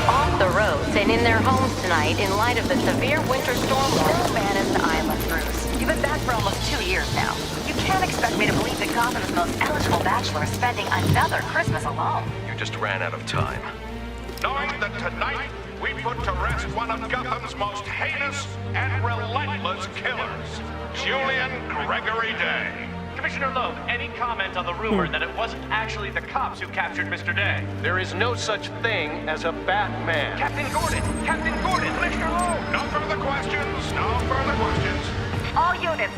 off the roads and in their homes tonight in light of the severe winter storm. No man is an island, Bruce. You've been back for almost 2 years now. You can't expect me to believe that Gotham's most eligible bachelor is spending another Christmas alone. You just ran out of time. Knowing that tonight we put to rest one of Gotham's most heinous and relentless killers, Julian Gregory Day. Commissioner Loeb, any comment on the rumor that it wasn't actually the cops who captured Mr. Day? There is no such thing as a Batman. Captain Gordon! Captain Gordon! Commissioner Loeb! No further questions, no further questions.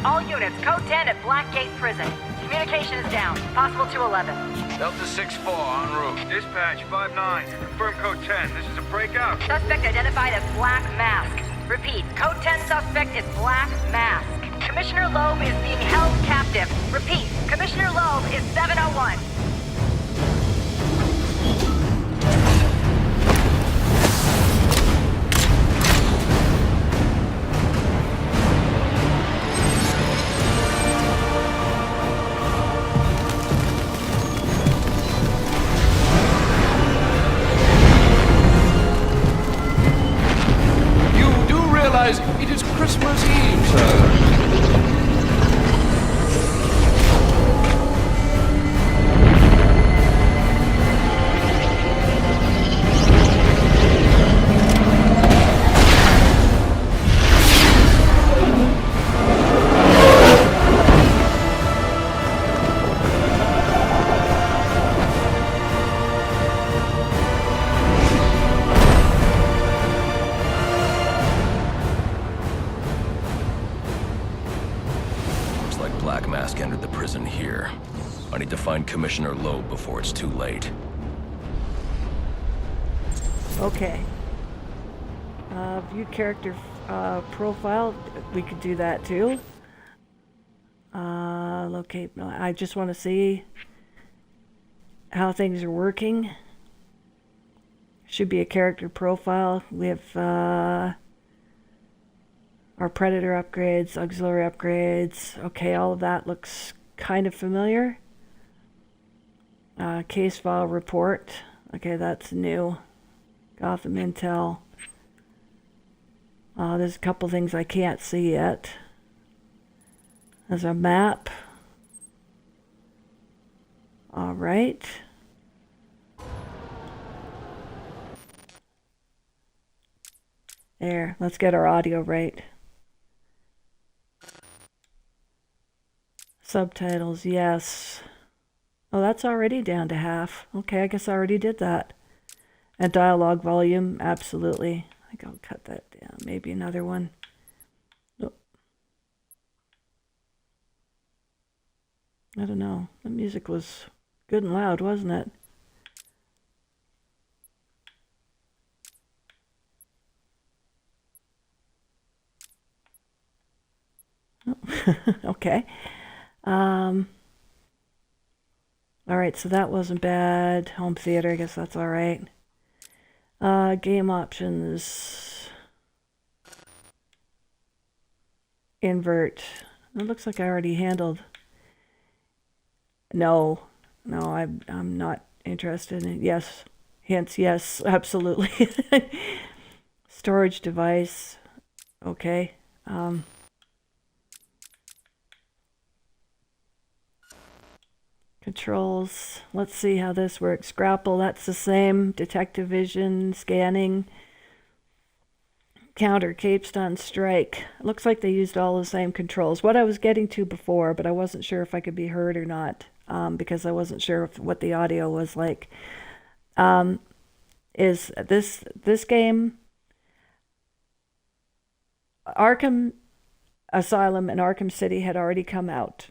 All units, code 10 at Blackgate Prison. Communication is down, possible to 11. Delta 6-4 en route. Dispatch 5-9. Confirm code 10. This is a breakout. Suspect identified as Black Mask. Repeat, code 10 suspect is Black Mask. Commissioner Loeb is being held captive. Repeat, Commissioner Loeb is 701. You do realize it is Christmas Eve, sir. Black Mask entered the prison here. I need to find Commissioner Loeb before it's too late. Okay. View character profile. We could do that too. Locate. I just want to see how things are working. Should be a character profile. We have our Predator upgrades, auxiliary upgrades. Okay, all of that looks kind of familiar. Case file report. Okay, that's new. Gotham Intel. There's a couple things I can't see yet. There's a map. All right. There, let's get our audio right. Subtitles, yes. Oh, that's already down to half. Okay, I guess I already did that. And dialogue volume, absolutely. I think I'll cut that down. Maybe another one. Nope. I don't know. The music was good and loud, wasn't it? Okay. All right, so that wasn't bad. Home theater, I guess that's all right. Game options. Invert. It looks like I already handled. No, I'm not interested in it. Yes, hence yes, absolutely. Storage device. Okay. Controls. Let's see how this works. Grapple, that's the same. Detective vision, scanning. Counter, cape stun, strike. It looks like they used all the same controls. What I was getting to before, but I wasn't sure if I could be heard or not, because I wasn't sure what the audio was like. Is this game, Arkham Asylum and Arkham City had already come out.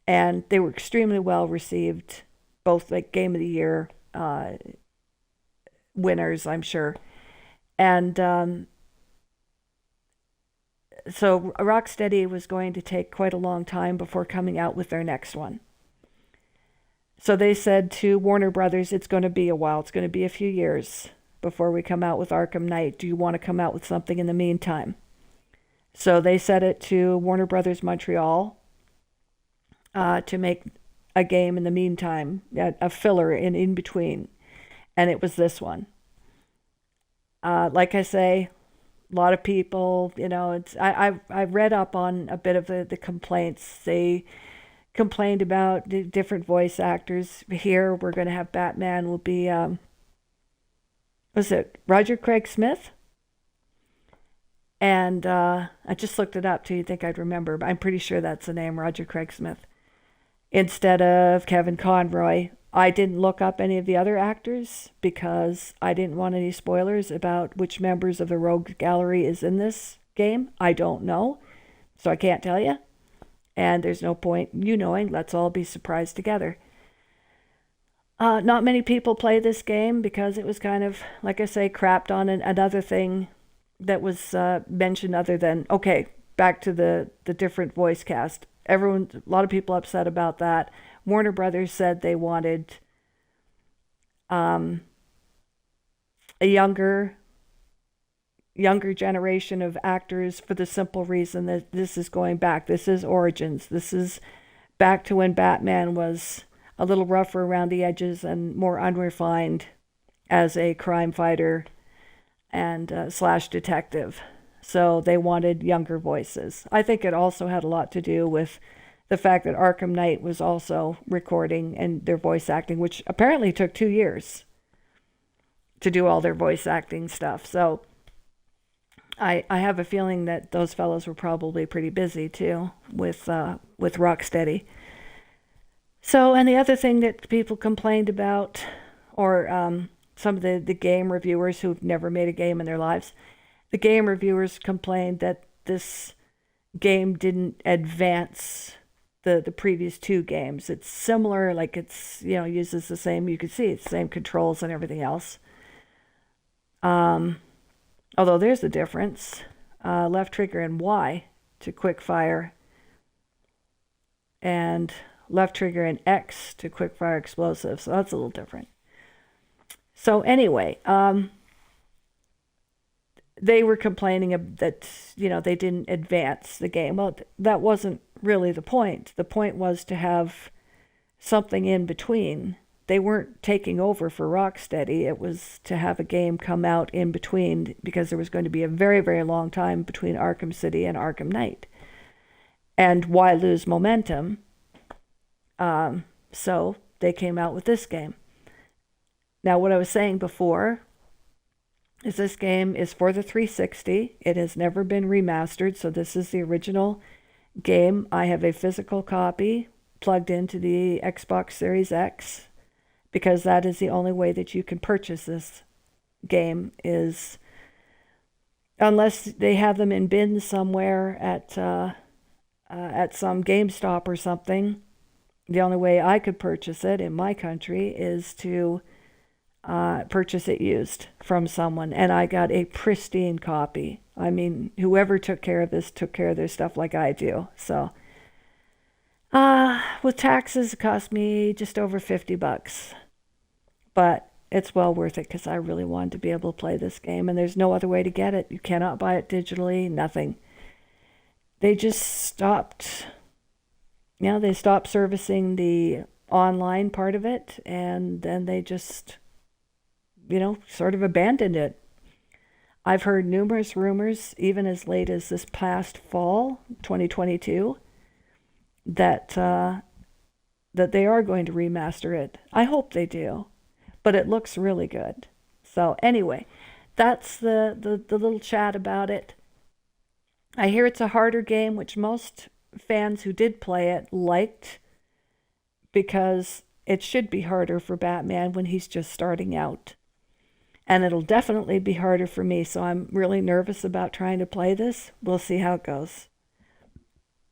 And they were extremely well received, both like Game of the Year winners, I'm sure. And so Rocksteady was going to take quite a long time before coming out with their next one. So they said to Warner Brothers, it's going to be a while. It's going to be a few years before we come out with Arkham Knight. Do you want to come out with something in the meantime? So they set it to Warner Brothers Montreal. To make a game in the meantime, a filler in between. And it was this one. Like I say, a lot of people, I read up on a bit of the complaints. They complained about the different voice actors. Here, we're going to have Batman will be, was it Roger Craig Smith? And I just looked it up too. You'd think I'd remember, but I'm pretty sure that's the name, Roger Craig Smith. Instead of Kevin Conroy. I didn't look up any of the other actors because I didn't want any spoilers about which members of the Rogue Gallery is in this game. I don't know, so I can't tell you. And there's no point you knowing. Let's all be surprised together. Not many people play this game because it was kind of, like I say, crapped on another thing that was mentioned other than, okay, back to the different voice cast. A lot of people upset about that. Warner Brothers said they wanted a younger generation of actors for the simple reason that this is going back. This is Origins. This is back to when Batman was a little rougher around the edges and more unrefined as a crime fighter and slash detective. So they wanted younger voices. I think it also had a lot to do with the fact that Arkham Knight was also recording and their voice acting, which apparently took 2 years to do all their voice acting stuff. So I have a feeling that those fellows were probably pretty busy too with Rocksteady. So, and the other thing that people complained about, or some of the game reviewers who've never made a game in their lives, the game reviewers complained that this game didn't advance the previous 2 games. It's similar, like it's, uses the same, you can see it's the same controls and everything else. Although there's a difference. Left trigger and Y to quick fire, and left trigger and X to quick fire explosives. So that's a little different. So anyway, they were complaining that, they didn't advance the game. Well, that wasn't really the point. The point was to have something in between. They weren't taking over for Rocksteady. It was to have a game come out in between because there was going to be a very, very long time between Arkham City and Arkham Knight. And why lose momentum? So they came out with this game. Now, what I was saying before is this game is for the 360. It has never been remastered, so this is the original game. I have a physical copy plugged into the Xbox Series X because that is the only way that you can purchase this game, is unless they have them in bins somewhere at some GameStop or something. The only way I could purchase it in my country is to purchase it used from someone, and I got a pristine copy. I mean, whoever took care of this took care of their stuff like I do. So, with taxes, it cost me just over $50, but it's well worth it because I really wanted to be able to play this game, and there's no other way to get it. You cannot buy it digitally, nothing. They just stopped. They stopped servicing the online part of it, and then they just, sort of abandoned it. I've heard numerous rumors, even as late as this past fall, 2022, that they are going to remaster it. I hope they do, but it looks really good. So anyway, that's the little chat about it. I hear it's a harder game, which most fans who did play it liked, because it should be harder for Batman when he's just starting out. And it'll definitely be harder for me, so I'm really nervous about trying to play this. We'll see how it goes.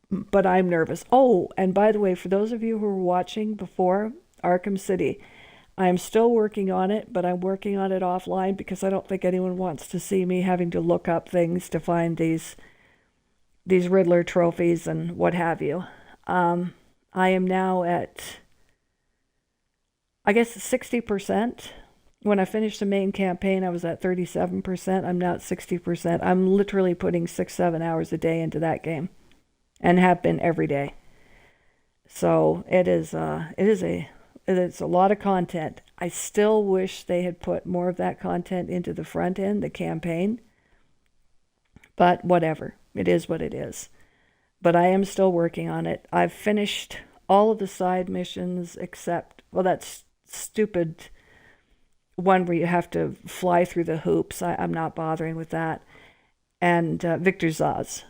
But I'm nervous. Oh, and by the way, for those of you who were watching before, Arkham City, I'm still working on it, but I'm working on it offline because I don't think anyone wants to see me having to look up things to find these Riddler trophies and what have you. I am now at, I guess, 60%. When I finished the main campaign, I was at 37%. I'm now at 60%. I'm literally putting 6-7 hours a day into that game, and have been every day. So it's It's a lot of content. I still wish they had put more of that content into the front end, the campaign. But whatever. It is what it is. But I am still working on it. I've finished all of the side missions except, well, that stupid one where you have to fly through the hoops. I'm not bothering with that. And Victor Zaz.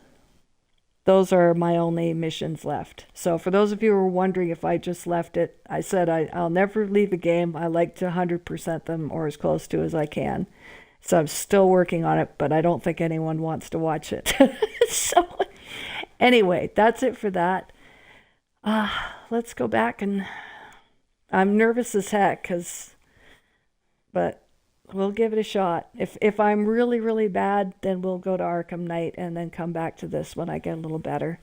Those are my only missions left. So for those of you who are wondering if I just left it, I said I'll never leave a game. I like to 100% them or as close to as I can. So I'm still working on it, but I don't think anyone wants to watch it. So anyway, that's it for that. Let's go back, and I'm nervous as heck, but we'll give it a shot. If I'm really, really bad, then we'll go to Arkham Knight and then come back to this when I get a little better.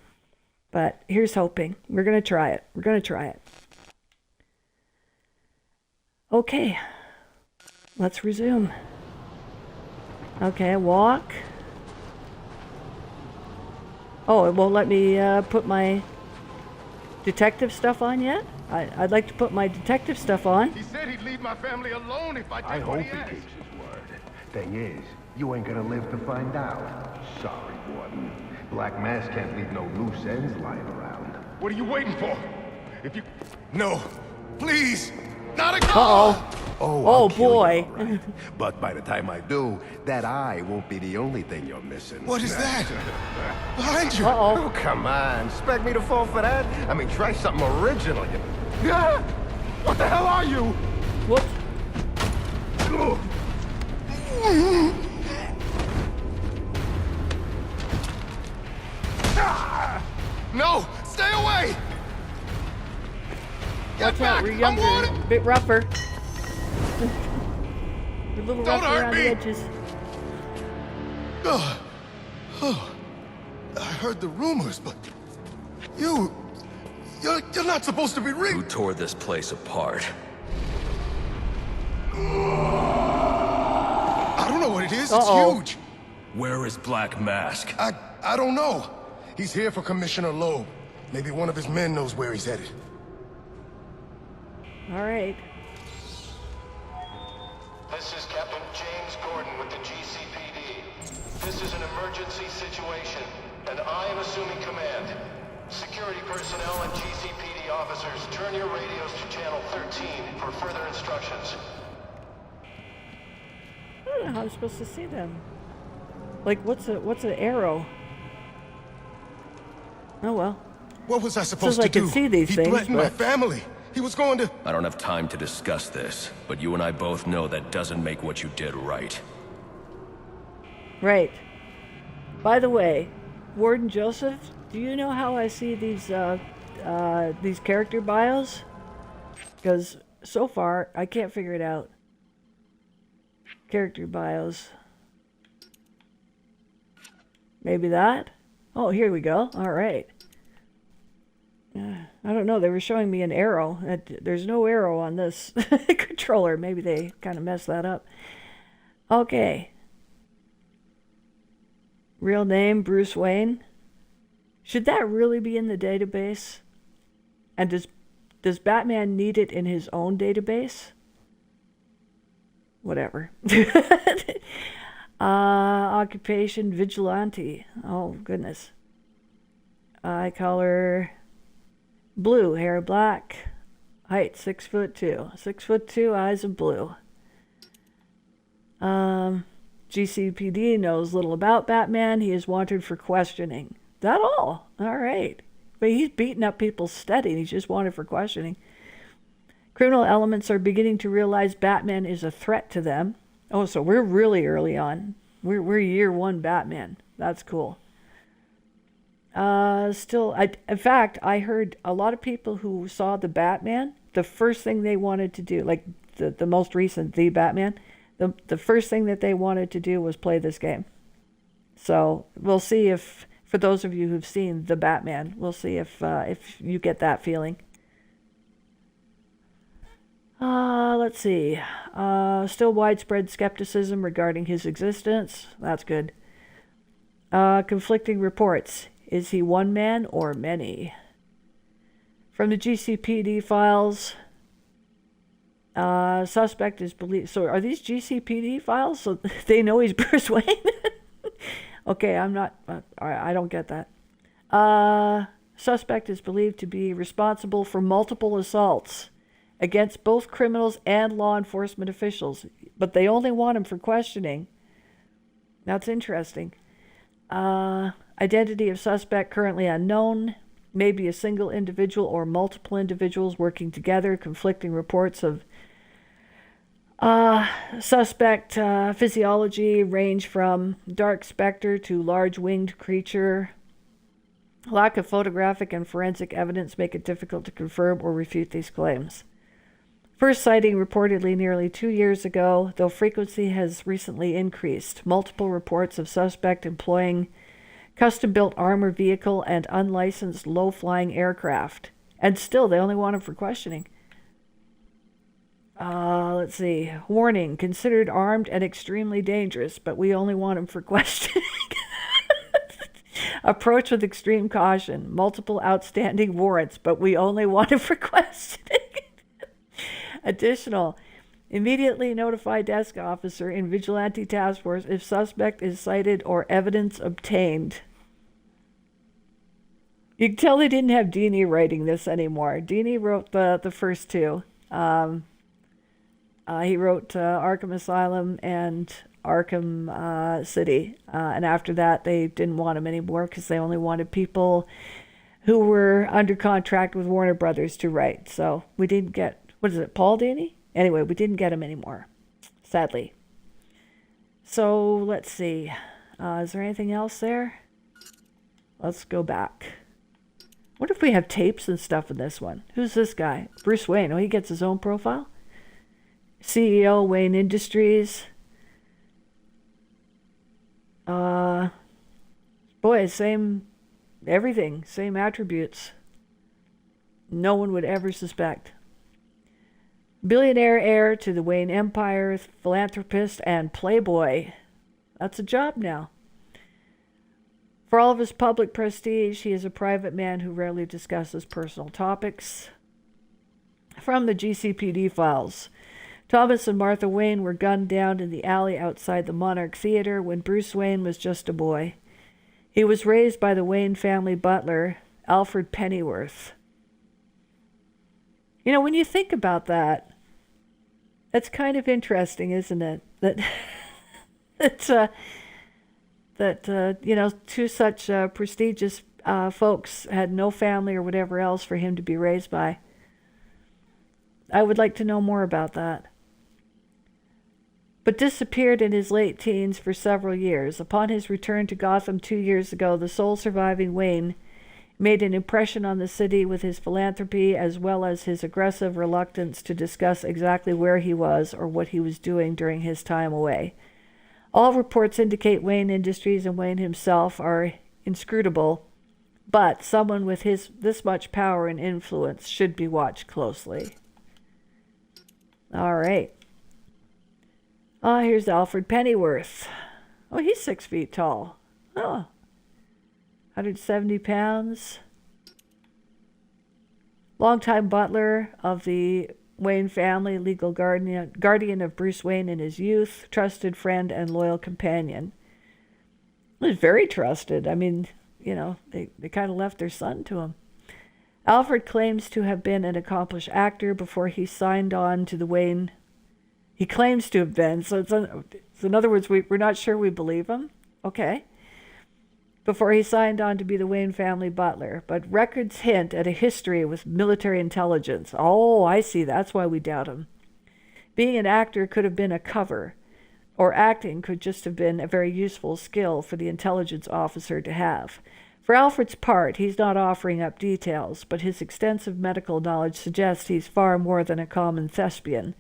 But here's hoping. We're going to try it. Okay. Let's resume. Okay, walk. Oh, it won't let me put my detective stuff on yet? I'd like to put my detective stuff on. He said he'd leave my family alone if I I did hope what he he asked. keeps his word. Thing is, you ain't gonna live to find out. Sorry, Warden. Black Mass can't leave no loose ends lying around. What are you waiting for? If you... No. Please. Not again. Uh-oh. Oh, Oh, I'll kill boy. you, all right. But by the time I do, that eye won't be the only thing you're missing. What is that? Behind you. Uh-oh. Oh, come on. Expect me to fall for that? I mean, try something original. Yeah? What the hell are you? Whoops. No. Stay away. Get Watch back. out, we're I'm younger. wanted. A bit rougher. We're a little Don't rougher hurt around me. the edges. Oh, I heard the rumors, but you're not supposed to be Who reading. tore this place apart? I don't know what it is. Uh-oh. It's huge. Where is Black Mask? I don't know. He's here for Commissioner Loeb. Maybe one of his men knows where he's headed. All right. This is Captain James Gordon with the GCPD. This is an emergency situation, and I am assuming command. Security personnel and GCPD officers, turn your radios to channel 13 for further instructions. I don't know how I'm supposed to see them. Like, what's an arrow? Oh well. What was I supposed Says I to can do? see these he things, threatened my but- family. He was going to... I don't have time to discuss this, but you and I both know that doesn't make what you did right. Right. By the way, Warden Joseph, do you know how I see these character bios? Because so far I can't figure it out. Character bios. Maybe that? Oh, here we go. All right. I don't know. They were showing me an arrow. There's no arrow on this controller. Maybe they kind of messed that up. Okay. Real name, Bruce Wayne. Should that really be in the database? And does Batman need it in his own database? Whatever. Occupation, vigilante. Oh, goodness. Eye color... blue, hair black, height 6'2", 6'2", eyes of blue. GCPD knows little about Batman. He is wanted for questioning. That all? All right. But he's beating up people steady. He's just wanted for questioning. Criminal elements are beginning to realize Batman is a threat to them. Oh, so we're really early on. We're year one Batman. That's cool. In fact, I heard a lot of people who saw the Batman, the first thing they wanted to do, like the most recent, the Batman, the first thing that they wanted to do was play this game. So we'll see if, for those of you who've seen the Batman, we'll see if you get that feeling. Let's see. Still widespread skepticism regarding his existence. That's good. Conflicting reports. Is he one man or many? From the GCPD files, Suspect is believed... So are these GCPD files? So they know he's Bruce Wayne? Okay, I'm not... I don't get that. Suspect is believed to be responsible for multiple assaults against both criminals and law enforcement officials, but they only want him for questioning. That's interesting. Identity of suspect currently unknown. Maybe a single individual or multiple individuals working together. Conflicting reports of suspect physiology range from dark specter to large winged creature. Lack of photographic and forensic evidence make it difficult to confirm or refute these claims. First sighting reportedly nearly 2 years ago, though frequency has recently increased. Multiple reports of suspect employing custom-built armored vehicle and unlicensed low-flying aircraft. And still, they only want him for questioning. Let's see. Warning, considered armed and extremely dangerous, but we only want him for questioning. Approach with extreme caution. Multiple outstanding warrants, but we only want him for questioning. Additional, immediately notify desk officer in vigilante task force if suspect is cited or evidence obtained. You can tell they didn't have Dini writing this anymore. Dini wrote the first two. He wrote Arkham Asylum and Arkham City. And after that, they didn't want him anymore because they only wanted people who were under contract with Warner Brothers to write. So we didn't get, what is it, Paul Dini? Anyway, we didn't get him anymore, sadly. So let's see. Is there anything else there? Let's go back. What if we have tapes and stuff in this one? Who's this guy? Bruce Wayne. Oh, he gets his own profile? CEO, Wayne Industries. Boy, same everything, same attributes. No one would ever suspect. Billionaire heir to the Wayne Empire, philanthropist, and playboy. That's a job now. For all of his public prestige, he is a private man who rarely discusses personal topics. From the GCPD files, Thomas and Martha Wayne were gunned down in the alley outside the Monarch Theater when Bruce Wayne was just a boy. He was raised by the Wayne family butler, Alfred Pennyworth. You know, when you think about that, that's kind of interesting, isn't it? That you know, two such prestigious folks had no family or whatever else for him to be raised by. I would like to know more about that. But disappeared in his late teens for several years. Upon his return to Gotham 2 years ago, the sole surviving Wayne made an impression on the city with his philanthropy as well as his aggressive reluctance to discuss exactly where he was or what he was doing during his time away. All reports indicate Wayne Industries and Wayne himself are inscrutable, but someone with this much power and influence should be watched closely. All right. Here's Alfred Pennyworth. Oh, he's 6 feet tall. Oh. 170 pounds. Longtime butler of the Wayne family, legal guardian of Bruce Wayne in his youth, trusted friend and loyal companion. He was very trusted. I mean, you know, they kind of left their son to him. Alfred claims to have been an accomplished actor before he signed on to the Wayne. He claims to have been, so in other words, we're not sure we believe him. Okay. Before he signed on to be the Wayne family butler, but records hint at a history with military intelligence. Oh, I see. That's why we doubt him. Being an actor could have been a cover, or acting could just have been a very useful skill for the intelligence officer to have. For Alfred's part, he's not offering up details, but his extensive medical knowledge suggests he's far more than a common thespian.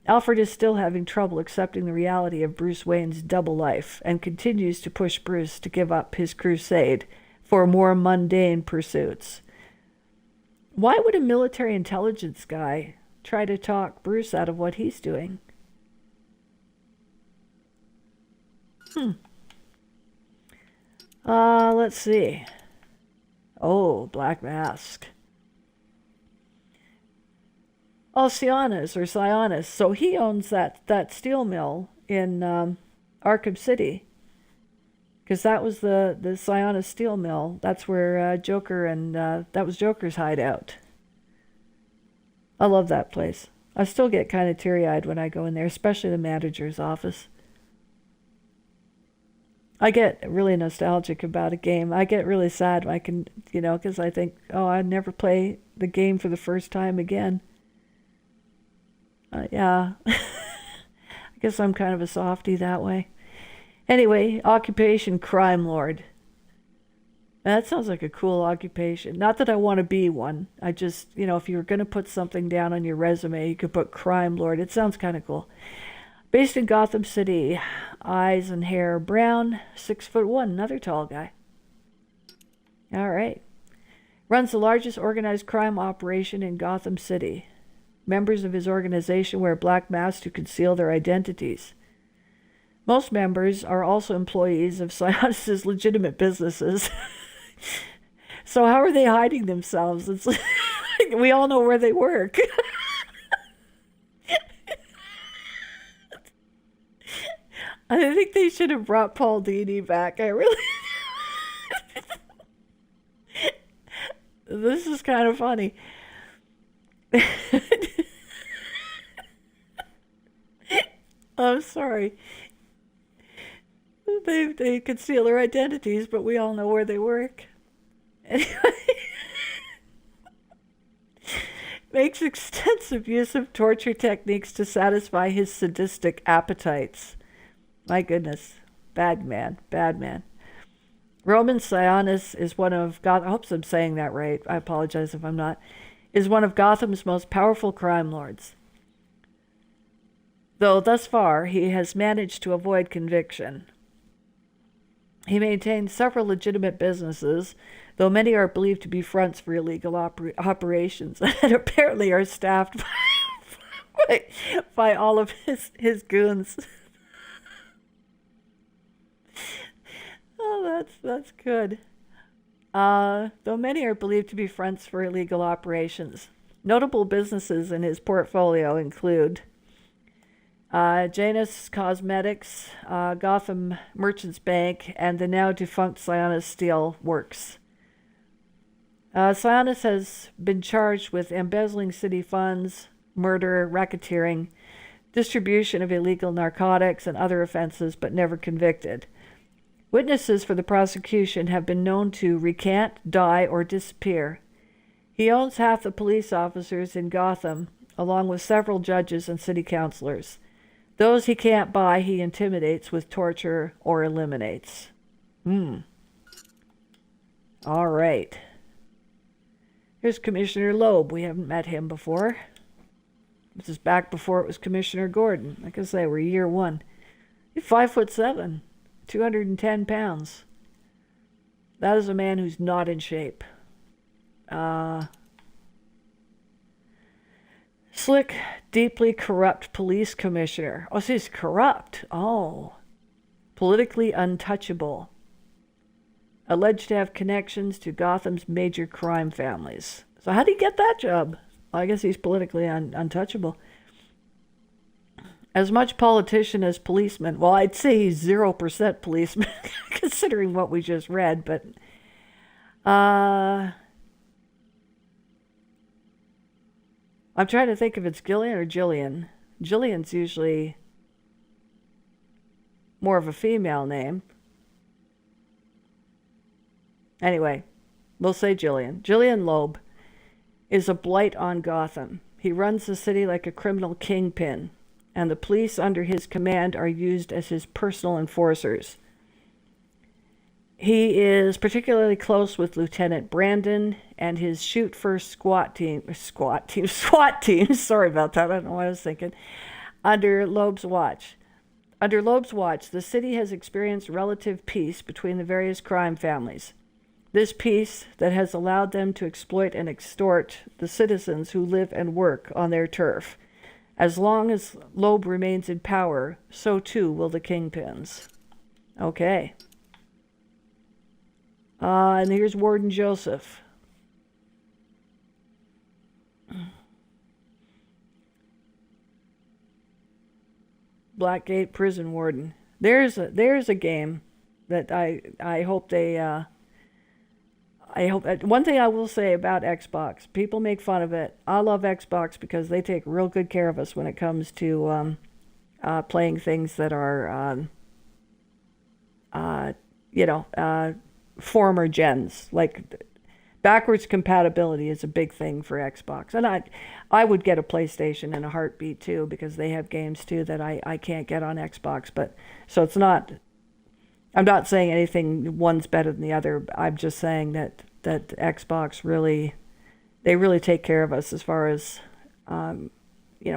Alfred is still having trouble accepting the reality of Bruce Wayne's double life and continues to push Bruce to give up his crusade for more mundane pursuits. Why would a military intelligence guy try to talk Bruce out of what he's doing? Let's see. Oh, Black Mask. Oh, Sionis. So he owns that steel mill in Arkham City. Because that was the Sionis steel mill. That's where Joker and that was Joker's hideout. I love that place. I still get kind of teary-eyed when I go in there, especially the manager's office. I get really nostalgic about a game. I get really sad when I can, because I think, oh, I'd never play the game for the first time again. Yeah. I guess I'm kind of a softie that way. Anyway, occupation crime lord. That sounds like a cool occupation. Not that I want to be one. I just, if you were going to put something down on your resume, you could put crime lord. It sounds kind of cool. Based in Gotham City. Eyes and hair brown. 6'1", another tall guy. All right. Runs the largest organized crime operation in Gotham City. Members of his organization wear black masks to conceal their identities. Most members are also employees of Sionis' legitimate businesses. So how are they hiding themselves? It's like, we all know where they work. I think they should have brought Paul Dini back. I really... This is kind of funny. I'm sorry. They conceal their identities, but we all know where they work. Anyway. Makes extensive use of torture techniques to satisfy his sadistic appetites. My goodness. Bad man. Bad man. Roman Sionis is one of I hope I'm saying that right. I apologize if I'm not. Is one of Gotham's most powerful crime lords. Though thus far he has managed to avoid conviction. He maintains several legitimate businesses, though many are believed to be fronts for illegal operations, and apparently are staffed by all of his goons. Oh, that's good. Though many are believed to be fronts for illegal operations. Notable businesses in his portfolio include Janus Cosmetics, Gotham Merchants Bank, and the now defunct Sionis Steel Works. Sionis has been charged with embezzling city funds, murder, racketeering, distribution of illegal narcotics, and other offenses, but never convicted. Witnesses for the prosecution have been known to recant, die, or disappear. He owns half the police officers in Gotham, along with several judges and city councilors. Those he can't buy, he intimidates with torture or eliminates. All right. Here's Commissioner Loeb. We haven't met him before. This is back before it was Commissioner Gordon. Like I say, we're year one. He's 5'7", 210 pounds. That is a man who's not in shape. Slick, deeply corrupt police commissioner. Oh, so he's corrupt. Oh. Politically untouchable. Alleged to have connections to Gotham's major crime families. So how did he get that job? Well, I guess he's politically untouchable. As much politician as policeman. Well, I'd say he's 0% policeman, considering what we just read, but... I'm trying to think if it's Gillian or Jillian. Jillian's usually more of a female name. Anyway, we'll say Jillian. Jillian Loeb is a blight on Gotham. He runs the city like a criminal kingpin, and the police under his command are used as his personal enforcers. He is particularly close with Lieutenant Brandon and his shoot first SWAT team, sorry about that, I don't know what I was thinking, under Loeb's watch. Under Loeb's watch, the city has experienced relative peace between the various crime families. This peace that has allowed them to exploit and extort the citizens who live and work on their turf. As long as Loeb remains in power, so too will the kingpins. Okay. And here's Warden Joseph. Blackgate Prison Warden. There's a game that I hope they one thing I will say about Xbox, people make fun of it. I love Xbox because they take real good care of us when it comes to playing things that are former gens. Like backwards compatibility is a big thing for Xbox, and I would get a PlayStation in a heartbeat too, because they have games too that I can't get on Xbox. But so it's not. I'm not saying anything one's better than the other. I'm just saying that Xbox really take care of us as far as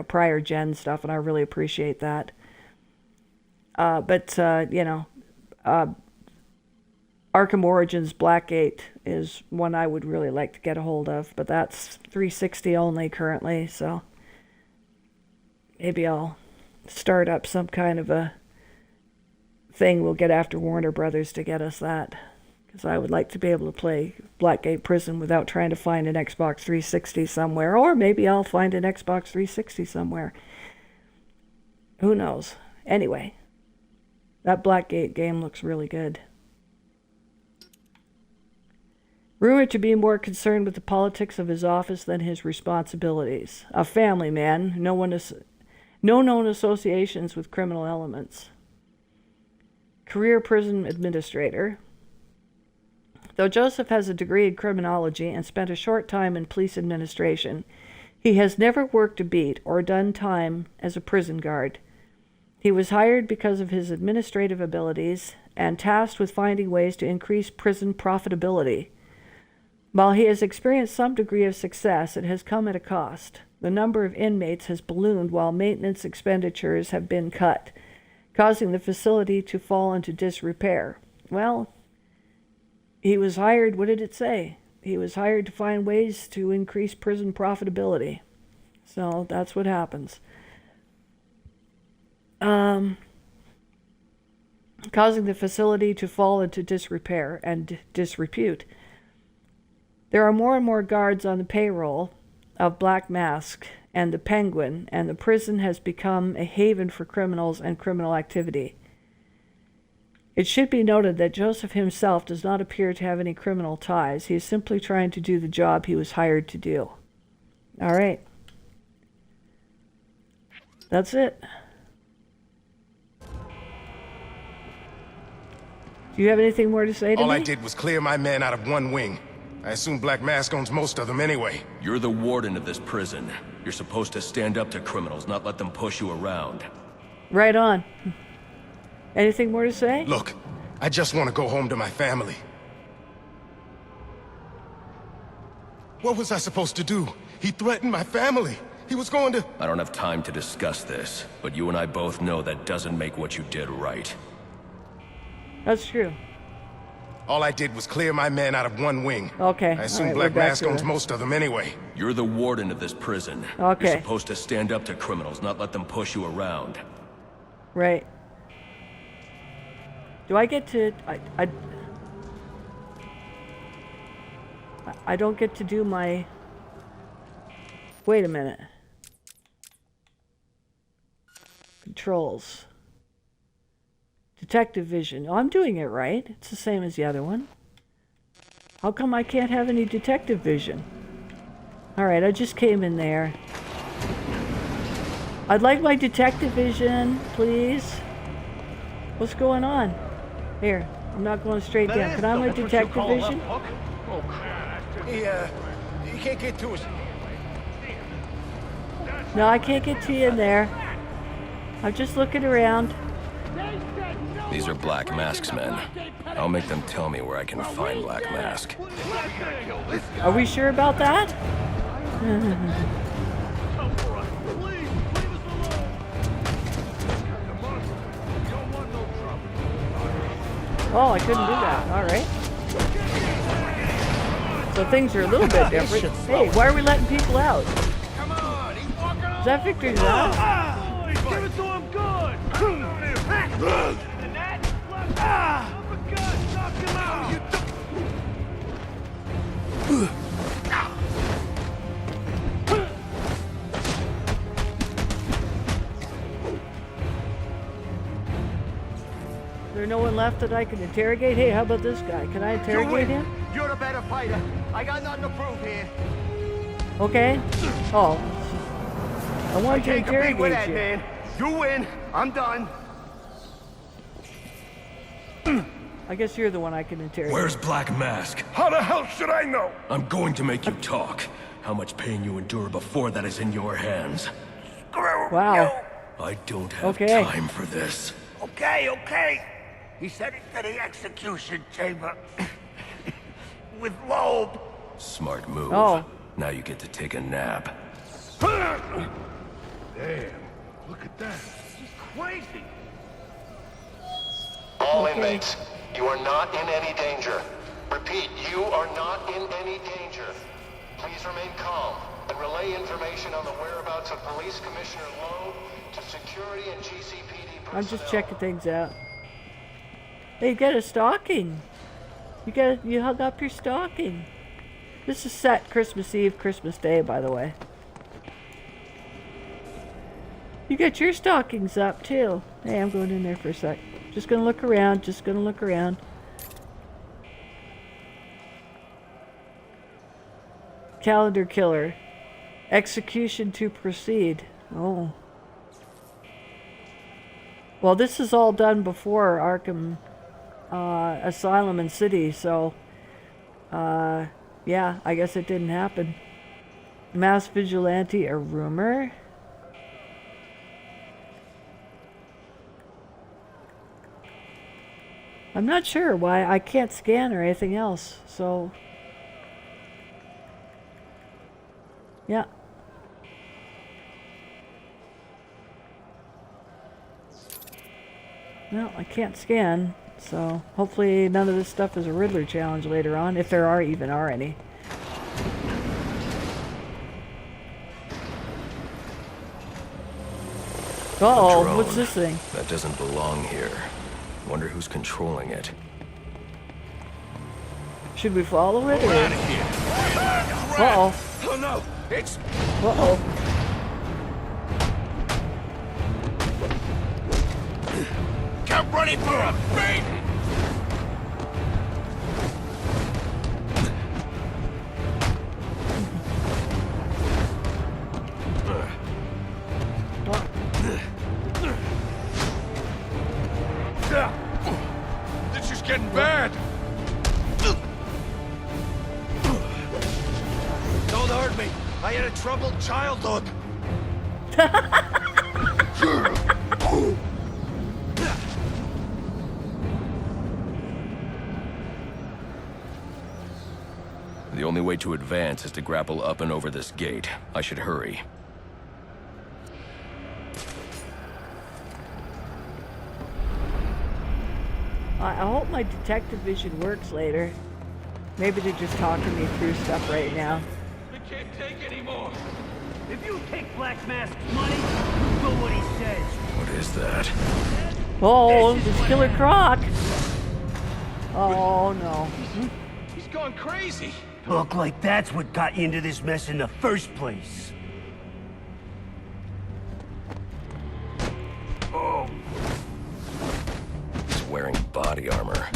prior gen stuff, and I really appreciate that. Arkham Origins Blackgate is one I would really like to get a hold of, but that's 360 only currently, so maybe I'll start up some kind of a thing. We'll get after Warner Brothers to get us that, because I would like to be able to play Blackgate Prison without trying to find an Xbox 360 somewhere, or maybe I'll find an Xbox 360 somewhere. Who knows? Anyway, that Blackgate game looks really good. Rumored to be more concerned with the politics of his office than his responsibilities. A family man, no known associations with criminal elements. Career prison administrator. Though Joseph has a degree in criminology and spent a short time in police administration, he has never worked a beat or done time as a prison guard. He was hired because of his administrative abilities and tasked with finding ways to increase prison profitability. While he has experienced some degree of success, it has come at a cost. The number of inmates has ballooned while maintenance expenditures have been cut, causing the facility to fall into disrepair. Well, he was hired, what did it say? He was hired to find ways to increase prison profitability. So that's what happens. Causing the facility to fall into disrepair and disrepute. There are more and more guards on the payroll of Black Mask and the Penguin, and the prison has become a haven for criminals and criminal activity. It should be noted that Joseph himself does not appear to have any criminal ties. He is simply trying to do the job he was hired to do. All right. That's it. Do you have anything more to say to me? All I did was clear my men out of one wing. I assume Black Mask owns most of them anyway. You're the warden of this prison. You're supposed to stand up to criminals, not let them push you around. Right on. Anything more to say? Look, I just want to go home to my family. What was I supposed to do? He threatened my family. He was going to... I don't have time to discuss this, but you and I both know that doesn't make what you did right. That's true. All I did was clear my men out of one wing. Okay. I assume right, Black Mask owns most of them anyway. You're the warden of this prison. Okay. You're supposed to stand up to criminals, not let them push you around. Right. Do I get to... I don't get to do my... Wait a minute. Controls. Detective vision. Oh, I'm doing it right. It's the same as the other one. How come I can't have any detective vision? Alright, I just came in there. I'd like my detective vision, please. What's going on? Here, I'm not going straight down. Can I have my detective vision? You can't get to us. No, I can't get to you in there. I'm just looking around. These are Black Mask's men. I'll make them tell me where I can find Black Mask. Are we sure about that? Oh, I couldn't do that. All right. So things are a little bit different. Hey, why are we letting people out? Is that Victor's out? Give it to him good! there no one left that I can interrogate? Hey, how about this guy? Can I interrogate him? You're the better fighter. I got nothing to prove here. Okay. Oh. I want to Can't compete with interrogate that, you. man. You win. I'm done. I guess you're the one I can interrogate. Where's Black Mask? How the hell should I know? I'm going to make you talk. How much pain you endure before that is in your hands. Wow. I don't have Okay. time for this. Okay. He said it to the execution chamber. With Loeb. Smart move. Oh. Now you get to take a nap. Damn, look at that. He's crazy. All inmates, you are not in any danger. Repeat, you are not in any danger. Please remain calm and relay information on the whereabouts of Police Commissioner Loeb to security and GCPD personnel. I'm just checking things out. Hey, you got a stocking. You hung up your stocking. This is set Christmas Eve, Christmas Day, by the way. You got your stockings up too. Hey, I'm going in there for a sec. Just gonna look around. Calendar killer. Execution to proceed. Oh. Well, this is all done before Arkham Asylum and City, so yeah, I guess it didn't happen. Mass vigilante, a rumor? I'm not sure why I can't scan or anything else, so yeah. Well, I can't scan, so hopefully none of this stuff is a Riddler challenge later on, if there even are any. Uh-oh, Drone. what's this thing? That doesn't belong here. Wonder who's controlling it. Should we follow it? Get Or? out of here. Uh-oh. Oh no, it's... Uh-oh. Get ready for a beat! This is getting bad. Don't hurt me. I had a troubled childhood. The only way to advance is to grapple up and over this gate. I should hurry. I hope my detective vision works later. Maybe they're just talking me through stuff right now. I can't take anymore. If you take Black Mask's money, you do what he says. What is that? Oh, it's Killer Croc. Oh, no. He's gone crazy. Look like that's what got you into this mess in the first place. He's wearing body armor.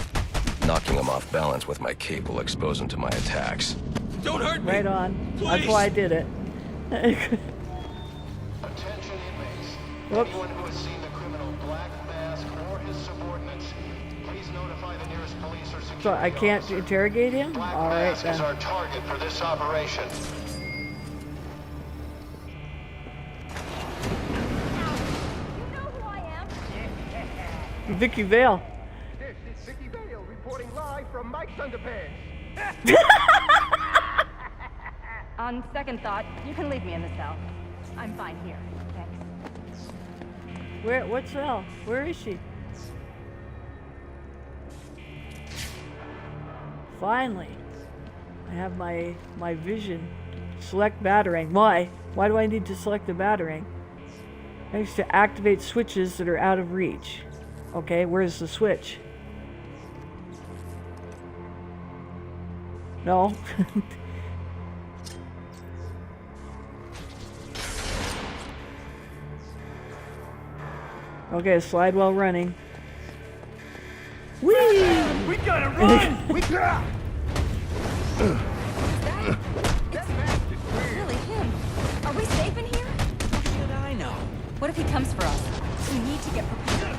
Knocking him off balance with my cape will expose him to my attacks. Don't hurt me. Right on. Please. That's why I did it. Attention inmates. Whoops. Anyone who has seen the criminal Black Mask or his subordinates, please notify the nearest police or security So I can't officer. interrogate him? Black All right Mask is then. our target for this operation. Vicky Vale. This is Vicky Vale reporting live from Mike's Underpants. On second thought, you can leave me in the cell. I'm fine here. Thanks. What's Val? Where is she? Finally. I have my vision. Select battering. Why? Why do I need to select the battering? I used to activate switches that are out of reach. Okay, where's the switch? No. Okay, slide while running. We gotta run! We got. Really him? Are we safe in here? How should I know? What if he comes for us? We need to get prepared.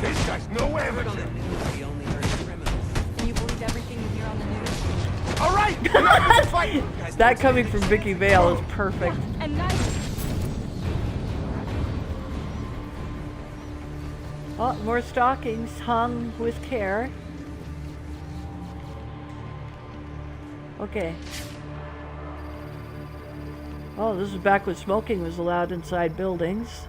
This guy's no amateur. We only hurt criminals. And you believe everything you hear on the news? All right, we're not gonna fight. That coming from Vicky Vale is perfect. And nice. Oh, more stockings hung with care. Okay. Oh, this is back when smoking was allowed inside buildings.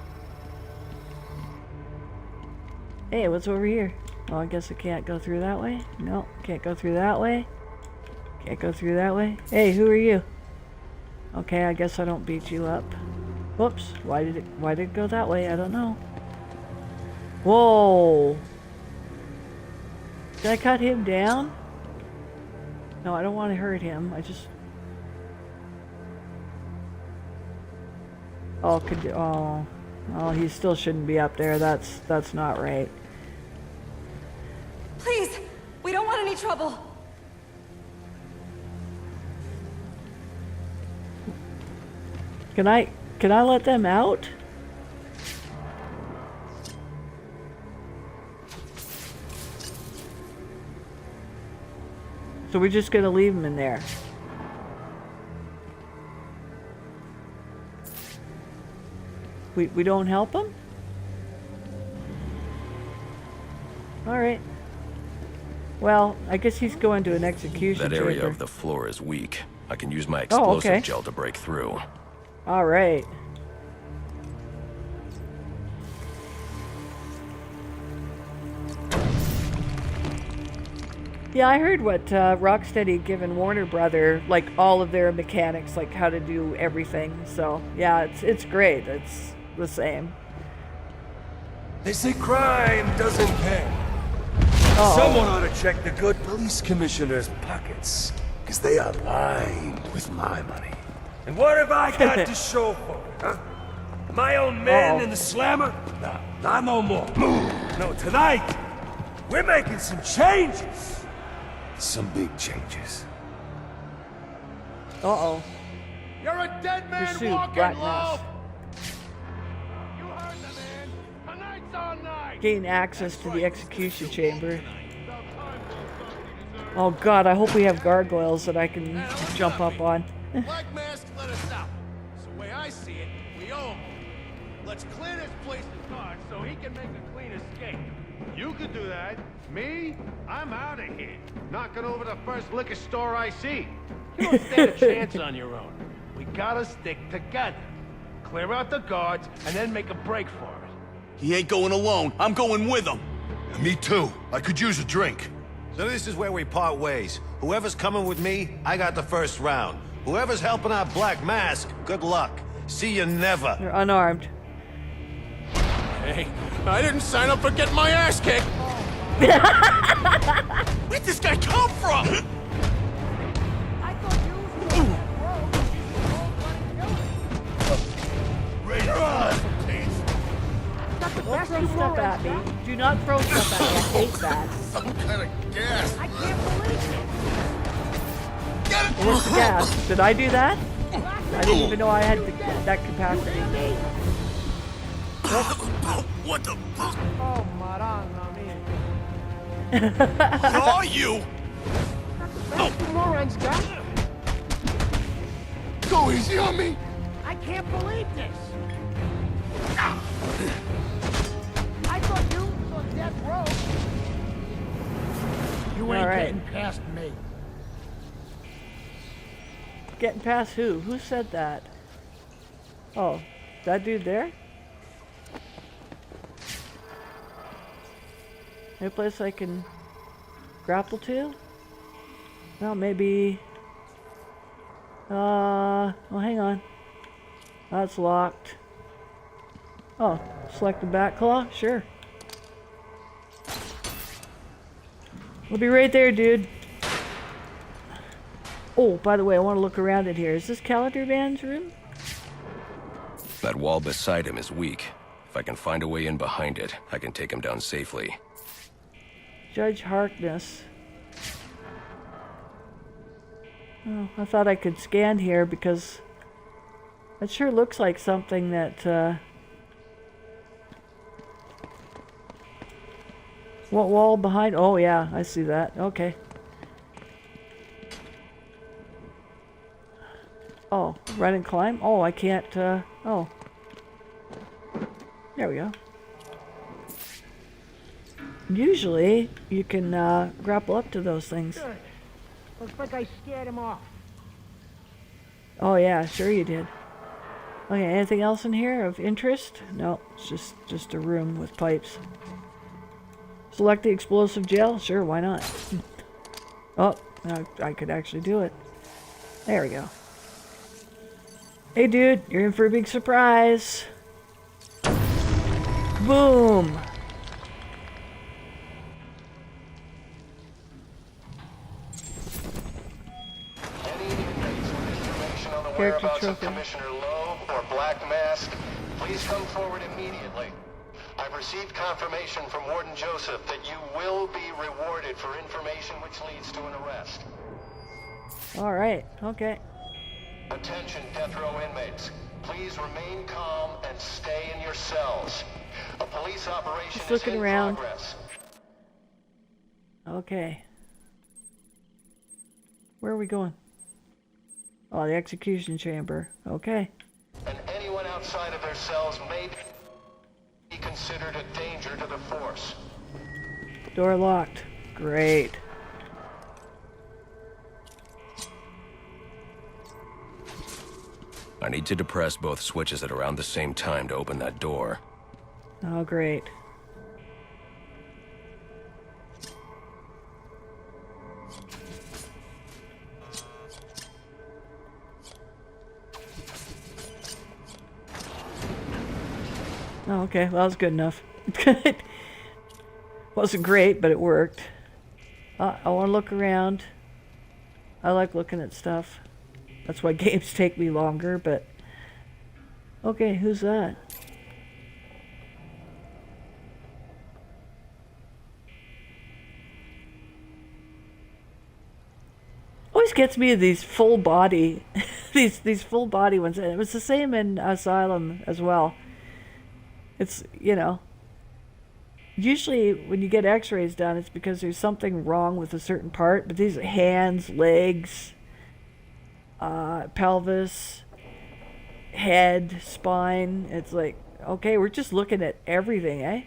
Hey, what's over here? Oh, I guess I can't go through that way. No, can't go through that way. Can't go through that way. Hey, who are you? Okay, I guess I don't beat you up. Whoops, why did it go that way? I don't know. Whoa! Did I cut him down? No, I don't want to hurt him. I just... Oh, oh, he still shouldn't be up there. That's not right. Please, we don't want any trouble. Can I let them out? So we're just gonna leave them in there. We don't help them? Alright. Well, I guess he's going to an execution That area chamber. of the floor is weak. I can use my explosive gel to break through. Alright. Yeah, I heard what Rocksteady had given Warner Brother, like all of their mechanics, like how to do everything. So yeah, it's great. It's the same. They say crime doesn't pay. Someone ought to check the good police commissioner's pockets, because they are lined with my money. And what have I got to show for it, huh? My own men in the slammer? No, not no more. No, tonight, we're making some changes. Some big changes. Uh-oh. You're a dead man Pursued, walking Black low. Mask. You heard the man. Tonight's our night. Gain access to the execution chamber. Oh god, I hope we have gargoyles that I can jump up on. Black Mask let us out. So the way I see it, we owe him. Let's clear this place of guards so he can make a clean escape. You could do that. Me? I'm out of here. Knocking over the first liquor store I see. You don't stand a chance on your own. We gotta stick together. Clear out the guards and then make a break for it. He ain't going alone. I'm going with him. Me too. I could use a drink. So this is where we part ways. Whoever's coming with me, I got the first round. Whoever's helping out Black Mask, good luck. See you never. They're unarmed. Hey, I didn't sign up for getting my ass kicked. Where'd this guy come from? Don't throw stuff at me. Do not throw stuff at me. I hate that. Some kind of gas. I can't believe it. What's the gas? Did I do that? I didn't even know I had that capacity. What the fuck? Oh, Maranga, What are you? That's morons, guy. Go easy on me. I can't believe this. I thought you was on death row. You ain't getting past me. Getting past who? Who said that? Oh, that dude there? Any place I can grapple to? Well, maybe... well, hang on. That's locked. Oh, select the back claw? Sure. We'll be right there, dude. Oh, by the way, I want to look around in here. Is this Caladerman's room? That wall beside him is weak. If I can find a way in behind it, I can take him down safely. Judge Harkness. Oh, I thought I could scan here because that sure looks like something that, what wall behind? Oh yeah, I see that. Okay. Oh, run and climb? Oh, I can't, oh. There we go. Usually, you can, grapple up to those things. Good. Looks like I scared him off. Oh yeah, sure you did. Okay, anything else in here of interest? No, it's just a room with pipes. Select the explosive gel? Sure, why not? Oh, I could actually do it. There we go. Hey dude, you're in for a big surprise. Boom! Character Whereabouts of trophy. Commissioner Loeb or Black Mask, please come forward immediately. I've received confirmation from Warden Joseph that you will be rewarded for information which leads to an arrest. Alright, okay. Attention, death row inmates. Please remain calm and stay in your cells. A police operation Just is looking in around. progress. Okay. Where are we going? Oh, the execution chamber. Okay. And anyone outside of their cells may be considered a danger to the force. Door locked. Great. I need to depress both switches at around the same time to open that door. Oh, great. Oh, okay. Well, that was good enough. Wasn't great, but it worked. I want to look around. I like looking at stuff. That's why games take me longer, but... Okay, who's that? Always gets me these full body... these full body ones. And it was the same in Asylum as well. It's, you know... Usually when you get x-rays done, it's because there's something wrong with a certain part. But these are hands, legs... pelvis, head, spine. It's like, okay, we're just looking at everything, eh?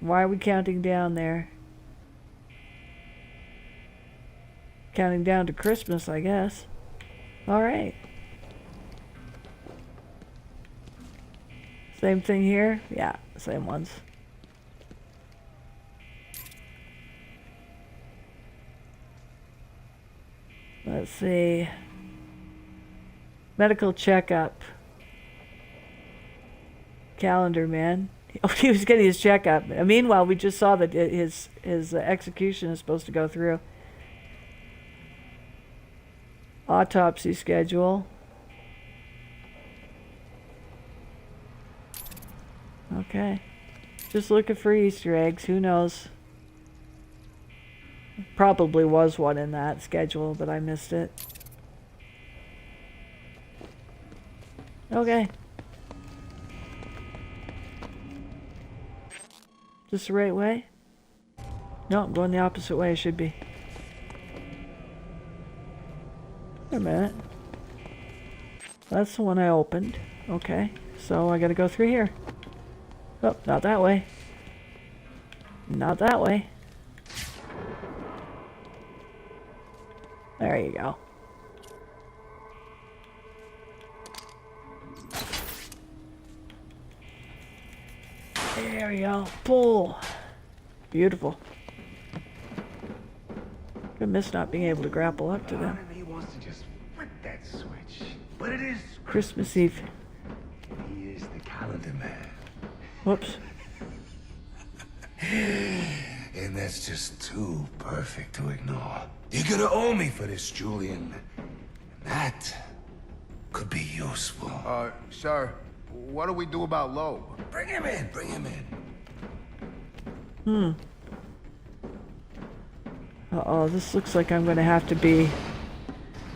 Why are we counting down there? Counting down to Christmas, I guess. Alright. Same thing here? Yeah, same ones. Let's see. Medical checkup. Calendar, man. Oh, he was getting his checkup. Meanwhile, we just saw that his execution is supposed to go through. Autopsy schedule. Okay. Just looking for Easter eggs. Who knows? Probably was one in that schedule, but I missed it. Okay. Is this the right way? No, I'm going the opposite way I should be. Wait a minute. That's the one I opened. Okay, so I gotta go through here. Oh, not that way. Not that way. There you go. There we go. Pull. Beautiful. I miss not being able to grapple up to them. He wants to just flip that switch. But it is Christmas Eve. He is the calendar man. Whoops. And that's just too perfect to ignore. You're gonna owe me for this, Julian. That could be useful. Sir, what do we do about Loeb? Bring him in, bring him in. Uh-oh, this looks like I'm going to have to be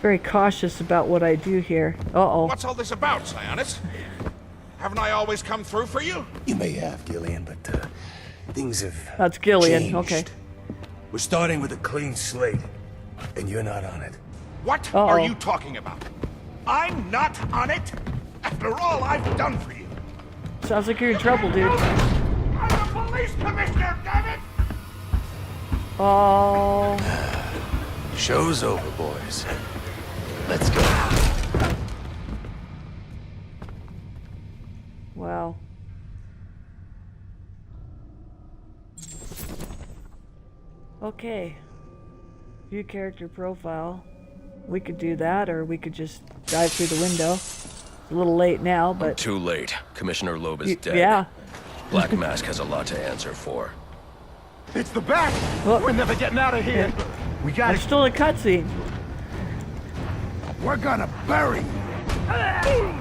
very cautious about what I do here. Uh-oh. What's all this about, Sionis? Haven't I always come through for you? You may have, Gillian, but things have That's Gillian, changed. okay. We're starting with a clean slate, and you're not on it. What Uh-oh. are you talking about? I'm not on it? After all I've done for you. Sounds like you're in trouble, dude. I'm the police commissioner, damn it! Oh. Show's over, boys. Let's go. Wow. Okay. View character profile. We could do that, or we could just dive through the window. It's a little late now, but... Too late. Commissioner Loeb is dead. Yeah. Black Mask has a lot to answer for. It's the Bat! Oh. We're never getting out of here! We got I'm still in a cutscene. We're gonna bury you!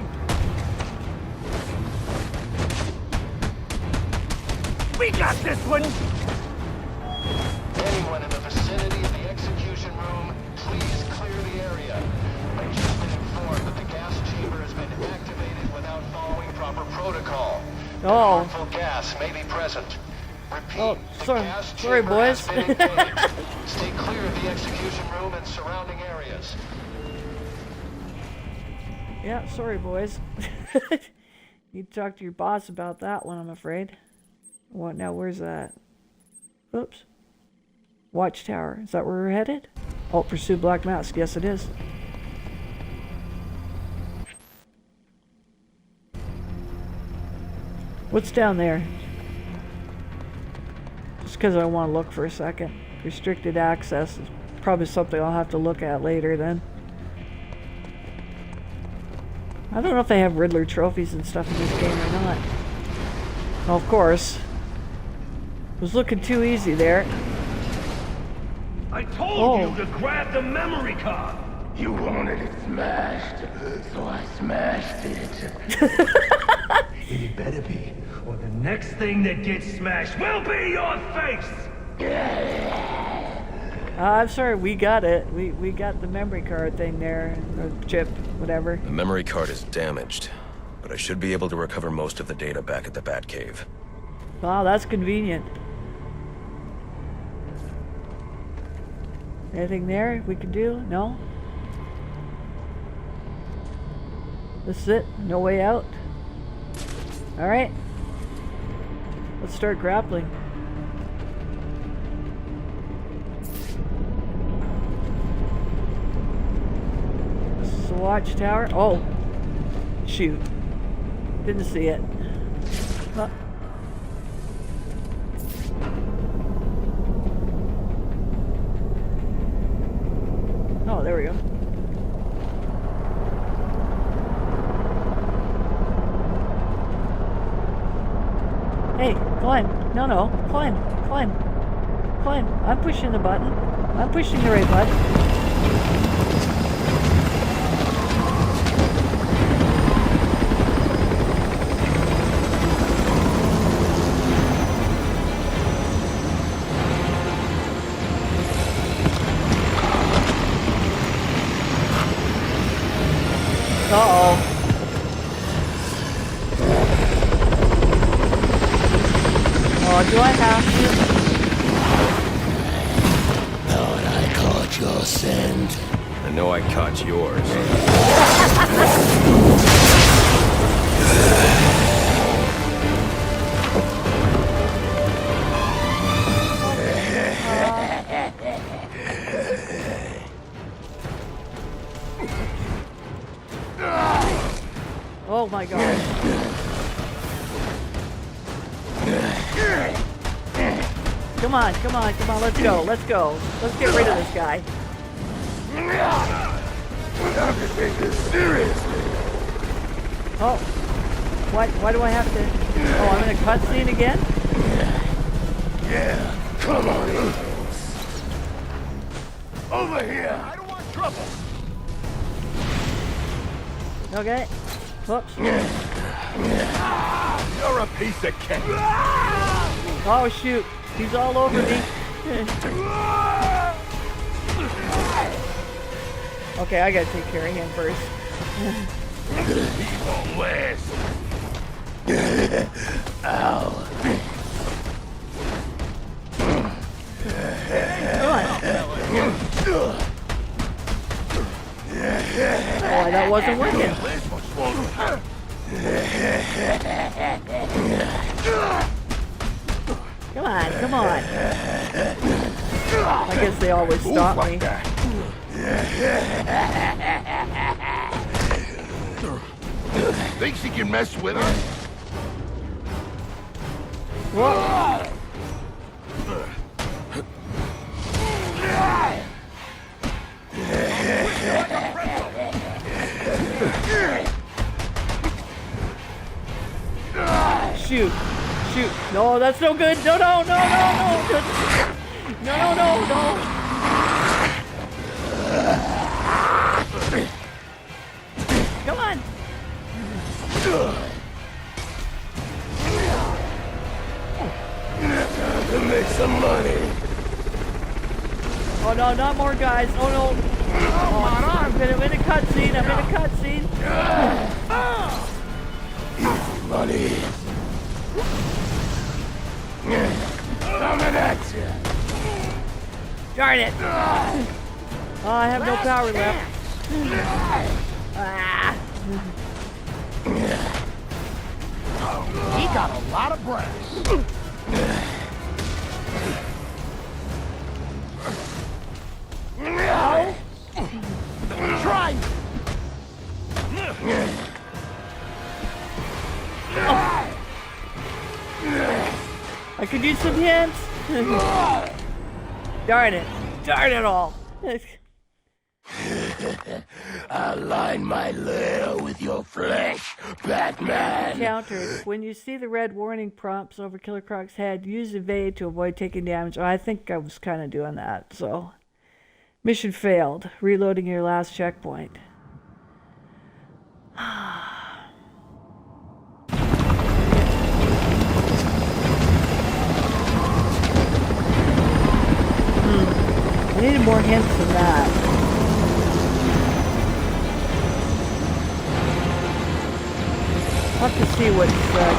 We got this one! Anyone in the vicinity of the execution room, please clear the area. I've just been informed that the gas chamber has been activated without following proper protocol. Oh. Harmful gas may be present. Repeat, Oh, the sorry, gas sorry, chamber has boys. been engaged. Stay clear of the execution room and surrounding areas. Yeah, sorry, boys. Need to talk to your boss about that one, I'm afraid. What now? Where's that? Oops. Watchtower. Is that where we're headed? Oh, pursue Black Mask. Yes, it is. What's down there? Just because I want to look for a second. Restricted access is probably something I'll have to look at later then. I don't know if they have Riddler trophies and stuff in this game or not. Well, of course. Was looking too easy there. I told you to grab the memory card! You wanted it smashed, so I smashed it. It better be, or the next thing that gets smashed will be your face! I'm sorry, we got it. We got the memory card thing there, or chip, whatever. The memory card is damaged, but I should be able to recover most of the data back at the Batcave. Wow, that's convenient. Anything there we can do? No? This is it? No way out? Alright. Let's start grappling. This is the watchtower. Oh! Shoot. Didn't see it. Huh. Oh, there we go. Hey, climb. No, climb. I'm pushing the button. I'm pushing the right button. Uh-oh. Oh, do I have to? Thought I caught your scent. I know I caught yours. Oh my gosh. Come on, let's go. Let's get rid of this guy. We have to take this seriously. Oh. Why do I have to? Oh, I'm in a cutscene again? Yeah, come on in. Over here. I don't want trouble! Okay. Whoops. You're a piece of cake! Oh shoot. He's all over me. Okay, I gotta take care of him first. Ow. Oh, that wasn't working. Come on, come on. I guess they always stop me. Thinks he can mess with us? Whoa. Shoot. Shoot. No, that's no good. No, no, no, no, no. No, no, no, no. Come on. Time to make some money. Oh no, not more guys. Oh no. Oh, I'm in a cutscene. I'm in a cutscene. Money. Coming at you. Darn it. Oh, I have no power left. Ah. He got a lot of brass. No. Try. Oh. I could use some hints. Darn it. Darn it all. Align my lair with your flesh, Batman. Counter. When you see the red warning prompts over Killer Croc's head, use evade to avoid taking damage. Oh, I think I was kind of doing that, so. Mission failed. Reloading your last checkpoint. I needed more hints than that. I'll have to see what's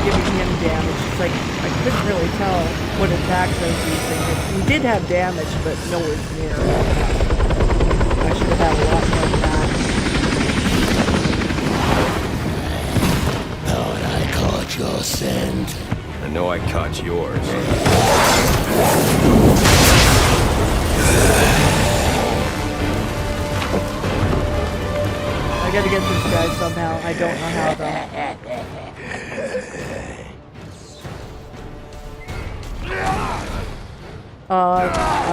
giving him damage. It's like, I couldn't really tell what attacks I was using. He did have damage, but nowhere near. I should have had a lot more than that. Thought I caught your scent. I know I caught yours. I gotta get this guy somehow. I don't know how though.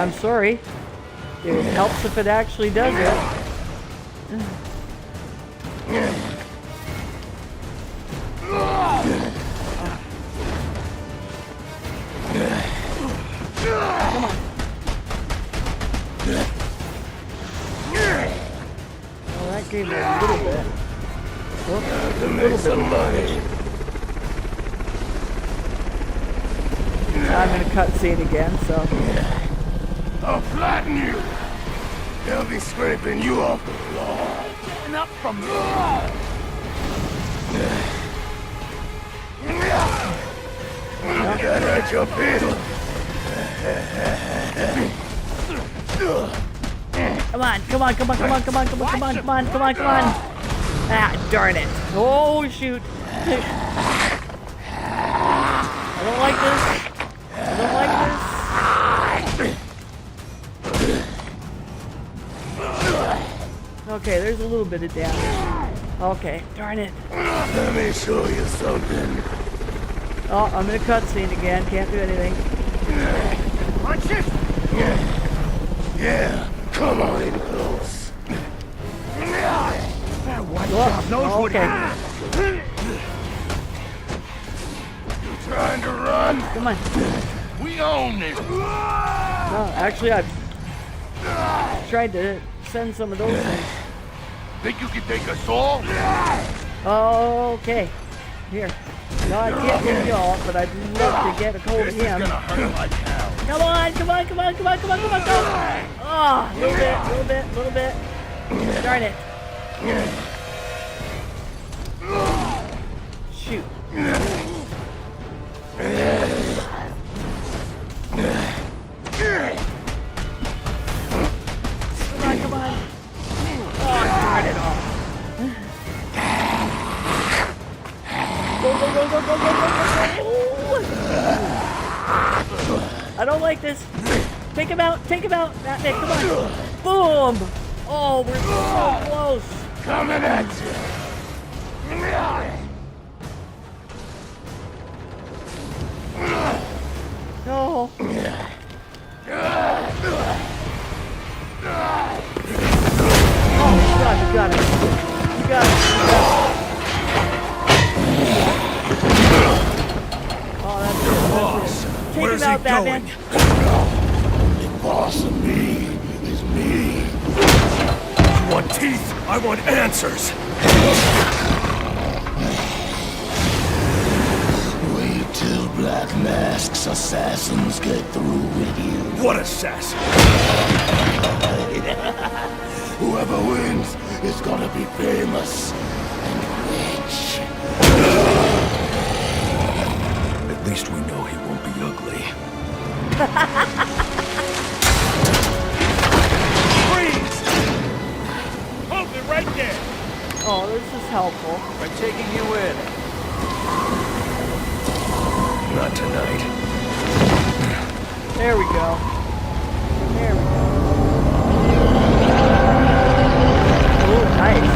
I'm sorry. It helps if it actually does it. Come on. Well, that gave me a little bit. Well, To make some money. I'm in a cutscene again, so. I'll flatten you. They'll be scraping you off the floor. Getting up from me. That hurt your pistol. Come on, come on, come on, come on, come on, come on, come on, come on, come on, come on. Ah, darn it. Oh, shoot. I don't like this. I don't like this. Okay, there's a little bit of damage. Okay, darn it. Let me show you something. Oh, I'm in a cutscene again. Can't do anything. Punch it. Yeah, come on in close. That white job knows what okay. You trying to run? Come on. We own this. No, actually, I've tried to send some of those things. Think you can take us all? Okay. Here. No, I can't get y'all, but I'd love to get a hold of him. Gonna hurt like hell. Come on, come on, come on, come on, come on, come on, come on. Oh, little bit. Darn it. Shoot. Come on. Oh, darn it all. Go. I don't like this. Take him out. Batman, come on. Boom. Oh, we're so close. Coming at you. No. Oh, God, you got it. Oh, that's it. Take him out, Batman. The boss of me is me. You want teeth? I want answers. Wait till Black Mask's assassins get through with you. What assassin? Whoever wins is gonna be famous and rich. At least we know he won't be ugly. Freeze! Hold it right there! Oh, this is helpful. We're taking you in. Not tonight. There we go. Oh, nice.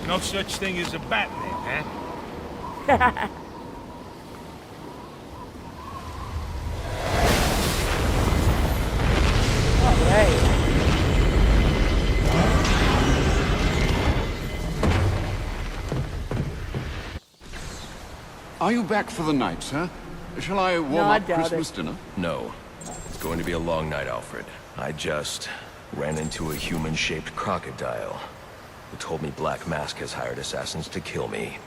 No such thing as a Batman, huh? Are you back for the night, sir? Shall I warm up Christmas dinner? No. It's going to be a long night, Alfred. I just ran into a human-shaped crocodile who told me Black Mask has hired assassins to kill me.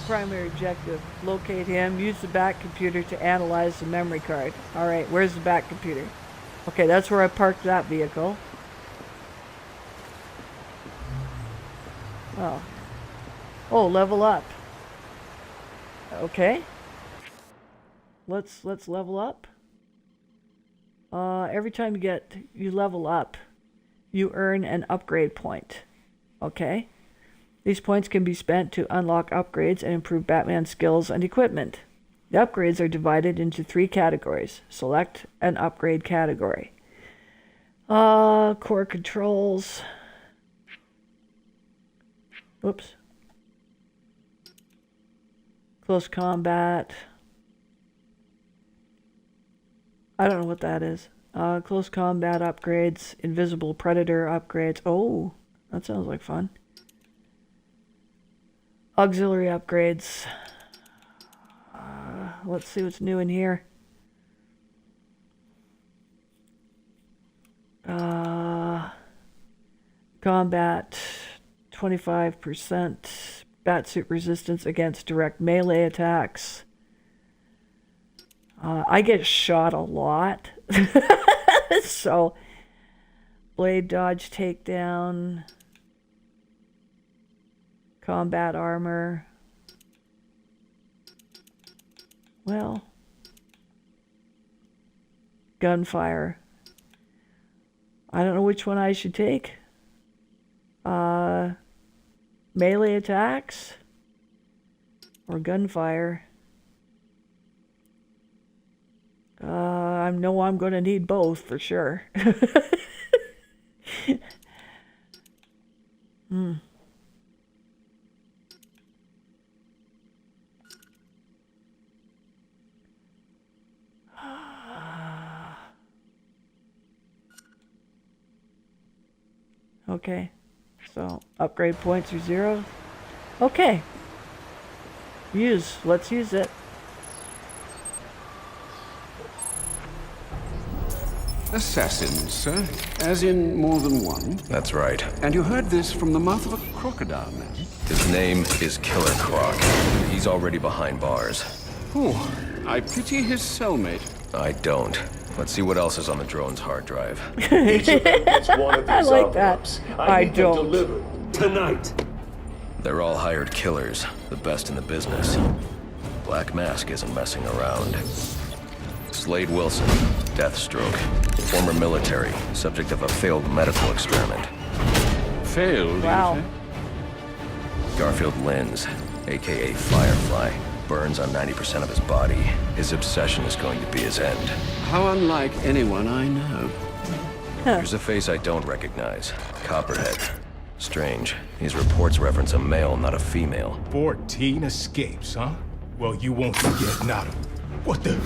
Primary objective. Locate him. Use the back computer to analyze the memory card. Alright, where's the back computer? Okay, that's where I parked that vehicle. Oh. Oh, level up. Okay. Let's level up. Every time you level up, you earn an upgrade point. Okay? These points can be spent to unlock upgrades and improve Batman's skills and equipment. The upgrades are divided into 3 categories. Select an upgrade category. Core controls. Oops. Close combat. I don't know what that is. Close combat upgrades. Invisible Predator upgrades. Oh, that sounds like fun. Auxiliary upgrades. Let's see what's new in here. Combat. 25%. Batsuit resistance against direct melee attacks. I get shot a lot. So, blade dodge takedown. Combat armor. Well. Gunfire. I don't know which one I should take. Melee attacks or gunfire. I know I'm going to need both for sure. Okay. So, upgrade points are 0. Okay. Let's use it. Assassins, sir? As in more than one? That's right. And you heard this from the mouth of a crocodile man? His name is Killer Croc. He's already behind bars. Oh, I pity his cellmate. I don't. Let's see what else is on the drone's hard drive. Each of them gets one of these I like that. envelopes. I need them don't. delivered tonight. They're all hired killers, the best in the business. Black Mask isn't messing around. Slade Wilson, Deathstroke, former military, subject of a failed medical experiment. Failed, Wow. you say? Garfield Linz, aka Firefly, burns on 90% of his body. His obsession is going to be his end. How unlike anyone I know. There's a face I don't recognize. Copperhead. Strange. These reports reference a male, not a female. 14 escapes, huh? Well, you won't forget Nada. What the?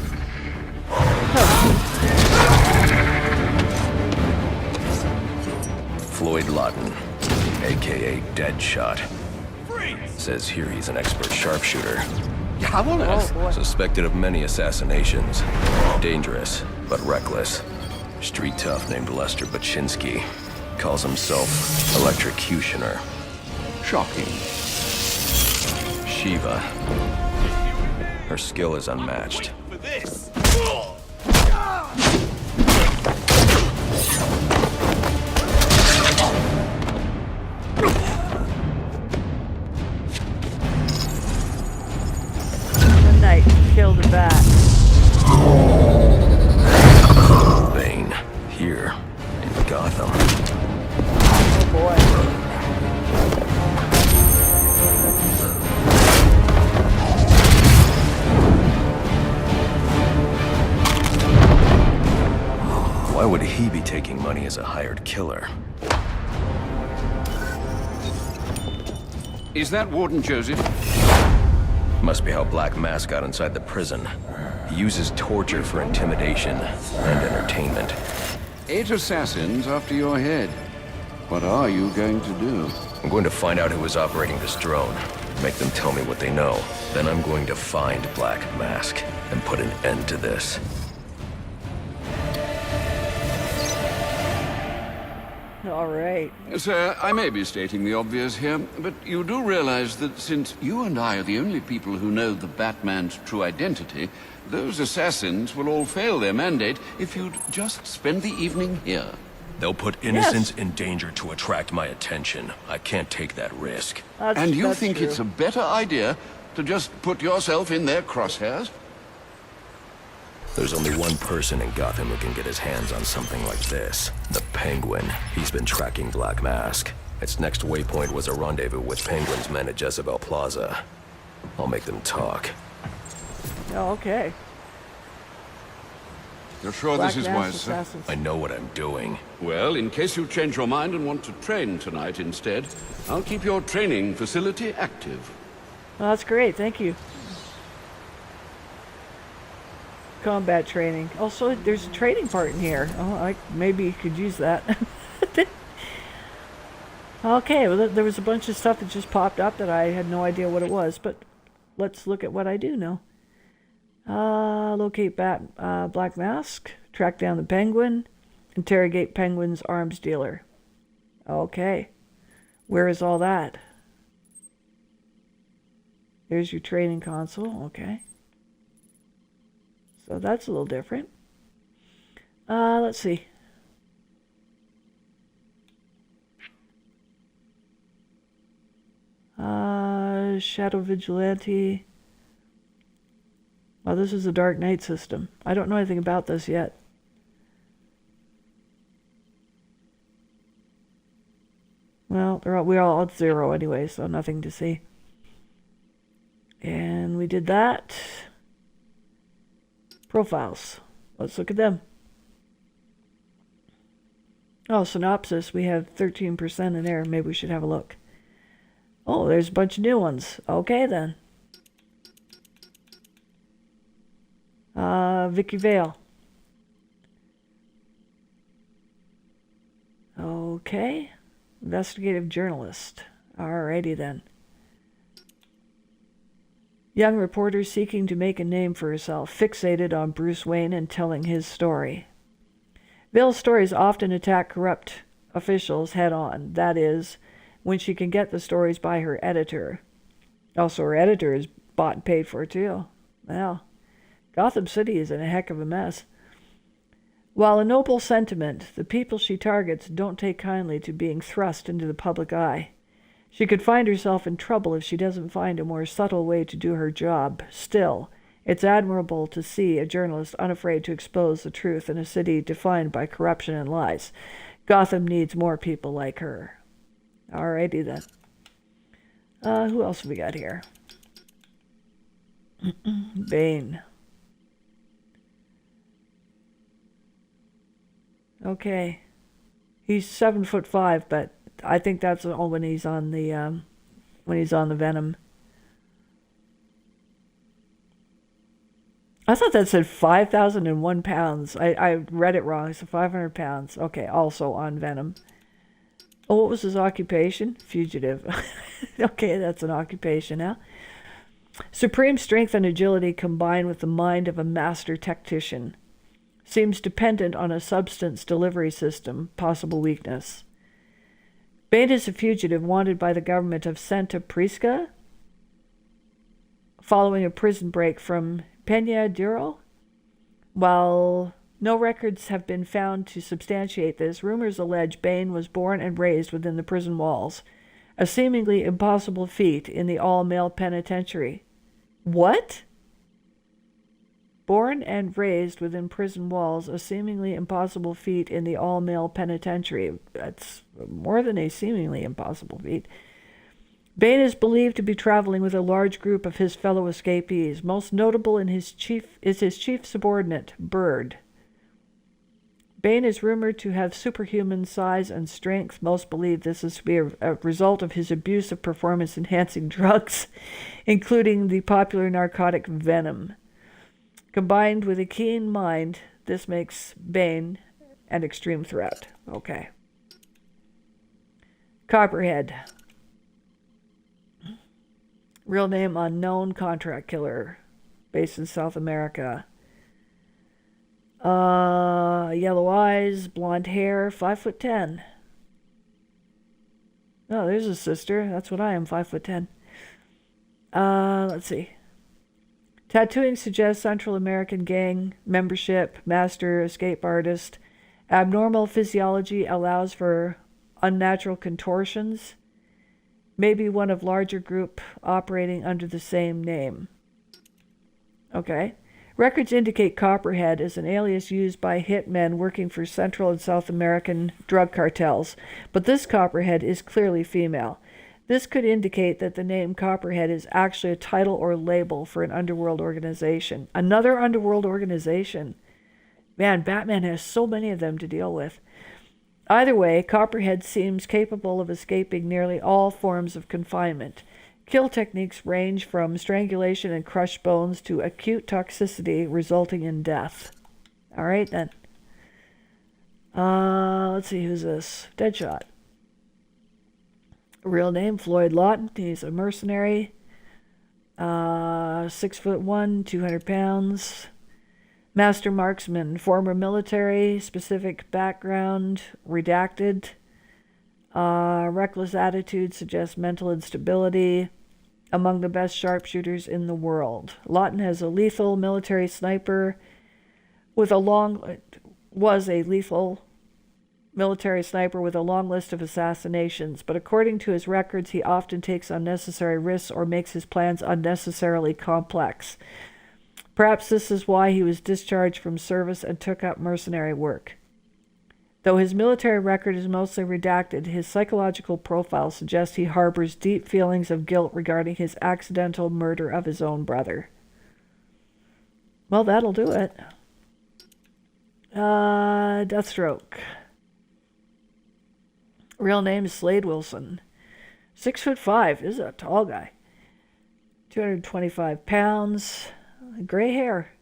Floyd Lawton, aka Deadshot. Says here he's an expert sharpshooter. How on earth? Suspected of many assassinations. Dangerous, but reckless. Street tough named Lester Baczynski. Calls himself Electrocutioner. Shocking. Shiva. Her skill is unmatched. The Knight killed a bat. Bane. Here. In Gotham. Oh boy. Why would he be taking money as a hired killer? Is that Warden Joseph? Must be how Black Mask got inside the prison. He uses torture for intimidation and entertainment. 8 assassins after your head. What are you going to do? I'm going to find out who is operating this drone. Make them tell me what they know. Then I'm going to find Black Mask and put an end to this. All right. Sir, I may be stating the obvious here, but you do realize that since you and I are the only people who know the Batman's true identity, those assassins will all fail their mandate if you'd just spend the evening here. They'll put innocents in danger to attract my attention. I can't take that risk. And you think it's a better idea to just put yourself in their crosshairs? There's only one person in Gotham who can get his hands on something like this. The Penguin. He's been tracking Black Mask. Its next waypoint was a rendezvous with Penguin's men at Jezebel Plaza. I'll make them talk. Oh, okay. You're sure Black this is Mask wise, sir? assassins. I know what I'm doing. Well, in case you change your mind and want to train tonight instead, I'll keep your training facility active. Oh, that's great. Thank you. Combat training. Also, there's a training part in here. Oh, maybe you could use that. Okay, well, there was a bunch of stuff that just popped up that I had no idea what it was, but let's look at what I do know. Locate Black Mask, track down the Penguin, interrogate Penguin's arms dealer. Okay, where is all that? There's your training console. Okay. So that's a little different. Let's see. Shadow Vigilante. Oh, this is a Dark Knight system. I don't know anything about this yet. Well, we're all at 0 anyway, so nothing to see. And we did that. Profiles. Let's look at them. Oh, synopsis. We have 13% in there. Maybe we should have a look. Oh, there's a bunch of new ones. Okay, then. Vicky Vale. Okay. Investigative journalist. Alrighty, then. Young reporter seeking to make a name for herself, fixated on Bruce Wayne and telling his story. Vale's stories often attack corrupt officials head-on. That is, when she can get the stories by her editor. Also, her editor is bought and paid for, too. Well, Gotham City is in a heck of a mess. While a noble sentiment, the people she targets don't take kindly to being thrust into the public eye. She could find herself in trouble if she doesn't find a more subtle way to do her job. Still, it's admirable to see a journalist unafraid to expose the truth in a city defined by corruption and lies. Gotham needs more people like her. Alrighty then. Who else have we got here? Bane. Okay. He's 7'5", but I think that's all when he's on the Venom. I thought that said 5,001 pounds. I read it wrong. It's 500 pounds. Okay, also on Venom. Oh, what was his occupation? Fugitive. Okay, that's an occupation now. Supreme strength and agility combined with the mind of a master tactician. Seems dependent on a substance delivery system. Possible weakness. Bane is a fugitive wanted by the government of Santa Prisca following a prison break from Peña Duro. While no records have been found to substantiate this, rumors allege Bane was born and raised within the prison walls, a seemingly impossible feat in the all-male penitentiary. What? Born and raised within prison walls, a seemingly impossible feat in the all-male penitentiary. That's more than a seemingly impossible feat. Bane is believed to be traveling with a large group of his fellow escapees. Most notable is his chief subordinate, Bird. Bane is rumored to have superhuman size and strength. Most believe this is to be a result of his abuse of performance-enhancing drugs, including the popular narcotic Venom. Combined with a keen mind, this makes Bane an extreme threat. Okay. Copperhead. Real name unknown, contract killer. Based in South America. Yellow eyes, blonde hair, 5'10". Oh, there's his sister. That's what I am, 5'10". Let's see. Tattooing suggests Central American gang membership, master escape artist. Abnormal physiology allows for unnatural contortions. Maybe one of larger group operating under the same name. Okay. Records indicate Copperhead is an alias used by hitmen working for Central and South American drug cartels, but this Copperhead is clearly female. This could indicate that the name Copperhead is actually a title or label for an underworld organization. Another underworld organization. Man, Batman has so many of them to deal with. Either way, Copperhead seems capable of escaping nearly all forms of confinement. Kill techniques range from strangulation and crushed bones to acute toxicity resulting in death. All right, then. Let's see, who's this? Deadshot. Real name, Floyd Lawton. He's a mercenary. 6'1", 200 pounds. Master marksman, former military, specific background, redacted. Reckless attitude suggests mental instability. Among the best sharpshooters in the world. Lawton has a lethal military sniper with a long list of assassinations, but according to his records, he often takes unnecessary risks or makes his plans unnecessarily complex. Perhaps this is why he was discharged from service and took up mercenary work. Though his military record is mostly redacted, his psychological profile suggests he harbors deep feelings of guilt regarding his accidental murder of his own brother. Well, that'll do it. Deathstroke. Real name is Slade Wilson. 6'5". This is a tall guy. 225 pounds. Gray hair.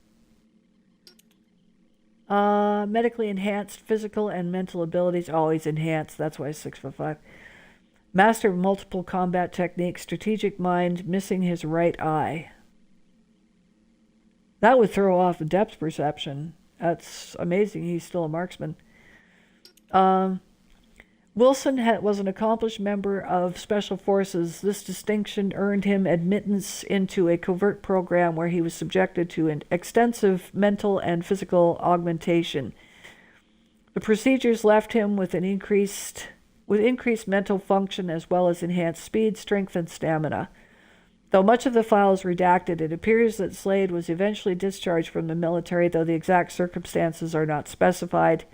Medically enhanced physical and mental abilities. Oh, he's enhanced. That's why he's 6'5". Master of multiple combat techniques. Strategic mind. Missing his right eye. That would throw off the depth perception. That's amazing. He's still a marksman. Wilson was an accomplished member of Special Forces. This distinction earned him admittance into a covert program where he was subjected to an extensive mental and physical augmentation. The procedures left him with increased mental function as well as enhanced speed, strength, and stamina. Though much of the file is redacted, it appears that Slade was eventually discharged from the military, though the exact circumstances are not specified.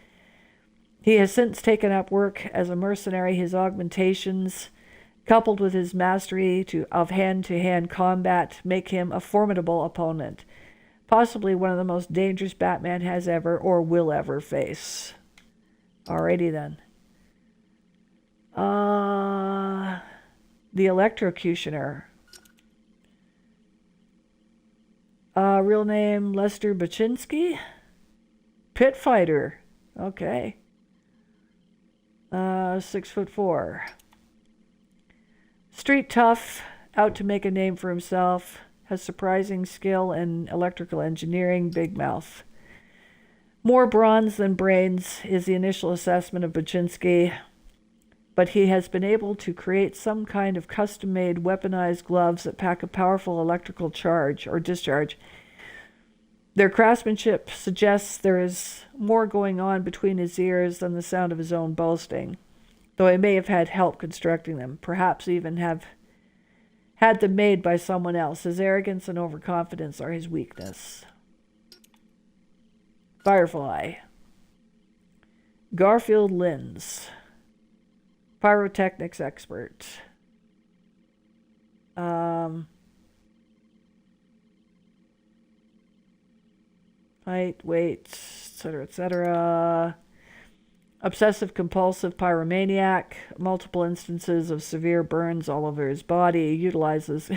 He has since taken up work as a mercenary. His augmentations, coupled with his mastery of hand-to-hand combat, make him a formidable opponent. Possibly one of the most dangerous Batman has ever or will ever face. Alrighty then. The Electrocutioner. Real name Lester Baczynski? Pit fighter. Okay. 6'4". Street tough, out to make a name for himself, has surprising skill in electrical engineering, big mouth. More bronze than brains is the initial assessment of Baczynski, but he has been able to create some kind of custom-made weaponized gloves that pack a powerful electrical charge or discharge. Their craftsmanship suggests there is more going on between his ears than the sound of his own boasting, though he may have had help constructing them, perhaps even have had them made by someone else. His arrogance and overconfidence are his weakness. Firefly. Garfield Linz. Pyrotechnics expert. Height, weight, etc., etc. Obsessive compulsive pyromaniac. Multiple instances of severe burns all over his body. Utilizes...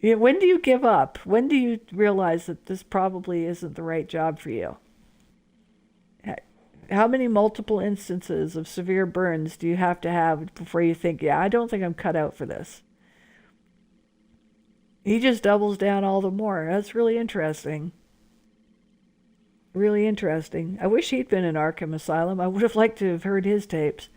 When do you give up? When do you realize that this probably isn't the right job for you? How many multiple instances of severe burns do you have to have before you think, yeah, I don't think I'm cut out for this? He just doubles down all the more. That's really interesting. Really interesting. I wish he'd been in Arkham Asylum. I would have liked to have heard his tapes.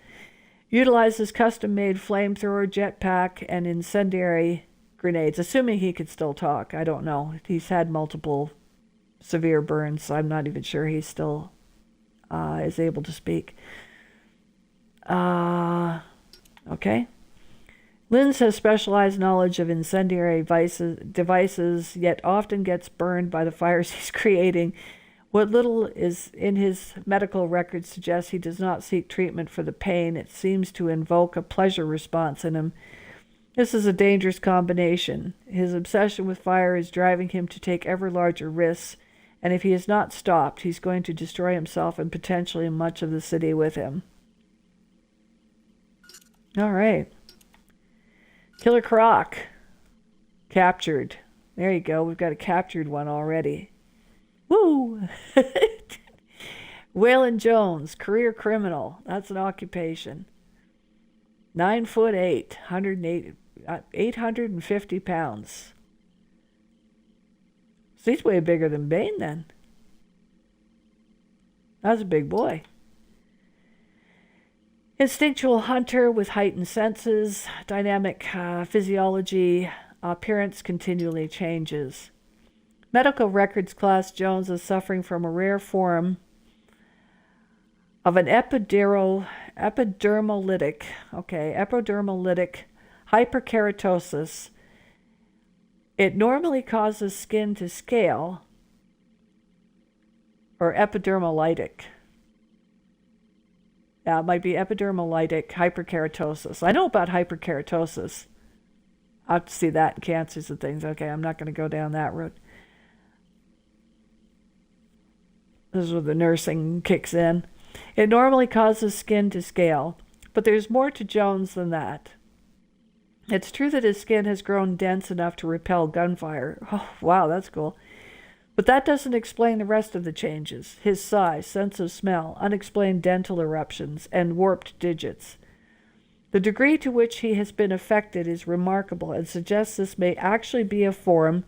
Utilizes custom-made flamethrower, jetpack, and incendiary grenades, assuming he could still talk. I don't know. He's had multiple severe burns, so I'm not even sure he still is able to speak. Okay. Linz has specialized knowledge of incendiary devices, yet often gets burned by the fires he's creating. What little is in his medical records suggests he does not seek treatment for the pain. It seems to invoke a pleasure response in him. This is a dangerous combination. His obsession with fire is driving him to take ever larger risks, and if he is not stopped, he's going to destroy himself and potentially much of the city with him. All right. Killer Croc. Captured. There you go. We've got a captured one already. Woo! Waylon Jones, career criminal. That's an occupation. 9'8", 850 pounds. So he's way bigger than Bane then. That's a big boy. Instinctual hunter with heightened senses, dynamic physiology, appearance continually changes. Medical records class Jones as suffering from a rare form of an epidermolytic hyperkeratosis. It normally causes skin to scale, or epidermolytic. Yeah, it might be epidermolytic hyperkeratosis. I know about hyperkeratosis. I have to see that in cancers and things. Okay, I'm not going to go down that route. This is where the nursing kicks in. It normally causes skin to scale, but there's more to Jones than that. It's true that his skin has grown dense enough to repel gunfire. Oh, wow, that's cool. But that doesn't explain the rest of the changes. His size, sense of smell, unexplained dental eruptions, and warped digits. The degree to which he has been affected is remarkable and suggests this may actually be a form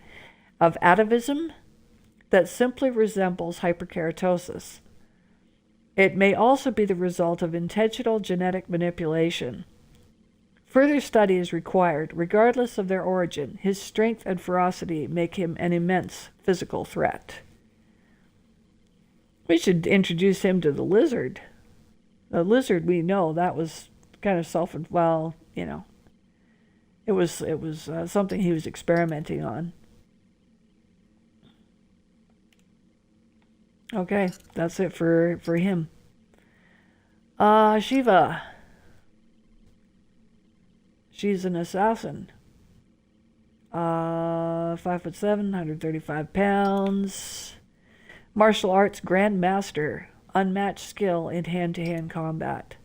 of atavism that simply resembles hyperkeratosis. It may also be the result of intentional genetic manipulation. Further study is required. Regardless of their origin, his strength and ferocity make him an immense physical threat. We should introduce him to the lizard. The lizard, we know, that was kind of well, you know, it was something he was experimenting on. Okay, that's it for him. Shiva. She's an assassin. 5'7", 135 pounds. Martial arts grandmaster. Unmatched skill in hand-to-hand combat.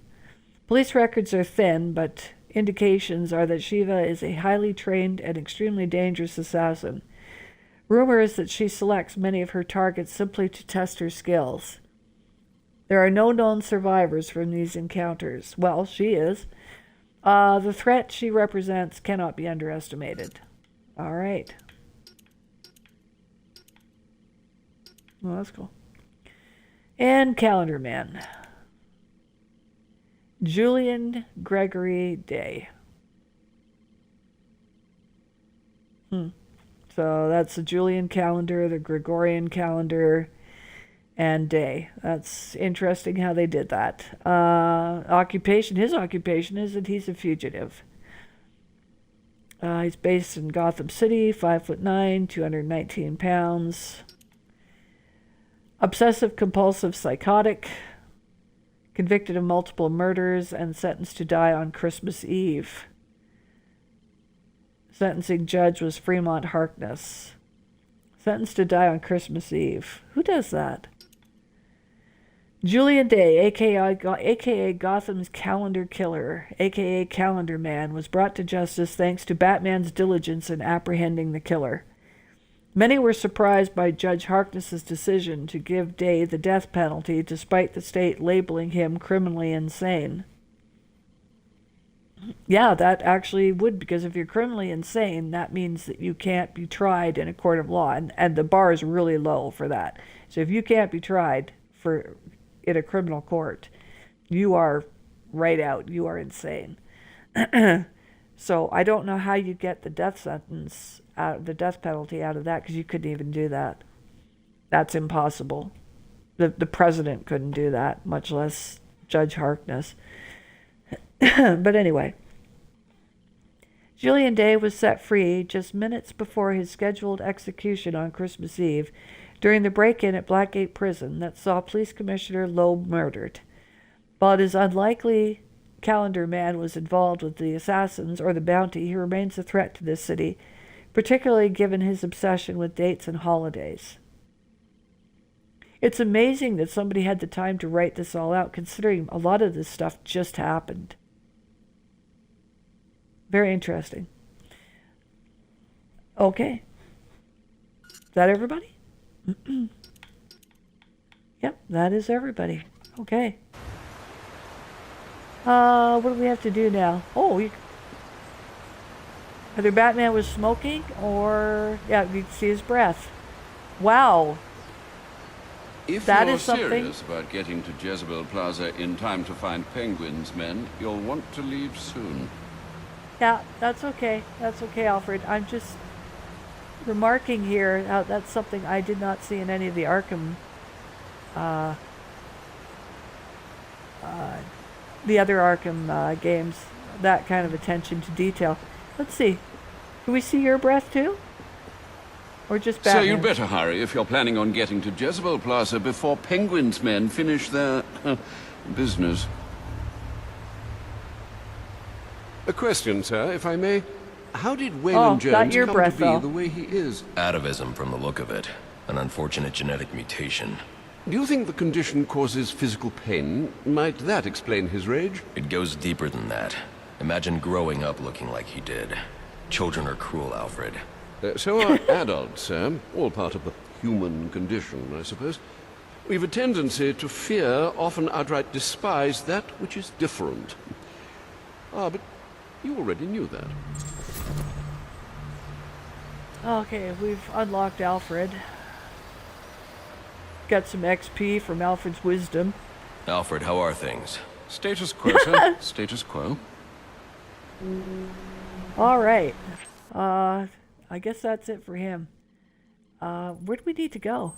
Police records are thin, but indications are that Shiva is a highly trained and extremely dangerous assassin. Rumor is that she selects many of her targets simply to test her skills. There are no known survivors from these encounters. Well, she is. The threat she represents cannot be underestimated. All right. Well, that's cool. And Calendar Man. Julian Gregory Day. So that's the Julian calendar, the Gregorian calendar, and day. That's interesting how they did that. His occupation is that he's a fugitive. He's based in Gotham City, 5'9", 219 pounds. Obsessive-compulsive psychotic. Convicted of multiple murders and sentenced to die on Christmas Eve. Sentencing judge was Fremont Harkness. Sentenced to die on Christmas Eve. Who does that? Julian Day, a.k.a. Gotham's calendar killer, a.k.a. Calendar Man, was brought to justice thanks to Batman's diligence in apprehending the killer. Many were surprised by Judge Harkness's decision to give Day the death penalty despite the state labeling him criminally insane. Yeah, that actually would, because if you're criminally insane, that means that you can't be tried in a court of law, and the bar is really low for that. So if you can't be tried in a criminal court, you are right out. You are insane. So I don't know how you get the death sentence, the death penalty out of that, because you couldn't even do that. That's impossible. The president couldn't do that, much less Judge Harkness. But anyway, Julian Day was set free just minutes before his scheduled execution on Christmas Eve during the break-in at Blackgate Prison that saw Police Commissioner Loeb murdered. While it is unlikely Calendar Man was involved with the assassins or the bounty, he remains a threat to this city, particularly given his obsession with dates and holidays. It's amazing that somebody had the time to write this all out, considering a lot of this stuff just happened. Very interesting. Okay. Is that everybody? Yep, that is everybody. Okay. What do we have to do now? Oh, either Batman was smoking or... Yeah, you can see his breath. Wow. If that you're is something... serious about getting to Jezebel Plaza in time to find Penguin's men, you'll want to leave soon. Yeah, that's okay. That's okay, Alfred. I'm just remarking here how that's something I did not see in any of the Arkham, the other Arkham games. That kind of attention to detail. Let's see. Can we see your breath too? Or just Batman? So you'd better hurry if you're planning on getting to Jezebel Plaza before Penguin's men finish their business. A question, sir, if I may. How did Waylon Jones come to be the way he is? Atavism from the look of it. An unfortunate genetic mutation. Do you think the condition causes physical pain? Might that explain his rage? It goes deeper than that. Imagine growing up looking like he did. Children are cruel, Alfred. So are adults, sir. All part of the human condition, I suppose. We've a tendency to fear, often outright despise, that which is different. But you already knew that. Okay, we've unlocked Alfred. Got some XP from Alfred's wisdom. Alfred, how are things? Status quo, sir. Status quo. All right. I guess that's it for him. Where do we need to go?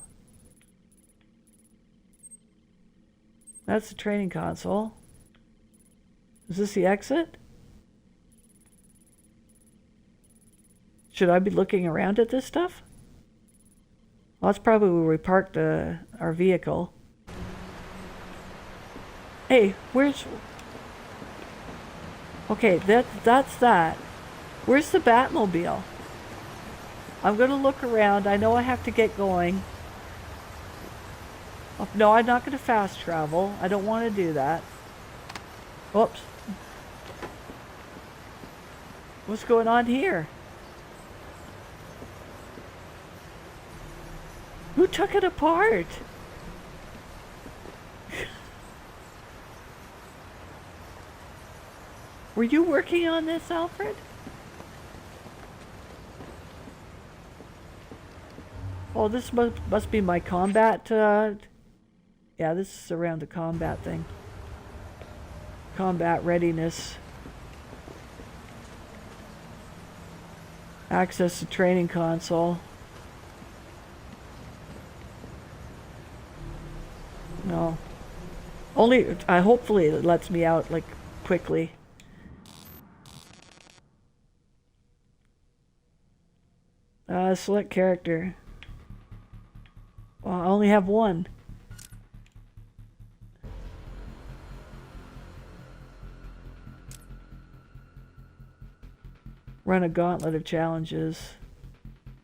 That's the training console. Is this the exit? Should I be looking around at this stuff? Well, that's probably where we parked our vehicle. Hey, where's... Okay, that's that. Where's the Batmobile? I'm gonna look around. I know I have to get going. Oh, no, I'm not gonna fast travel. I don't want to do that. Whoops. What's going on here? Who took it apart? Were you working on this, Alfred? Oh, this must be my combat, yeah, this is around the combat thing. Combat readiness. Access to training console. No. Only, hopefully it lets me out, like, quickly. Select character. Well, I only have one. Run a gauntlet of challenges.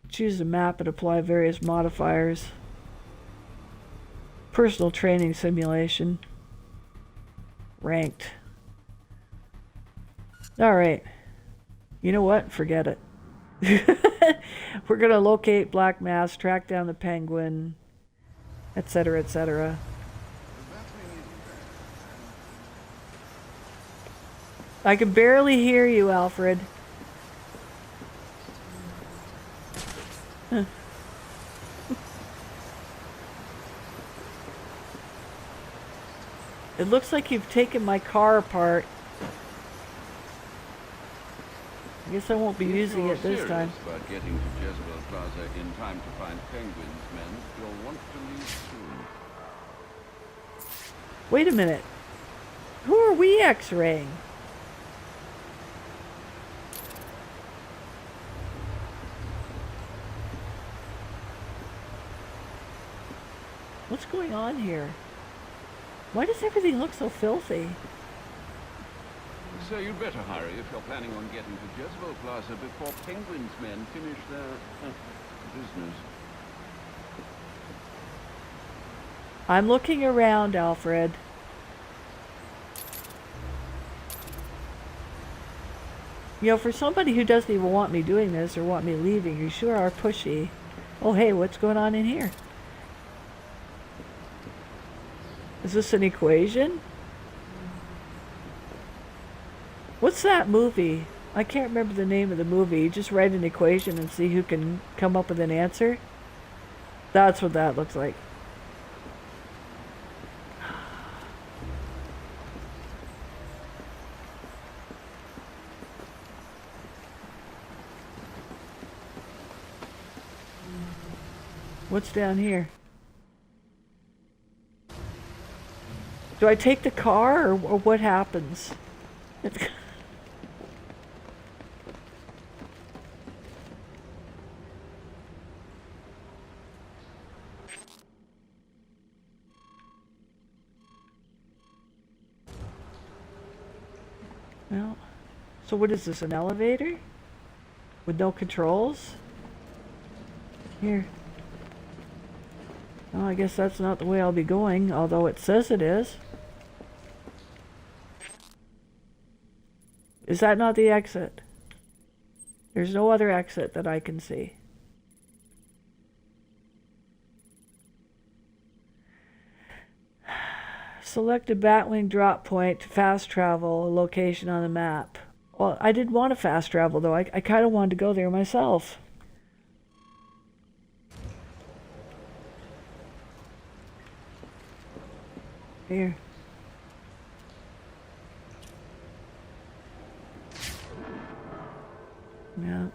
Choose a map and apply various modifiers. Personal training simulation. Ranked. Alright. You know what? Forget it. We're gonna locate Black Mask, track down the Penguin, etc., etc. I can barely hear you, Alfred. Huh. It looks like you've taken my car apart. I guess I won't be using it this time. About getting to Jezebel Plaza in time to find Penguin's men, you'll want to leave soon. Wait a minute. Who are we X-raying? What's going on here? Why does everything look so filthy? So you'd better hurry if you're planning on getting to Jezebel Plaza before Penguin's men finish their business. I'm looking around, Alfred. You know, for somebody who doesn't even want me doing this or want me leaving, you sure are pushy. Oh, hey, what's going on in here? Is this an equation? What's that movie? I can't remember the name of the movie. You just write an equation and see who can come up with an answer. That's what that looks like. What's down here? Do I take the car or what happens? Well, so what is this, an elevator? With no controls? Here. Well, I guess that's not the way I'll be going, although it says it is. Is that not the exit? There's no other exit that I can see. Select a Batwing drop point to fast travel a location on the map. Well, I didn't want to fast travel though. I kind of wanted to go there myself. Here. Yeah.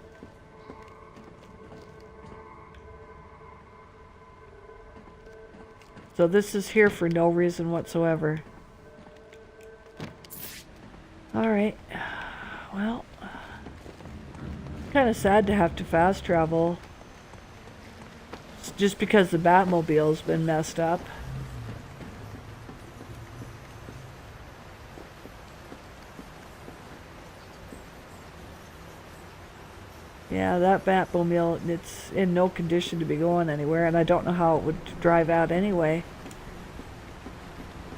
So this is here for no reason whatsoever. Alright. Well, kind of sad to have to fast travel. Just because the Batmobile's been messed up. Yeah, that Batmobile, it's in no condition to be going anywhere, and I don't know how it would drive out anyway.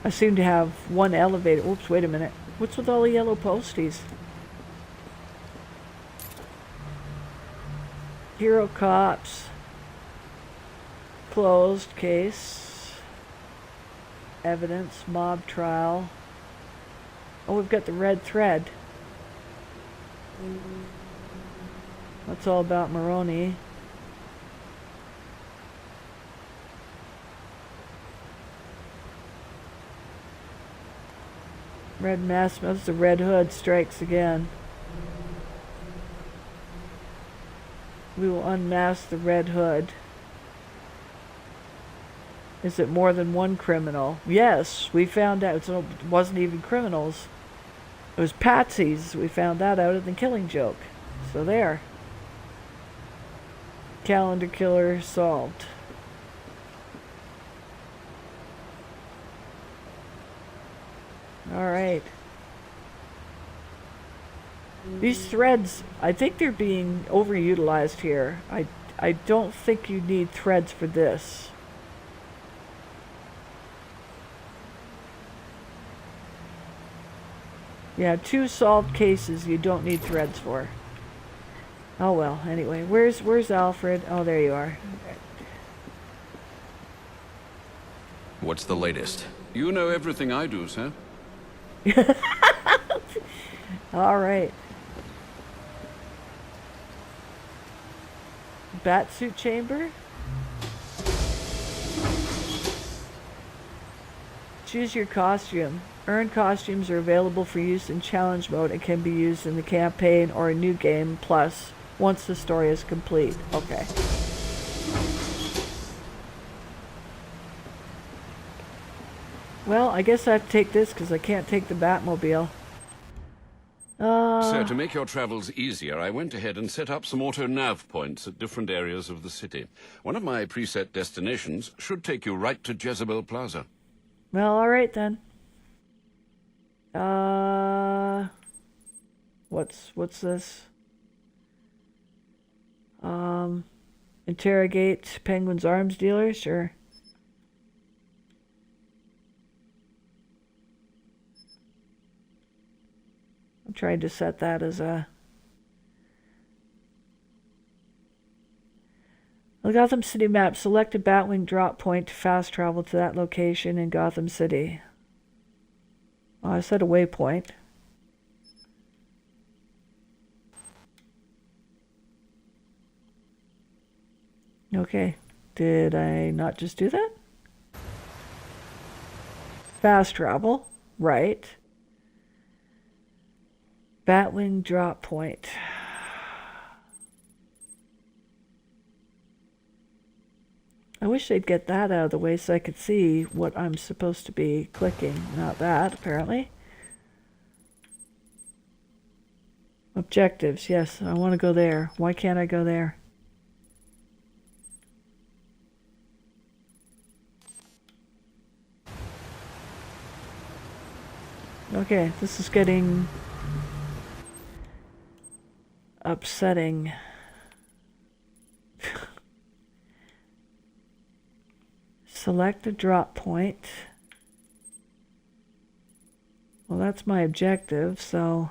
I seem to have one elevator. Oops, wait a minute. What's with all the yellow posties? Hero Cops. Closed case. Evidence. Mob trial. Oh, we've got the red thread. That's all about Maroni. Red mask, that's the Red Hood strikes again. We will unmask the Red Hood. Is it more than one criminal? Yes, we found out. So it wasn't even criminals. It was patsies. We found that out at the Killing Joke. So there. Calendar killer solved. Alright. These threads, I think they're being overutilized here. I don't think you need threads for this. Yeah, 2 solved cases you don't need threads for. Oh well, anyway, where's Alfred? Oh, there you are. What's the latest? You know everything I do, sir. Alright. Batsuit chamber? Choose your costume. Earned costumes are available for use in challenge mode and can be used in the campaign or a new game plus once the story is complete. Okay. Well, I guess I have to take this because I can't take the Batmobile. Sir, to make your travels easier, I went ahead and set up some auto-nav points at different areas of the city. One of my preset destinations should take you right to Jezebel Plaza. Well, alright then. What's this? Interrogate Penguin's arms dealer? Sure. I'm trying to set that as a... The Gotham City map. Select a Batwing drop point to fast travel to that location in Gotham City. Oh, I set a waypoint. Okay. Did I not just do that? Fast travel. Right. Batwing drop point. I wish they'd get that out of the way so I could see what I'm supposed to be clicking. Not that, apparently. Objectives. Yes, I want to go there. Why can't I go there? Okay, this is getting upsetting. Select a drop point. Well, that's my objective, so...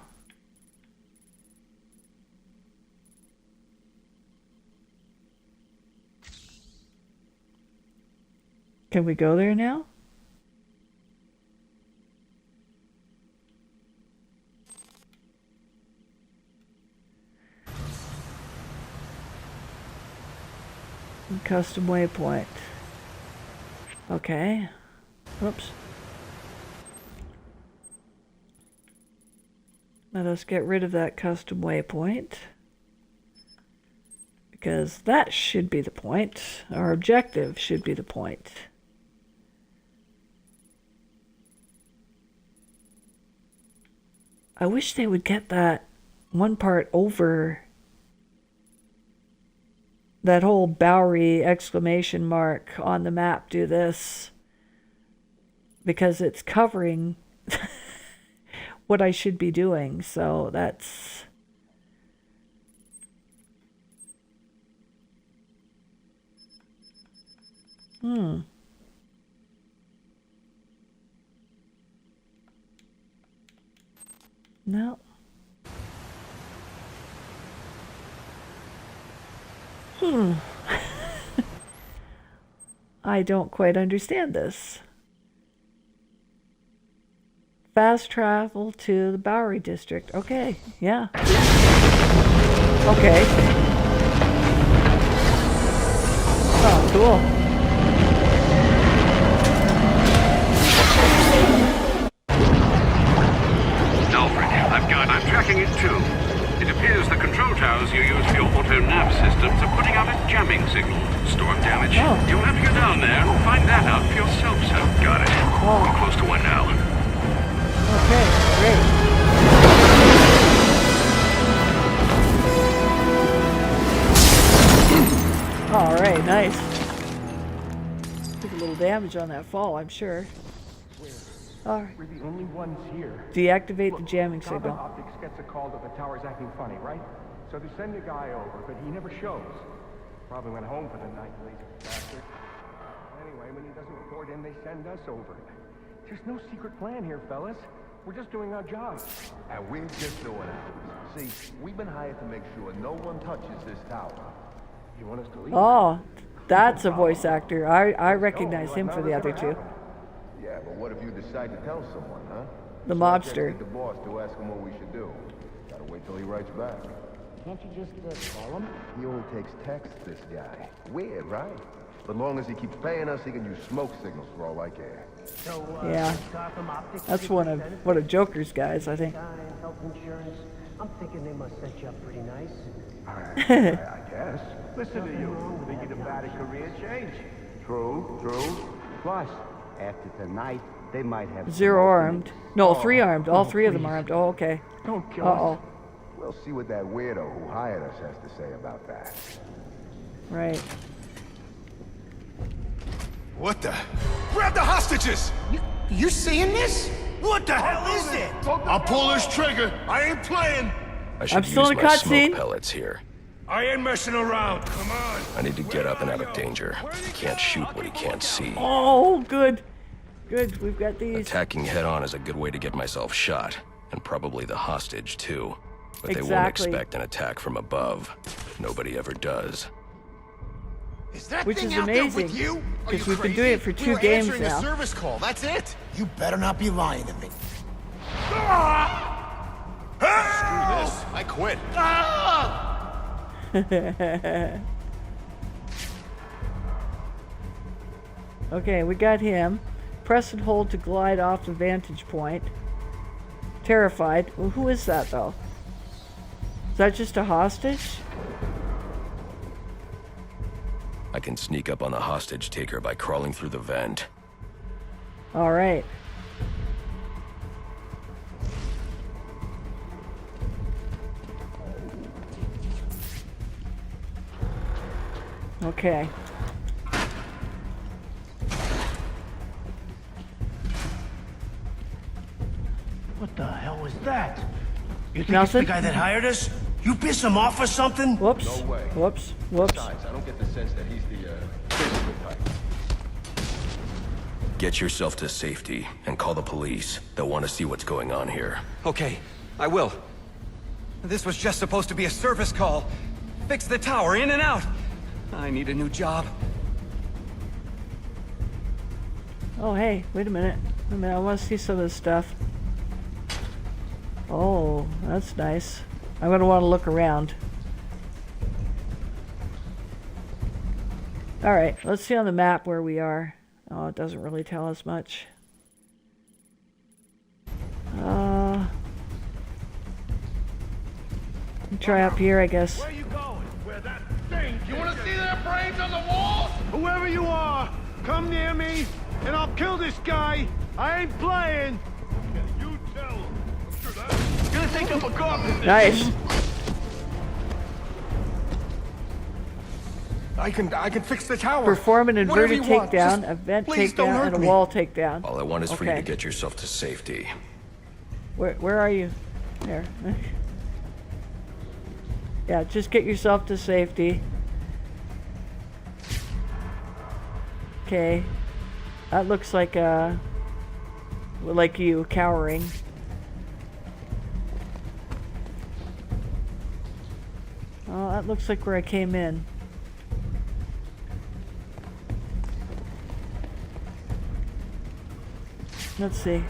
Can we go there now? Custom waypoint. Okay. Whoops. Let us get rid of that custom waypoint. because that should be the point. Our objective should be the point. I wish they would get that one part over. That whole Bowery exclamation mark on the map, do this. Because it's covering what I should be doing. So that's... No. I don't quite understand this. Fast travel to the Bowery district. Okay, yeah. Okay. Oh, cool. I'm tracking it too. It appears the control towers you use for your auto-nav systems are putting out a jamming signal. Storm damage. You'll have to go down there and find that out for yourself, sir. Got it. I'm close to one now. Okay, great. Alright, nice. Took a little damage on that fall, I'm sure. Alright. We're the only ones here. Deactivate the jamming Gotham signal. Optics gets a call that the tower's acting funny, right? So they send a guy over, but he never shows. Probably went home for the night, lazy bastard. Anyway, when he doesn't report in, they send us over. There's no secret plan here, fellas. We're just doing our job. And we're just doing ours. See, we've been hired to make sure no one touches this tower. You want us to leave? Oh, that's a voice actor. I recognize him for the other two. Yeah, but what if you decide to tell someone, huh? The So I mobster. texted the boss to ask him what we should do. Gotta wait till he writes back. Can't you just call him? He only takes texts, this guy. Weird, right? But long as he keeps paying us, he can use smoke signals for all I care. So, Yeah. Gotham Optics That's one of Joker's guys, I think. Health insurance. I'm thinking they must set you up pretty nice. I guess. Listen to you. Thinking about a career change. True, true. Plus, after tonight, they might have... Zero armed. No, 3 armed. All 3 of them armed. Oh, okay. Don't kill Uh-oh. We'll see what that weirdo who hired us has to say about that. Right. What the? Grab the hostages! You seeing this? What the hell is it? I'll pull this trigger. I ain't playing. I should I'm still use in a my cutscene. smoke pellets here. I ain't messing around. Come on. I need to get up and out of danger. He can't shoot what he can't see. Oh, good. Good, we've got these. Attacking head-on is a good way to get myself shot. And probably the hostage, too. But they won't Exactly. expect an attack from above. Nobody ever does. Is that Which thing is out there amazing, with you? Are 'cause you we've been crazy? doing it for We 2 were games answering now. a service call. That's it. You better not be lying to me. Screw this. I quit. Okay, we got him. Press and hold to glide off the vantage point. Terrified. Well, who is that, though? Is that just a hostage? I can sneak up on the hostage taker by crawling through the vent. All right. Okay. What the hell was that? You think Nelson? it's the guy that hired us? You piss him off or something? Whoops. No way. Whoops. Whoops. Besides, I don't get the sense that he's the, physical type. Get yourself to safety and call the police. They'll want to see what's going on here. Okay, I will. This was just supposed to be a service call. Fix the tower, in and out. I need a new job. Oh, hey, wait a minute. Wait a minute, I want to see some of this stuff. Oh, that's nice. I'm going to want to look around. Alright, let's see on the map where we are. Oh, it doesn't really tell us much. Try up here, I guess. Where you going? Where that thing Whoever you are, come near me, and I'll kill this guy. I ain't playing. You tell him. Gonna take up a garbage. Nice. I can fix the tower. Perform an inverted Whatever you want. takedown, Just a vent please don't takedown, hurt and a me. wall takedown. All I want is for you Okay. to get yourself to safety. Where are you? There. Yeah, just get yourself to safety. Okay. That looks like you cowering. Oh, that looks like where I came in. Let's see.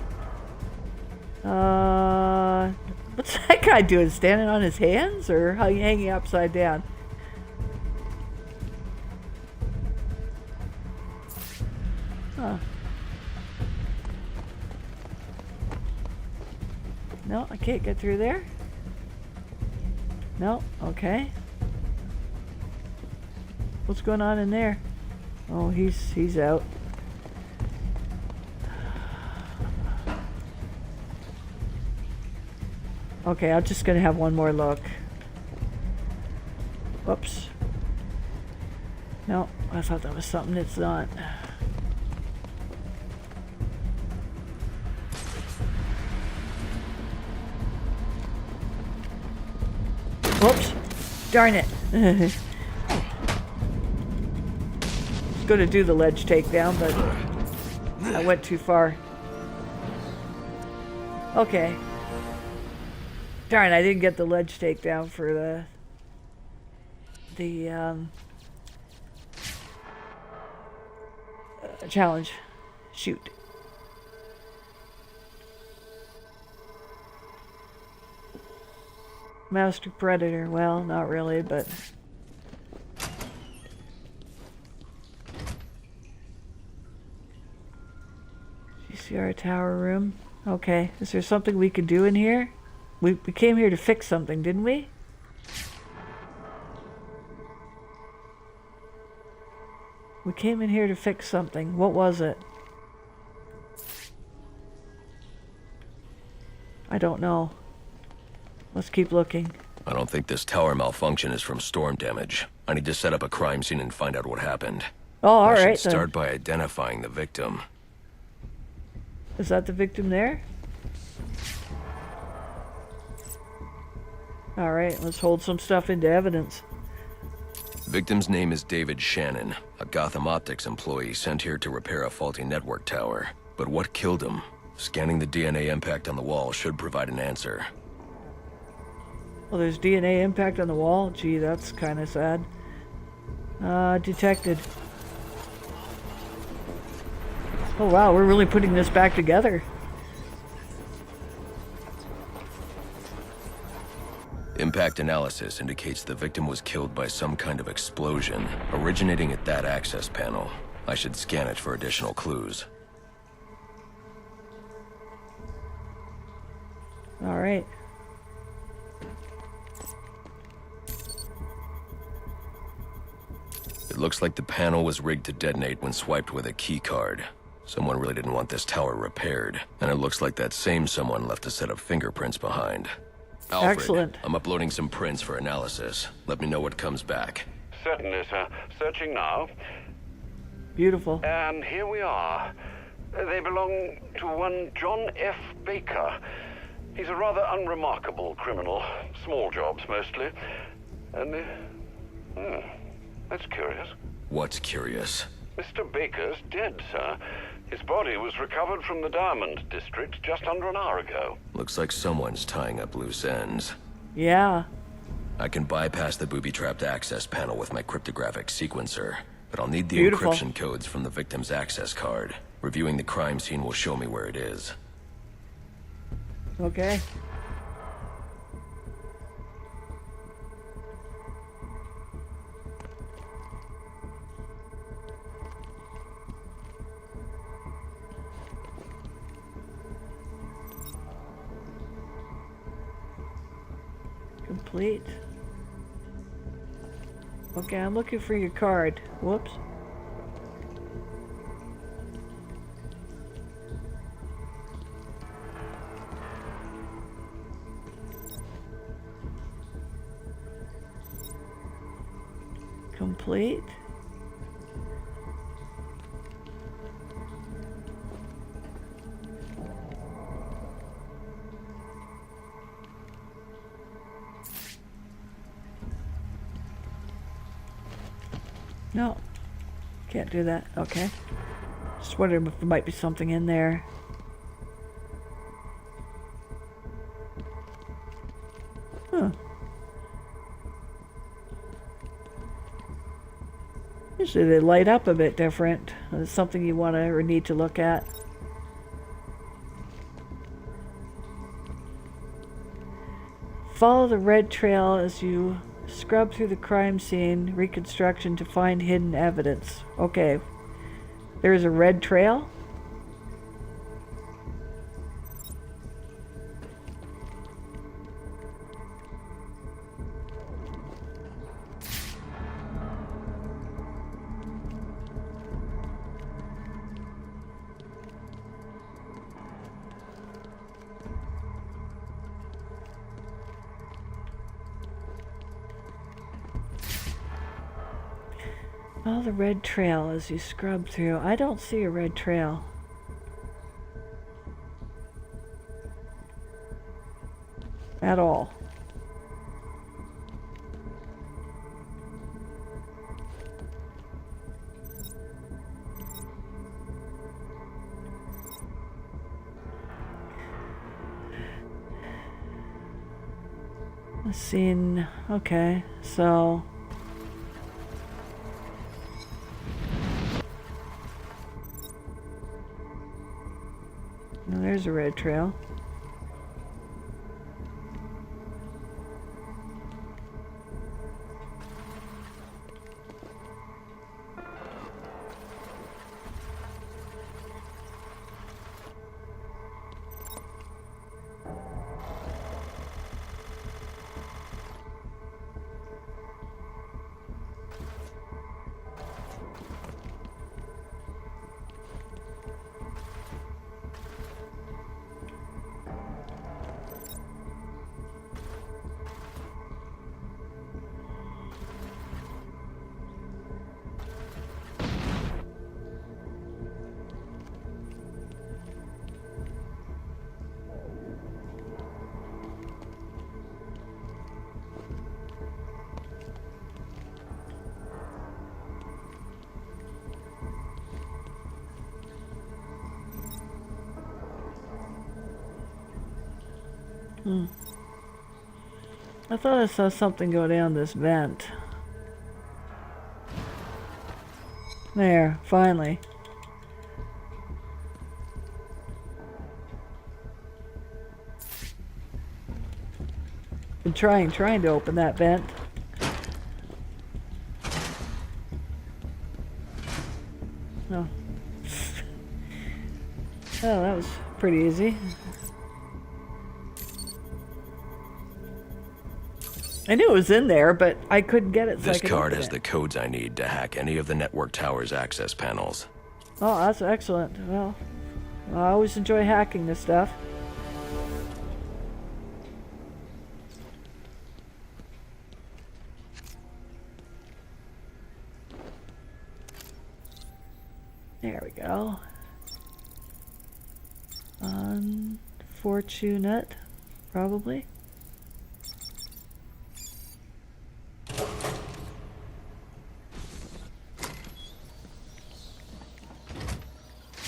What's that guy doing? Standing on his hands or hanging upside down? Huh. No, I can't get through there. No, okay. What's going on in there? Oh, he's out. Okay, I'm just gonna have one more look. Whoops. No, I thought that was something. It's not. Whoops. Darn it. I was gonna do the ledge takedown, but I went too far. Okay. Darn, I didn't get the ledge takedown for the challenge. Shoot. Master Predator. Well, not really, but GCR tower room. Okay, is there something we could do in here? We came here to fix something, didn't we? We came in here to fix something. What was it? I don't know. Let's keep looking. I don't think this tower malfunction is from storm damage. I need to set up a crime scene and find out what happened. Oh, all I right. should start by identifying the victim. Is that the victim there? All right, let's hold some stuff into evidence. Victim's name is David Shannon, a Gotham Optics employee sent here to repair a faulty network tower. But what killed him? Scanning the DNA impact on the wall should provide an answer. Well, there's DNA impact on the wall. Gee, that's kind of sad. Detected. Oh wow, we're really putting this back together. Impact analysis indicates the victim was killed by some kind of explosion, originating at that access panel. I should scan it for additional clues. All right. It looks like the panel was rigged to detonate when swiped with a key card. Someone really didn't want this tower repaired, and it looks like that same someone left a set of fingerprints behind. Alfred, excellent. I'm uploading some prints for analysis. Let me know what comes back. Certainly, sir. Searching now. Beautiful. And here we are. They belong to one John F. Baker. He's a rather unremarkable criminal. Small jobs, mostly. And, that's curious. What's curious? Mr. Baker's dead, sir. His body was recovered from the Diamond District just under an hour ago. Looks like someone's tying up loose ends. Yeah. I can bypass the booby-trapped access panel with my cryptographic sequencer, but I'll need the Beautiful. encryption codes from the victim's access card. Reviewing the crime scene will show me where it is. Okay. Complete. Okay, I'm looking for your card. Whoops. complete. No, can't do that. Okay. Just wondering if there might be something in there. Huh. Usually they light up a bit different. It's something you want to or need to look at. Follow the red trail as you scrub through the crime scene reconstruction to find hidden evidence. Okay. There's a red trail? Follow the red trail as you scrub through. I don't see a red trail. At all. The scene. Okay, so. There's a red trail. I thought I saw something go down this vent. There, finally. Been trying to open that vent. Oh. Oh, that was pretty easy. I knew it was in there, but I couldn't get it. This card has the codes I need to hack any of the network tower's access panels. Oh, that's excellent. Well, I always enjoy hacking this stuff. There we go. Unfortunate, probably.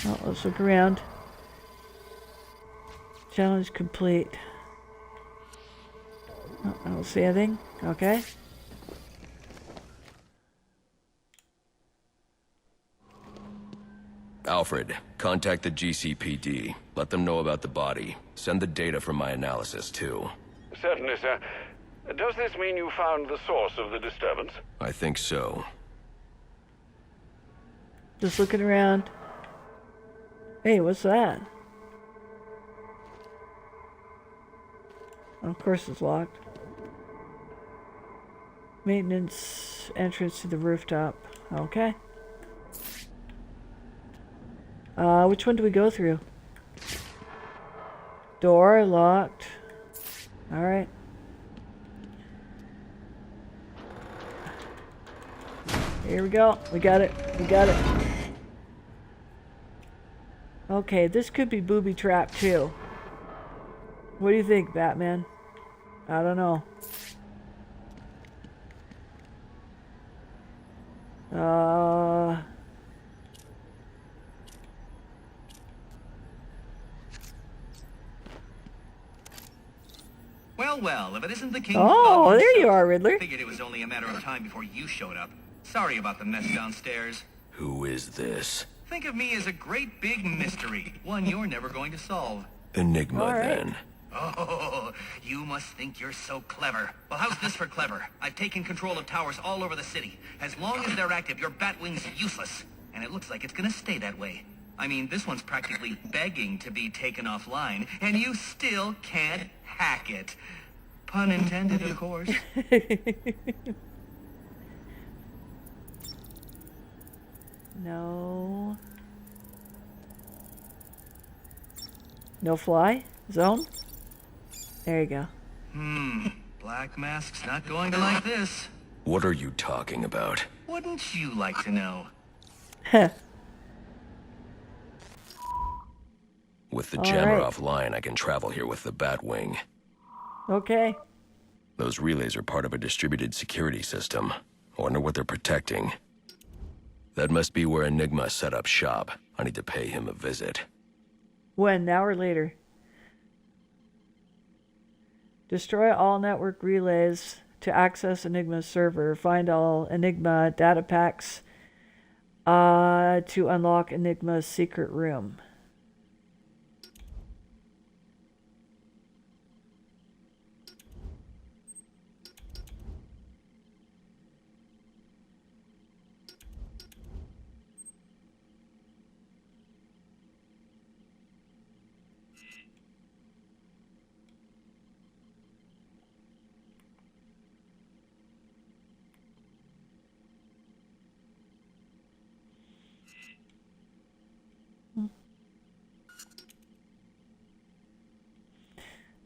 Well, let's look around. Challenge complete. Oh, I don't see anything. Okay. Alfred, contact the GCPD. Let them know about the body. Send the data from my analysis, too. Certainly, sir. Does this mean you found the source of the disturbance? I think so. Just looking around. Hey, what's that? Of course it's locked. Maintenance entrance to the rooftop. Okay. Which one do we go through? Door locked. All right. Here we go. We got it. We got it. Okay, this could be booby trapped too. What do you think, Batman? I don't know. Well, if it isn't the king. Oh, there you are, Riddler. Figured it was only a matter of time before you showed up. Sorry about the mess downstairs. Who is this? Think of me as a great big mystery, one you're never going to solve. Enigma, then. Oh, you must think you're so clever. Well, how's this for clever? I've taken control of towers all over the city. As long as they're active, your Batwing's useless. And it looks like it's gonna stay that way. I mean, this one's practically begging to be taken offline, and you still can't hack it. Pun intended, of course. No. No fly zone? There you go. Black Mask's not going to like this. What are you talking about? Wouldn't you like to know? With the jammer offline, I can travel here with the Batwing. Okay. Those relays are part of a distributed security system. I wonder what they're protecting. That must be where Enigma set up shop. I need to pay him a visit. When? Now or later? Destroy all network relays to access Enigma's server. Find all Enigma data packs to unlock Enigma's secret room.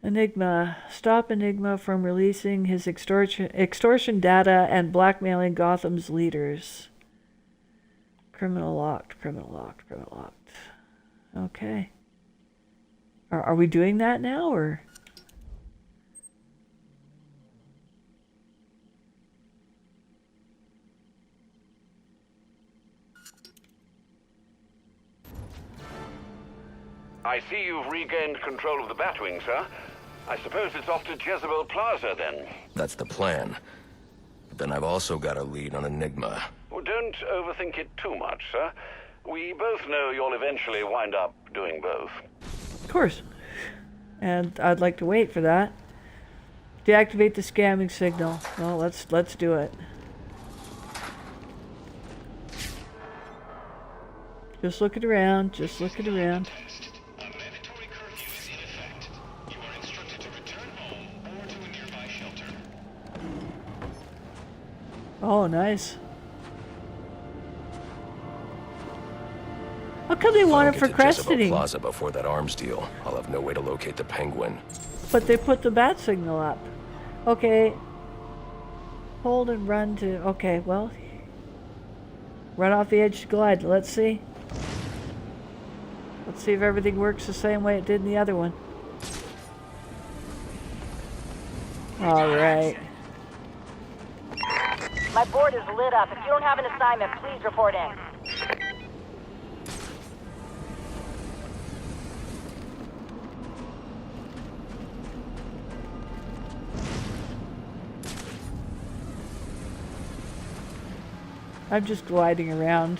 Enigma. Stop Enigma from releasing his extortion data and blackmailing Gotham's leaders. Criminal locked, criminal locked, criminal locked. Okay. Are we doing that now, or? I see you've regained control of the Batwing, sir. I suppose it's off to Jezebel Plaza, then. That's the plan. But then I've also got a lead on Enigma. Well, don't overthink it too much, sir. We both know you'll eventually wind up doing both. Of course. And I'd like to wait for that. Deactivate the scamming signal. Well, let's do it. Just looking around, just looking around. Oh, nice. How come they want it for questioning? Plaza before that arms deal. I'll have no way to locate the Penguin. But they put the bat signal up. Okay. Hold and run to... Okay, well... Run off the edge to glide. Let's see. Let's see if everything works the same way it did in the other one. Alright. My board is lit up. If you don't have an assignment, please report in. I'm just gliding around.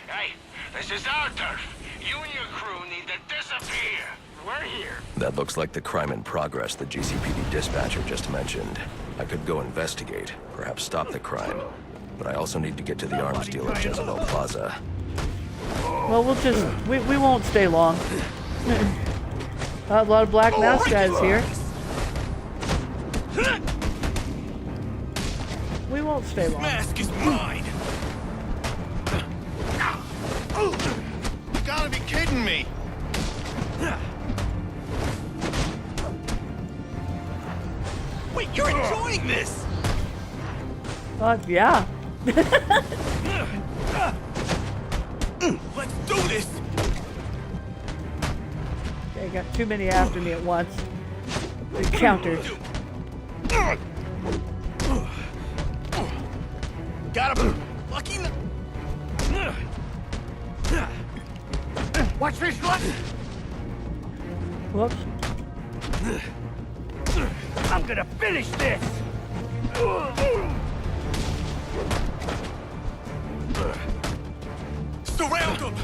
Hey, this is our turf. You and your crew need to disappear. We're here. That looks like the crime in progress the GCPD dispatcher just mentioned. I could go investigate, perhaps stop the crime. But I also need to get to the arms deal at Jezebel Plaza. Well, we'll just... We won't stay long. A lot of Black Mask guys here. We won't stay long. Mask is mine! You gotta be kidding me! Wait, you're enjoying this! Yeah. Let's do this! Okay, got too many after me at once. They countered. Got him! Lucky Watch this one! Whoops. I'm gonna finish this! Surround him!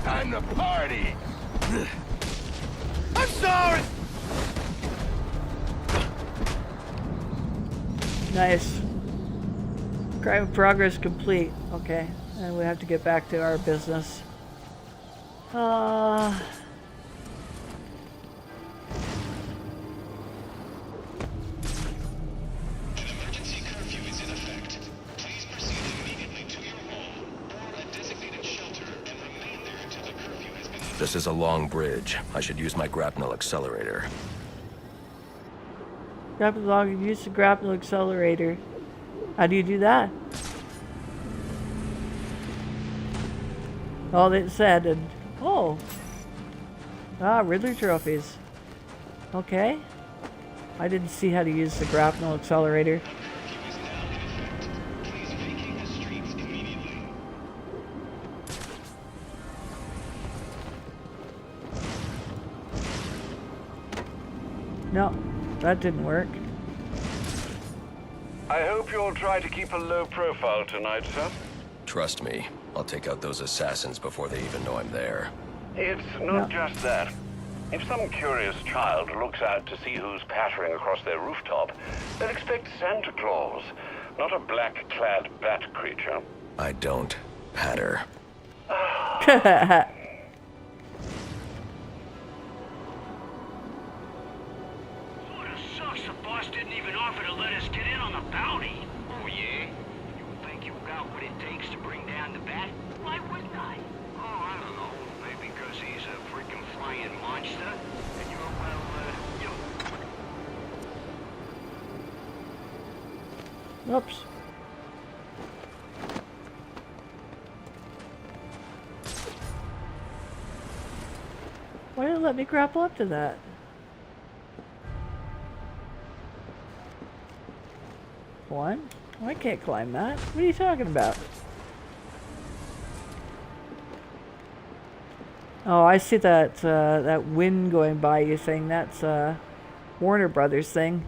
Time to party! I'm sorry! Nice. Crime progress complete. Okay, and we have to get back to our business. This is a long bridge. I should use my grapnel accelerator. Grapple log, use the grapple accelerator. How do you do that? All it said, and oh, Riddler trophies. Okay, I didn't see how to use the grapnel accelerator. No, that didn't work. I hope you'll try to keep a low profile tonight, sir. Trust me, I'll take out those assassins before they even know I'm there. It's not just that. If some curious child looks out to see who's pattering across their rooftop, they'll expect Santa Claus, not a black-clad bat creature. I don't patter. Sucks the boss didn't even offer to let us get in on the bounty. Oh, yeah? You think you got what it takes to bring down the bat? Why wouldn't I? Oh, I don't know. Maybe because he's a freaking flying monster. And you're, well, Oops. Why didn't it let me grapple up to that? One? Oh, I can't climb that. What are you talking about? Oh, I see that that wind going by you thing. That's Warner Brothers thing.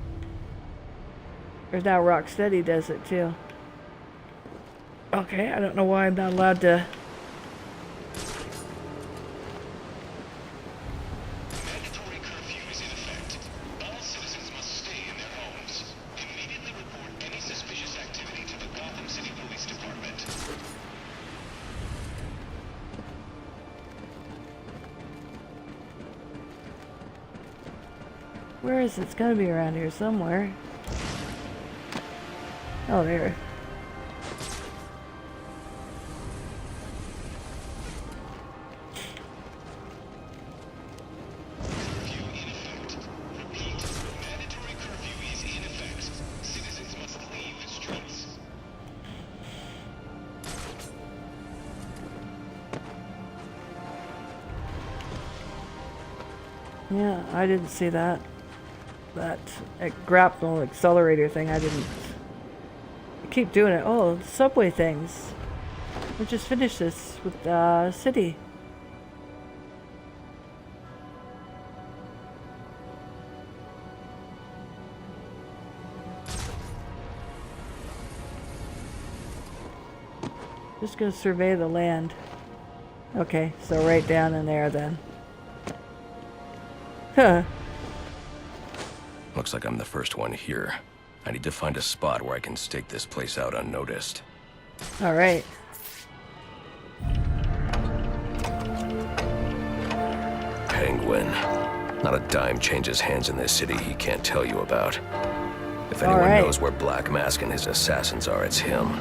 There's now Rocksteady does it too. Okay, I don't know why I'm not allowed to. Mandatory curfew is in effect. All citizens must stay in their homes. Immediately report any suspicious activity to the Gotham City Police Department. Where is it? It's gotta be around here somewhere. Oh, there. Curfew in effect. Repeat, mandatory curfew is in effect. Citizens must leave the streets. Yeah, I didn't see that. That grapnel accelerator thing, I didn't. I keep doing it. Oh, the subway things. We just finished this with City. Just gonna survey the land. Okay, so right down in there then. Huh. Looks like I'm the first one here. I need to find a spot where I can stake this place out unnoticed. All right. Penguin. Not a dime changes hands in this city he can't tell you about. If anyone knows where Black Mask and his assassins are, it's him.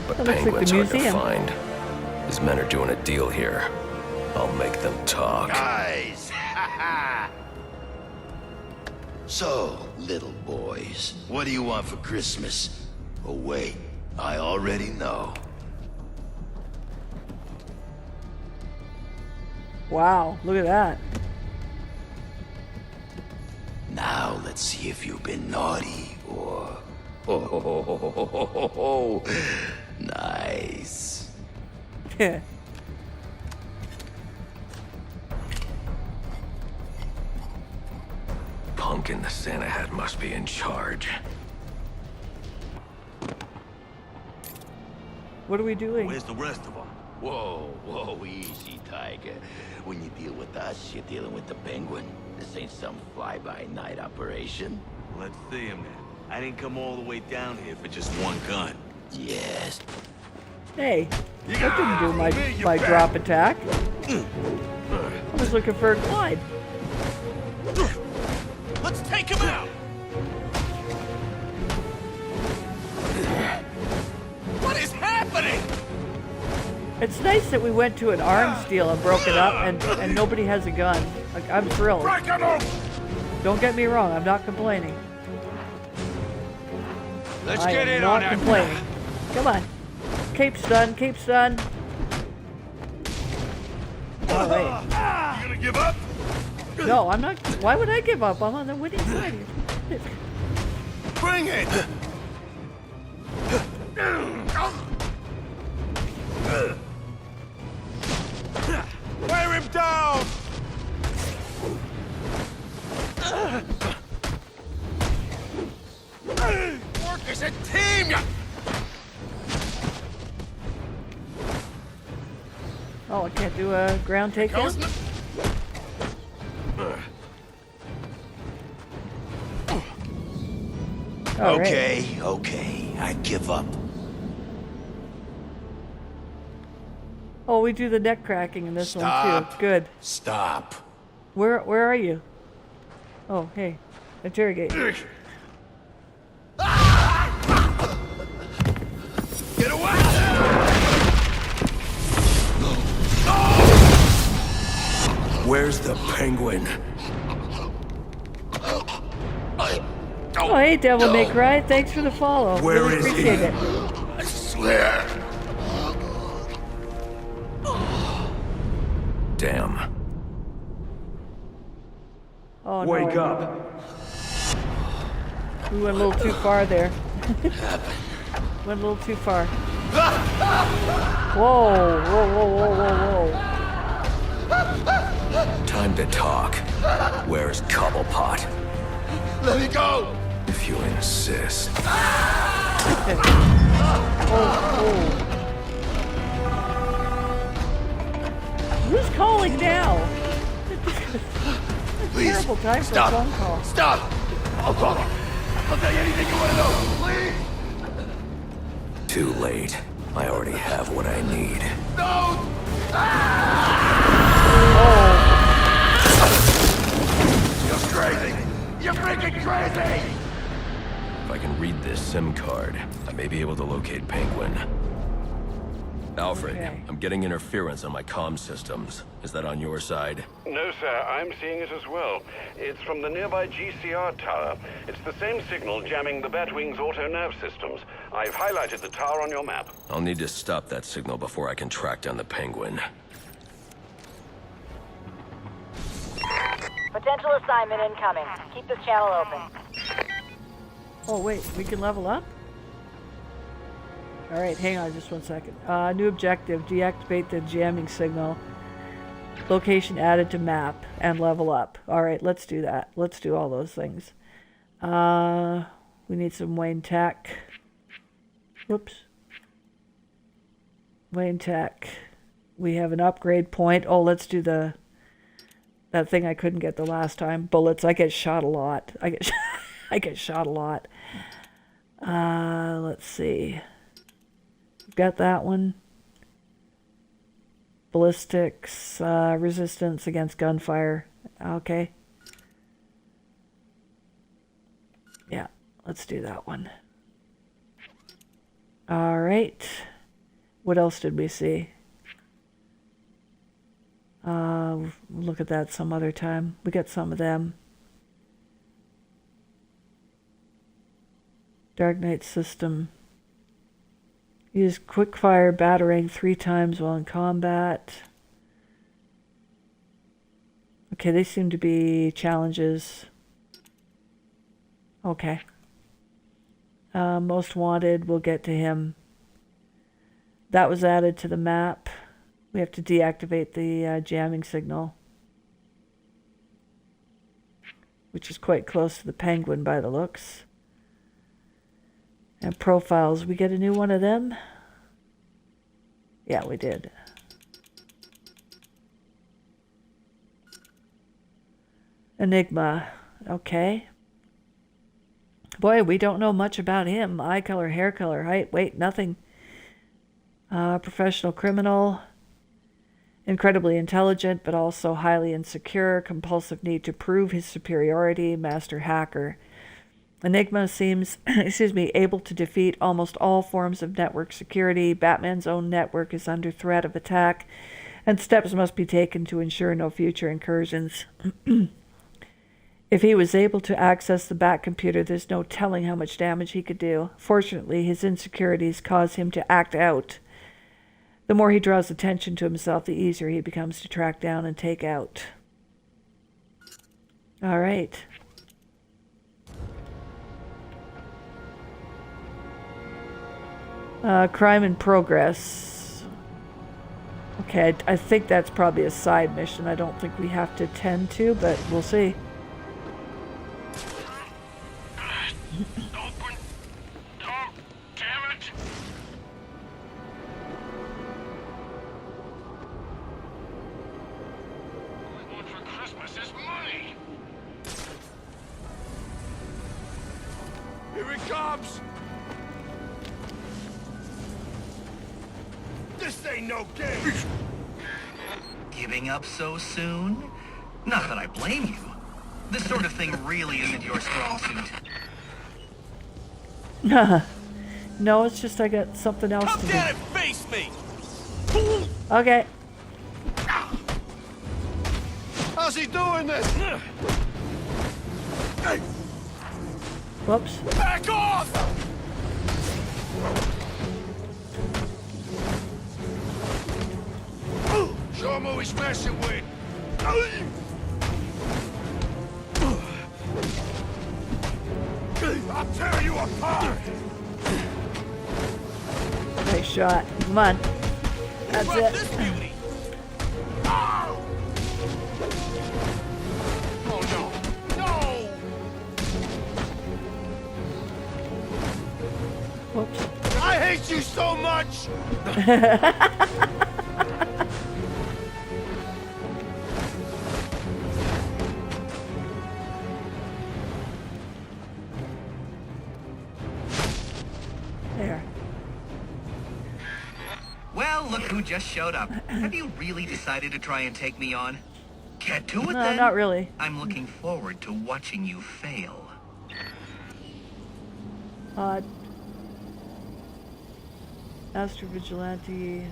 But Penguin's hard to find. His men are doing a deal here. I'll make them talk. Guys! So, little boys, what do you want for Christmas? Oh wait, I already know. Wow, look at that. Now let's see if you've been naughty or... Oh, nice. Punk in the Santa hat must be in charge. What are we doing? Where's the rest of them? Whoa, easy, Tiger. When you deal with us, you're dealing with the Penguin. This ain't some fly-by-night operation. Let's see him then. I didn't come all the way down here for just one gun. Yes. Hey, that didn't do my drop attack. I was looking for a glide. Let's take him out! What is happening? It's nice that we went to an arms deal and broke it up, and nobody has a gun. Like, I'm thrilled. Don't get me wrong, I'm not complaining. Let's I get am in not on that. complaining. Come on. Cape's done, cape's done. All right. You gonna give up? No, I'm not. Why would I give up? I'm on the winning side here. Bring it! Wear him down! Work as a team! Oh, I can't do a ground takedown? All right. Okay, I give up. Oh, we do the neck cracking in this one too. Good. Stop. Where are you? Oh, hey. Interrogate. Get away! Where's the Penguin? Oh, hey, Devil May Cry. Thanks for the follow. Where really is he? appreciate it. I swear. Damn. Oh, Wake no. up. We went a little too far there. Went a little too far. Whoa, whoa, whoa, whoa, whoa, whoa. Time to talk. Where's Cobblepot? Let me go! If you insist. Who's calling now? Please, Terrible time for stop. a phone call. Stop! I'll talk. I'll tell you anything you want to know. Please! Too late. I already have what I need. No! You're crazy! You're freaking crazy! If I can read this SIM card, I may be able to locate Penguin. Alfred, Okay. I'm getting interference on my comm systems. Is that on your side? No, sir, I'm seeing it as well. It's from the nearby GCR tower. It's the same signal jamming the Batwing's auto-nav systems. I've highlighted the tower on your map. I'll need to stop that signal before I can track down the Penguin. Potential assignment incoming. Keep this channel open. Oh, wait. We can level up? All right, hang on just one second. New objective, deactivate the jamming signal. Location added to map and level up. All right, let's do that. Let's do all those things. We need some Wayne Tech. Whoops. Wayne Tech. We have an upgrade point. Oh, let's do that thing I couldn't get the last time. Bullets. I get shot a lot. I get shot a lot. Let's see. Got that one. Ballistics, resistance against gunfire. Okay. Yeah, let's do that one. All right. What else did we see? Look at that some other time. We got some of them. Dark Knight system. Use quick-fire batarang 3 times while in combat. Okay, they seem to be challenges. Okay. Most wanted, we'll get to him. That was added to the map. We have to deactivate the jamming signal, which is quite close to the Penguin by the looks. And profiles, we get a new one of them? Yeah, we did. Enigma, okay. Boy, we don't know much about him. Eye color, hair color, height, weight, nothing. Professional criminal. Incredibly intelligent, but also highly insecure. Compulsive need to prove his superiority. Master hacker. Enigma seems, able to defeat almost all forms of network security. Batman's own network is under threat of attack, and steps must be taken to ensure no future incursions. If he was able to access the Bat computer, there's no telling how much damage he could do. Fortunately, his insecurities cause him to act out. The more he draws attention to himself, the easier he becomes to track down and take out. All right. Crime in progress. Okay, I think that's probably a side mission. I don't think we have to tend to, but we'll see. Open. Oh, damn it. All I want for Christmas is money. Here he comes! This ain't no game! Giving up so soon? Not that I blame you. This sort of thing really isn't your strong suit. No, it's just I got something else to do. Come get it, face me! Okay. How's he doing this? Whoops. Back off! Show him who he's messing with. I'll tear you apart! Nice shot. Come on. That's it. This beauty. Oh! Oh no! No! Whoops. I hate you so much! There. Well, look who just showed up. Have you really decided to try and take me on? Get to it No, then. not really. I'm looking forward to watching you fail. Astro Vigilante.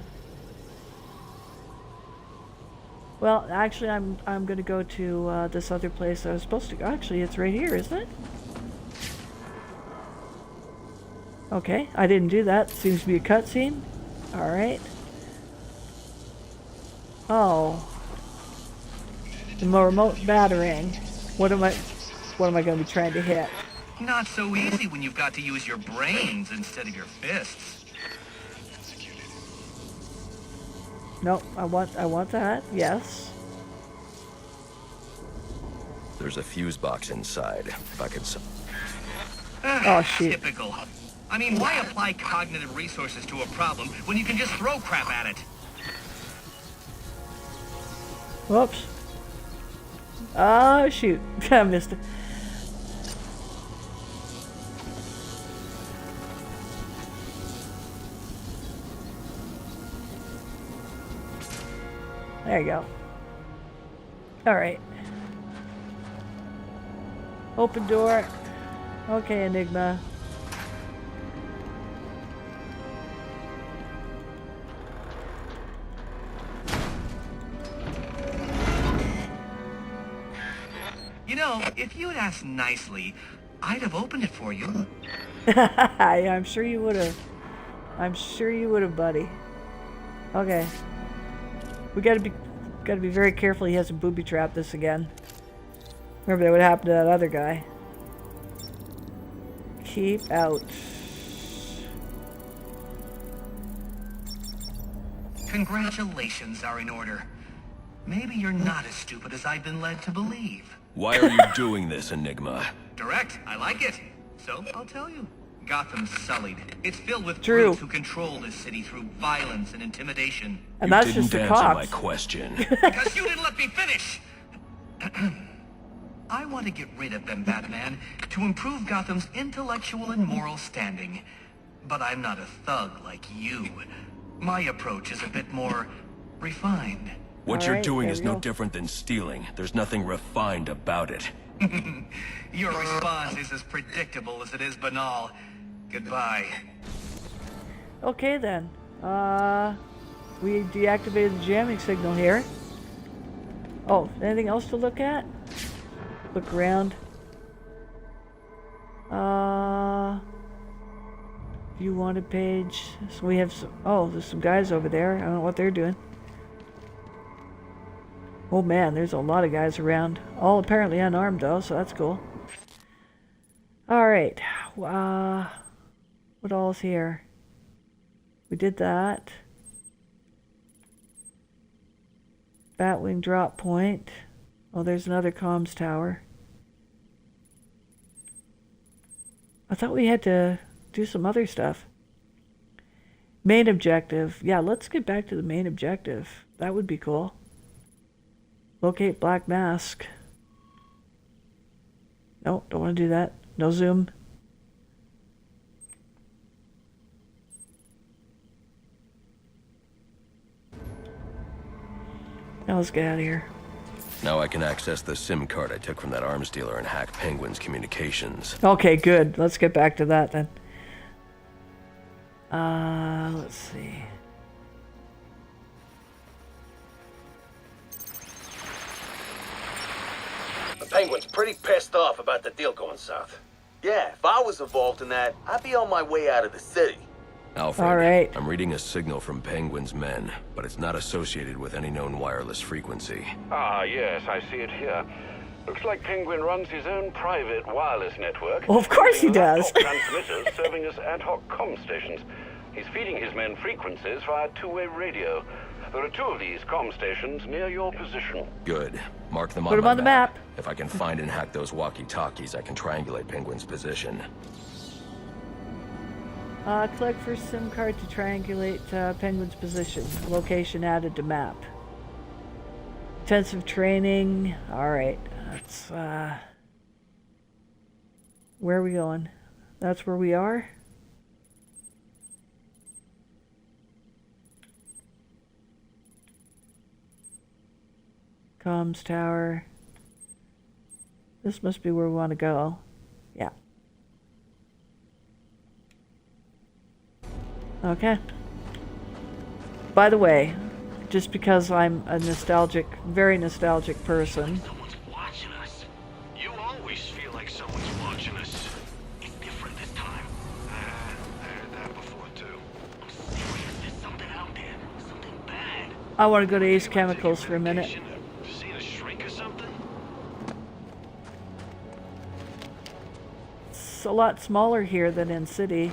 Well, actually, I'm going to go to this other place I was supposed to go. Actually, it's right here, isn't it? Okay, I didn't do that. Seems to be a cutscene. All right. Oh, the remote batarang. What am I going to be trying to hit? Not so easy when you've got to use your brains instead of your fists. Nope, I want that. Yes. There's a fuse box inside. If I could... Oh, shit. Typical. I mean, why apply cognitive resources to a problem when you can just throw crap at it? Whoops. Oh, shoot. I missed it. There you go. Alright. Open door. Okay, Enigma. You know, if you'd asked nicely, I'd have opened it for you. Yeah, I'm sure you would have. I'm sure you would have, buddy. Okay. We gotta be very careful he hasn't booby-trapped this again. Remember that would happen to that other guy. Keep out. Congratulations are in order. Maybe you're not as stupid as I've been led to believe. Why are you doing this, Enigma? Direct, I like it. So, I'll tell you. Gotham's sullied. It's filled with True. brutes who control this city through violence and intimidation. And that's you just didn't the answer cops. my question. Because you didn't let me finish! I want to get rid of them, Batman, to improve Gotham's intellectual and moral standing. But I'm not a thug like you. My approach is a bit more refined. What All you're right, doing there is we no go. different than stealing. There's nothing refined about it. Your response is as predictable as it is banal. Goodbye. Okay then. We deactivated the jamming signal here. Oh, anything else to look at? Look around. View wanted page. So we have some, oh, there's some guys over there. I don't know what they're doing. Oh man, there's a lot of guys around. All apparently unarmed though, so that's cool. Alright. What all's here? We did that. Batwing drop point. Oh, there's another comms tower. I thought we had to do some other stuff. Main objective. Yeah, let's get back to the main objective. That would be cool. Locate Black Mask. No, don't want to do that. No zoom. Now let's get out of here. Now I can access the SIM card I took from that arms dealer and hack Penguin's communications. Okay, good. Let's get back to that then. Let's see. The Penguin's pretty pissed off about the deal going south. Yeah, if I was involved in that, I'd be on my way out of the city. Alfred, All right. I'm reading a signal from Penguin's men, but it's not associated with any known wireless frequency. Ah, yes, I see it here. Looks like Penguin runs his own private wireless network. Well, of course he using does. laptop transmitters serving as ad hoc comm stations. He's feeding his men frequencies via two-way radio. There are two of these comm stations near your position. Good. Mark them Put on them my on the map. If I can find and hack those walkie-talkies, I can triangulate Penguin's position. Collect first SIM card to triangulate Penguin's position. Location added to map. Intensive training. Alright. That's, where are we going? That's where we are? Comms tower. This must be where we want to go. Yeah. Okay. By the way, just because I'm a nostalgic, very nostalgic person. Someone's watching us. You always feel like someone's watching us. It's different this time. I heard that before too. I'm serious. There's something out there. Something bad. I want to go to Ace Chemicals for a minute. Seen a shrink or something? It's a lot smaller here than in City.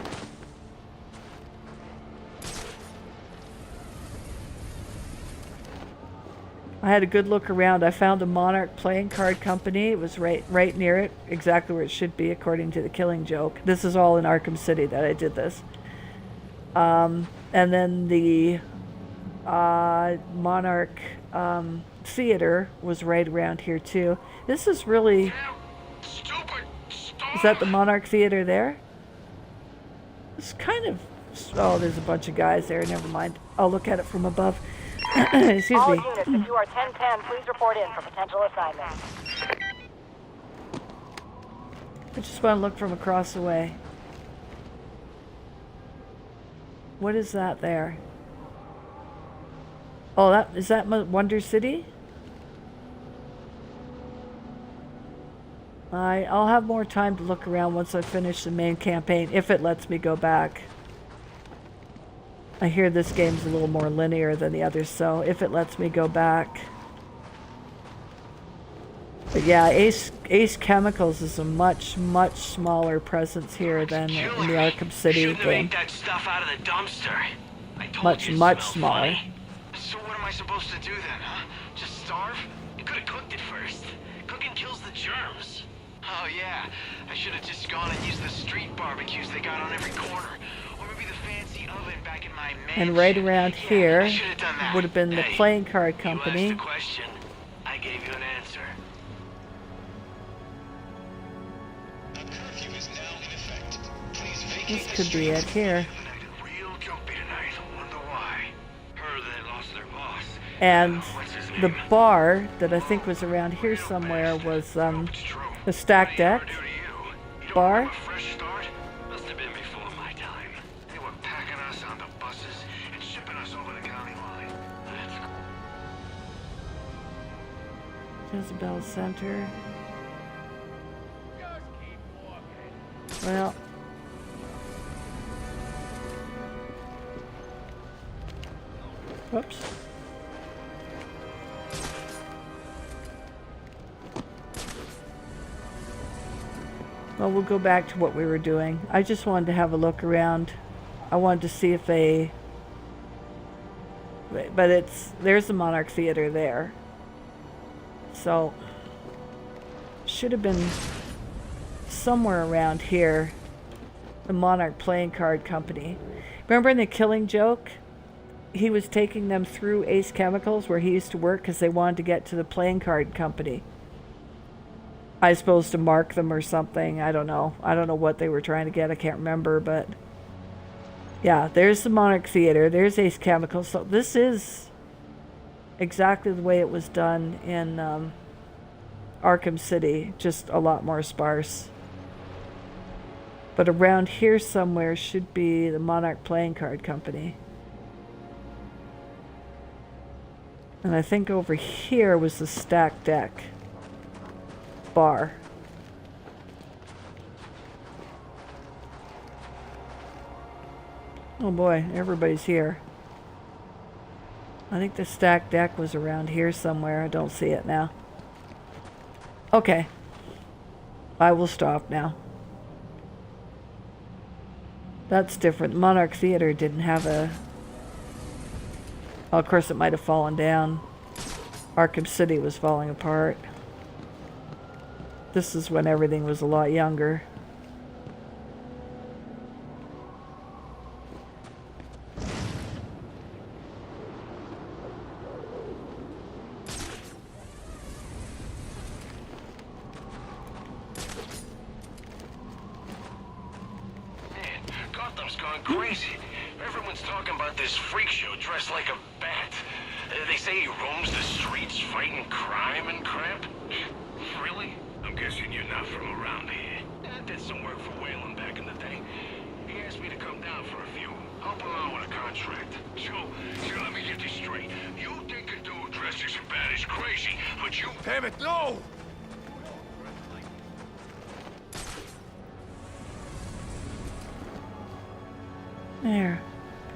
I had a good look around. I found a Monarch playing card company. It was right near it, exactly where it should be according to the Killing Joke. This is all in Arkham City that I did this. And then the Monarch theater was right around here too. This is really... Is that the Monarch theater there? It's kind of... Oh, there's a bunch of guys there. Never mind. I'll look at it from above. Excuse All me. units, if you are 1010, please report in for potential assignment. I just want to look from across the way. What is that there? Oh, is that Wonder City? I'll have more time to look around once I finish the main campaign, if it lets me go back. I hear this game's a little more linear than the others, so if it lets me go back. But yeah, Ace Chemicals is a much, much smaller presence here than in the Arkham City game. That stuff out of the dumpster. I told Much, you much smell smaller. funny. So what am I supposed to do then, huh? Just starve? You could have cooked it first. Cooking kills the germs. Oh yeah, I should have just gone and used the street barbecues they got on every corner. Or maybe the fancy oven back in my mansion. And right around here I should have done that. would have been the Hey, playing card You company. asked a question. I gave you an answer. This could be it here. And the bar that I think was around here somewhere was the Stack Deck bar. Must have been before my time. They were packing us onto buses and shipping us over the county line. Isabel Center. Well. Whoops. Well, we'll go back to what we were doing. I just wanted to have a look around. I wanted to see if they... But there's the Monarch Theater there. So, should have been somewhere around here. The Monarch Playing Card Company. Remember in The Killing Joke? He was taking them through Ace Chemicals where he used to work because they wanted to get to the playing card company. I suppose to mark them or something. I don't know. I don't know what they were trying to get. I can't remember, but yeah, there's the Monarch Theater. There's Ace Chemicals. So this is exactly the way it was done in Arkham City, just a lot more sparse. But around here somewhere should be the Monarch Playing Card Company. And I think over here was the Stack Deck bar. Oh boy, everybody's here. I think the Stack Deck was around here somewhere. I don't see it now. Okay. I will stop now. That's different. Monarch Theater didn't have a... Well, of course it might have fallen down. Arkham City was falling apart. This is when everything was a lot younger. Gotham's gone crazy. Everyone's talking about this freak show dressed like a bat. They say he roams the streets fighting crime and crap. Really? I'm guessing you're not from around here. I did some work for Whalen back in the day. He asked me to come down for a few. Help him out with a contract. So let me get this straight. You think a dude dressed as a bat is crazy, but you... Damn it, no! There.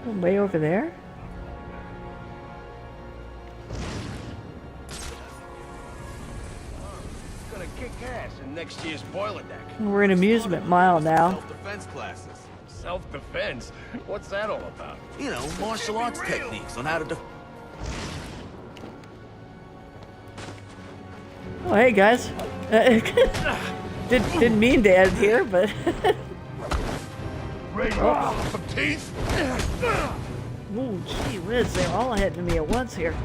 Way over there? Gonna kick ass in next year's boiler deck. We're in Amusement Mile now. Self-defense classes. Self-defense? What's that all about? You know, martial arts techniques on how to Oh, hey guys. Didn't mean to end here, but... Some teeth? Ooh, gee whiz, they're all hitting me at once here.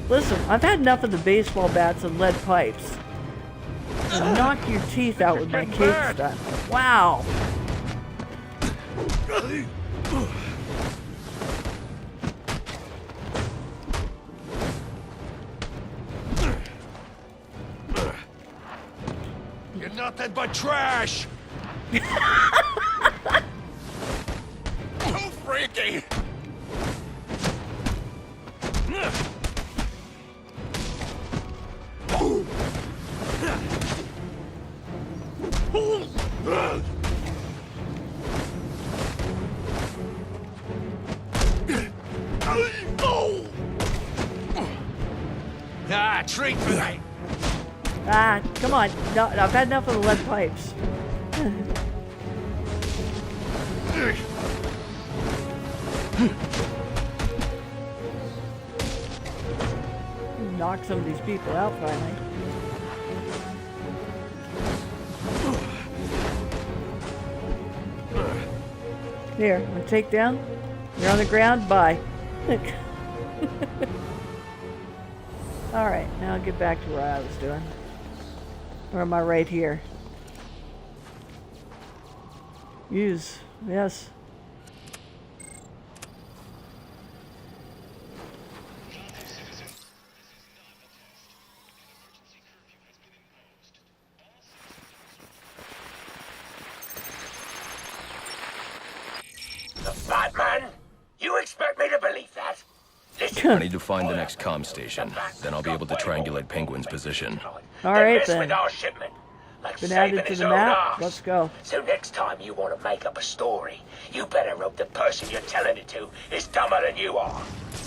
Listen, I've had enough of the baseball bats and lead pipes. I'll knock your teeth out with my cape stunt. Wow. You're nothing but trash! Too freaky! Ah, treat for me. Ah, come on. No, I've had enough of the lead pipes. Knock some of these people out finally. Here, I'm gonna take down. You're on the ground. Bye. Alright, now I'll get back to where I was doing. Or am I right here? Use. Yes. The Batman? You expect me to believe that? I need to find the next comm station. Then I'll be able to triangulate Penguin's position. Alright then. With our shipment, like Been added to his the own map. arse. Let's go. So next time you want to make up a story, you better hope the person you're telling it to is dumber than you are.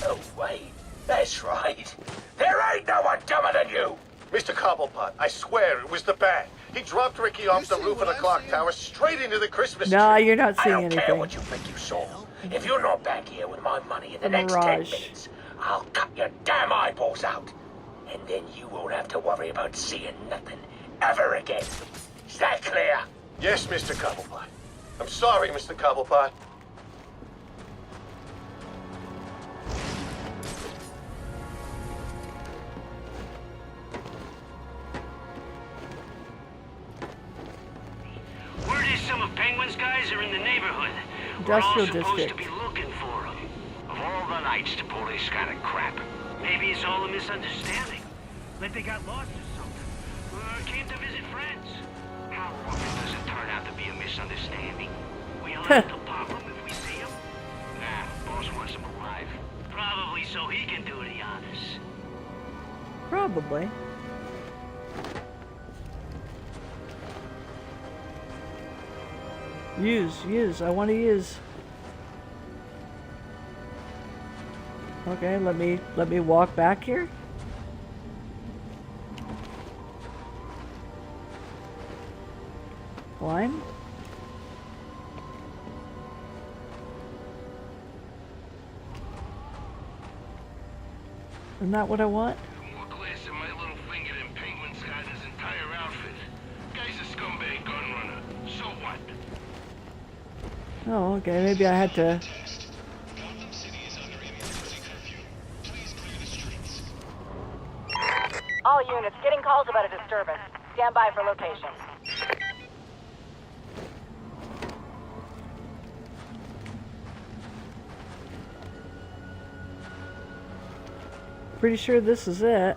Oh wait, that's right. There ain't no one dumber than you. Mr. Cobblepot, I swear it was the bat. He dropped Ricky off the roof of the clock tower straight into the Christmas tree. No, you're not I seeing don't care anything. what you think you saw. If you're not back here with my money in the A next 10 mirage. minutes, I'll cut your damn eyeballs out. And then you won't have to worry about seeing nothing ever again. Is that clear? Yes, Mr. Cobblepot. I'm sorry, Mr. Cobblepot. Word is some of Penguin's guys are in the neighborhood. Industrial We're all supposed district. to be looking for them. Of all the nights to pull this kind of crap. Maybe it's all a misunderstanding. Like they got lost or something. Came to visit friends. How often does it turn out to be a misunderstanding? We allowed to pop them if we see them? Nah, boss wants them alive. Probably so he can do the honors. Probably. Use. I want to use. Okay, let me walk back here. Climb. Isn't that what I want? More glass in my little finger than Penguin's got in his entire outfit. Guy's a scumbag gun runner. So what? Oh, okay. Maybe I had to. All units getting calls about a disturbance. Stand by for location. Pretty sure this is it.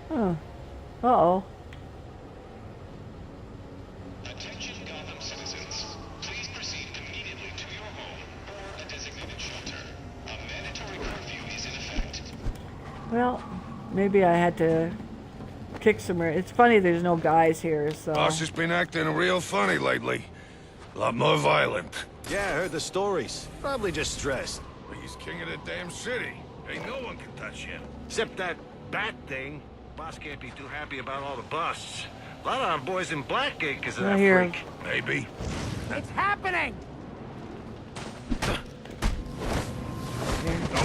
Huh. Uh-oh. Attention Gotham citizens. Please proceed immediately to your home or a designated shelter. A mandatory curfew is in effect. Well, maybe I had to kick some. It's funny there's no guys here, so. Boss has been acting real funny lately. A lot more violent. Yeah, I heard the stories. Probably just stressed. He's king of the damn city. Ain't no one can touch him. Except that bat thing. Boss can't be too happy about all the busts. A lot of our boys in Blackgate because of I that hear him. freak. Maybe. It's happening!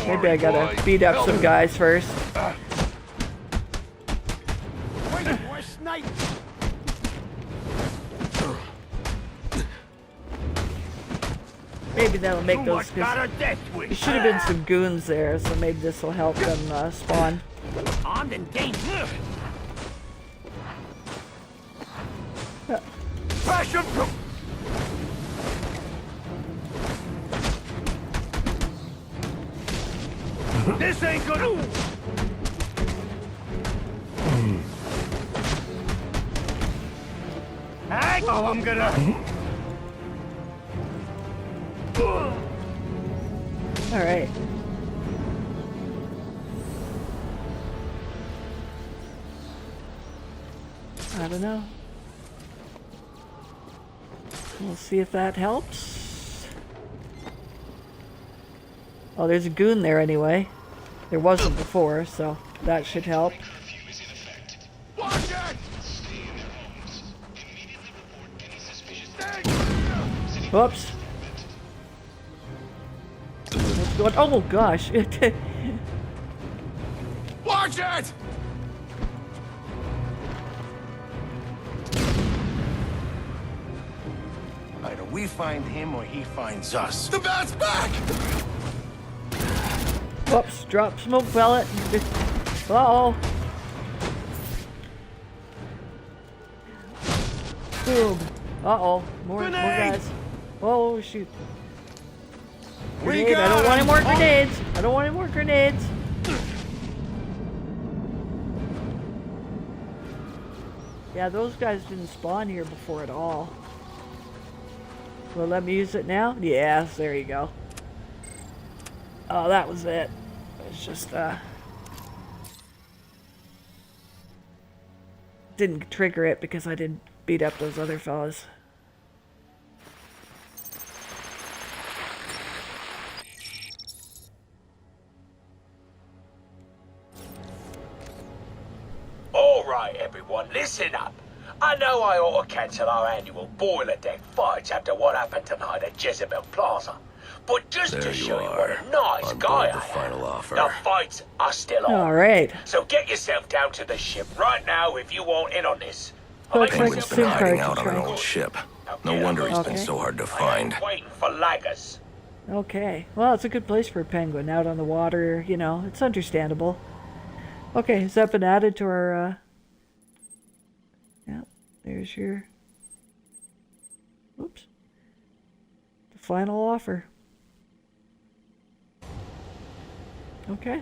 Maybe I gotta beat up some guys first. Wait, more snipers! Maybe that'll make Too those. much got a death wish. There should have been some goons there, so maybe this will help them spawn. Armed and dangerous. Crash him! This ain't gonna... Oh, I'm gonna... All right. I don't know. We'll see if that helps. Oh, there's a goon there anyway. There wasn't before, so that should help. Watch it! Whoops. What's going? Oh gosh! Watch it! Either we find him or he finds us. The bat's back! Whoops! Drop smoke pellet. Uh-oh. Boom. Uh-oh. More guys. Oh shoot. Grenade. I don't want any more grenades. I don't want any more grenades. Yeah, those guys didn't spawn here before at all. Will let me use it now? Yes, there you go. Oh, that was it. It's just, didn't trigger it because I didn't beat up those other fellas. All right, everyone, listen up. I know I ought to cancel our annual boiler deck fights after what happened tonight at Jezebel Plaza. But just There to you show you are, what a nice on guy board the I final am, offer. the fights are still on. All right. So get yourself down to the ship right now if you want in on this. Looks like Penguin's a been SIM hiding card out to on an try. old ship. No wonder he's been Okay. so hard to find. Waiting for laggers. Okay. Well, it's a good place for a penguin out on the water. You know, it's understandable. Okay, has that been added to our, yeah, there's your, oops, the final offer. Okay.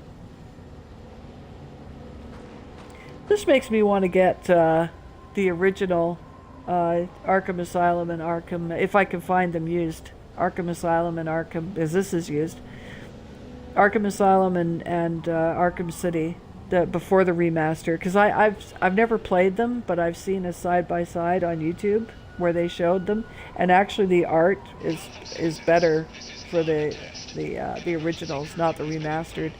This makes me want to get the original Arkham Asylum and Arkham, if I can find them used. Arkham Asylum and Arkham, as this is used. Arkham Asylum and Arkham City, before the remaster, because I've never played them, but I've seen a side by side on YouTube where they showed them, and actually the art is better for the originals, not the remastered.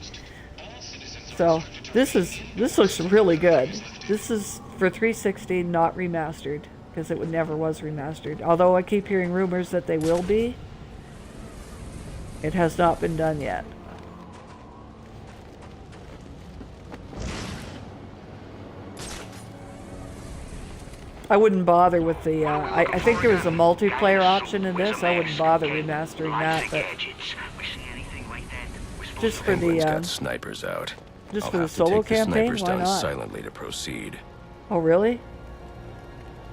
So this looks really good. This is for 360, not remastered, because it never was remastered. Although I keep hearing rumors that they will be, it has not been done yet. I wouldn't bother with the, I think there was a multiplayer option in this. I wouldn't bother remastering that, but just for Penguin's the, got snipers out. just I'll for the have to solo take the campaign, snipers why down not? silently to proceed. Oh, really?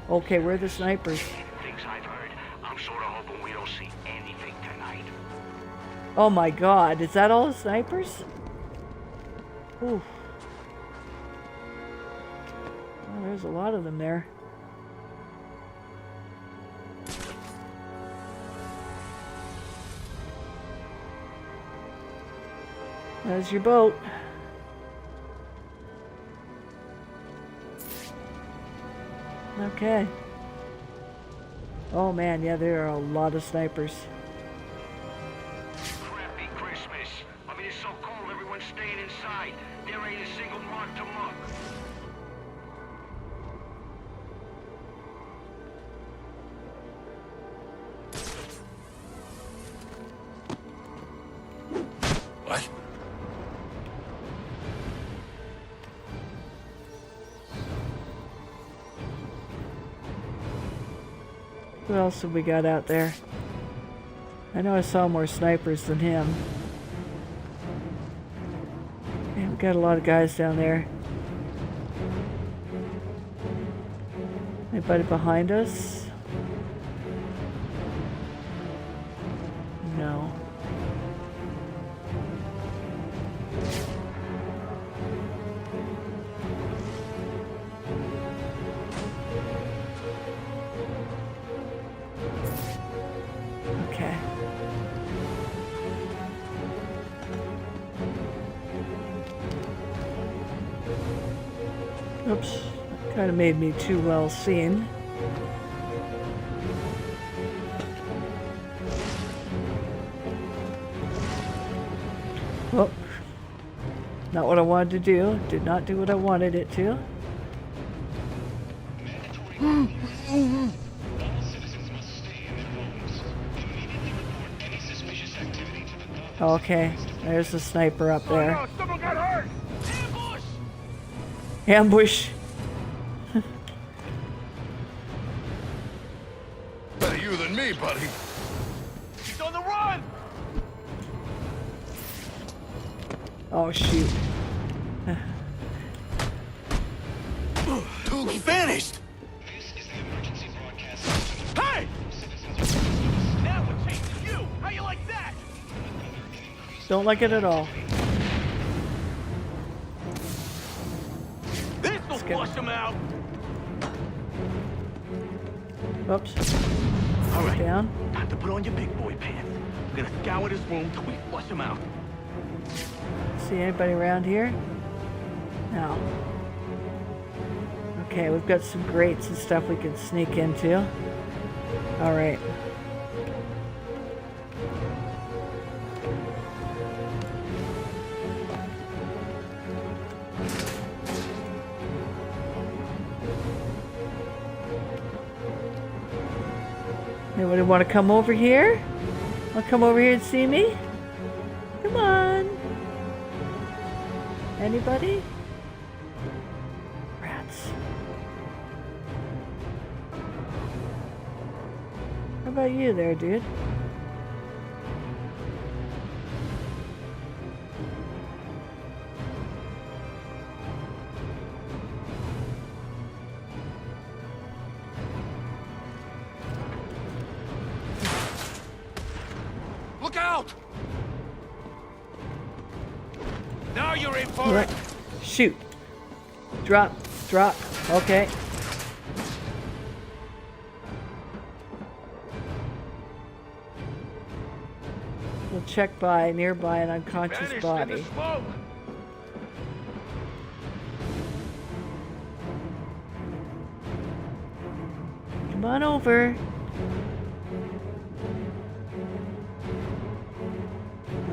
Okay, where are the snipers? Things I've heard, I'm sort of hoping we don't see anything tonight. Oh my god, is that all the snipers? Ooh. Oh, there's a lot of them there. There's your boat. Okay. Oh man, yeah, there are a lot of snipers. Crappy Christmas. I mean, it's so cold, everyone's staying inside. There ain't a single mark to mark. What? Who else have we got out there? I know I saw more snipers than him. Yeah, we got a lot of guys down there. Anybody behind us? No. Okay. Oops, kind of made me too well seen. Oh. Not what I wanted to do. Did not do what I wanted it to. Okay, there's the sniper up there. Oh, no, someone got hurt! Ambush! Ambush. Better you than me, buddy. He's on the run! Oh, shoot. Tues vanished! Hey! Now we're chasing you! How you like that? Don't like it at all. This'll flush him out! Oops. All right, down. Time to put on your big boy pants. We're gonna scour this room till we flush him out. See anybody around here? No. Okay, we've got some grates and stuff we can sneak into. Alright. Anybody want to come over here? Want to come over here and see me? Come on. Anybody? Rats. How about you there, dude? Look out! Now you're in for it! Shoot. Drop. Drop. Okay. We'll check by nearby an unconscious Vanished body. in the smoke. Come on over.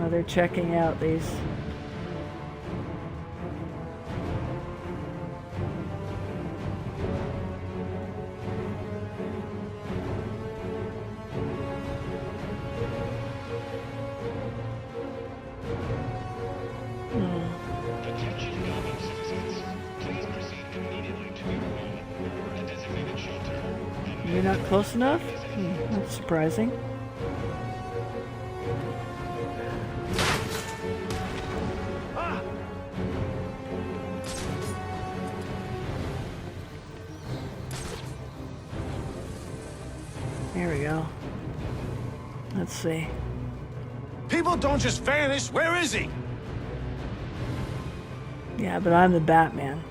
Oh, they're checking out these. You're not close enough? That's surprising. There we go. Let's see. People don't just vanish. Where is he? Yeah, but I'm the Batman.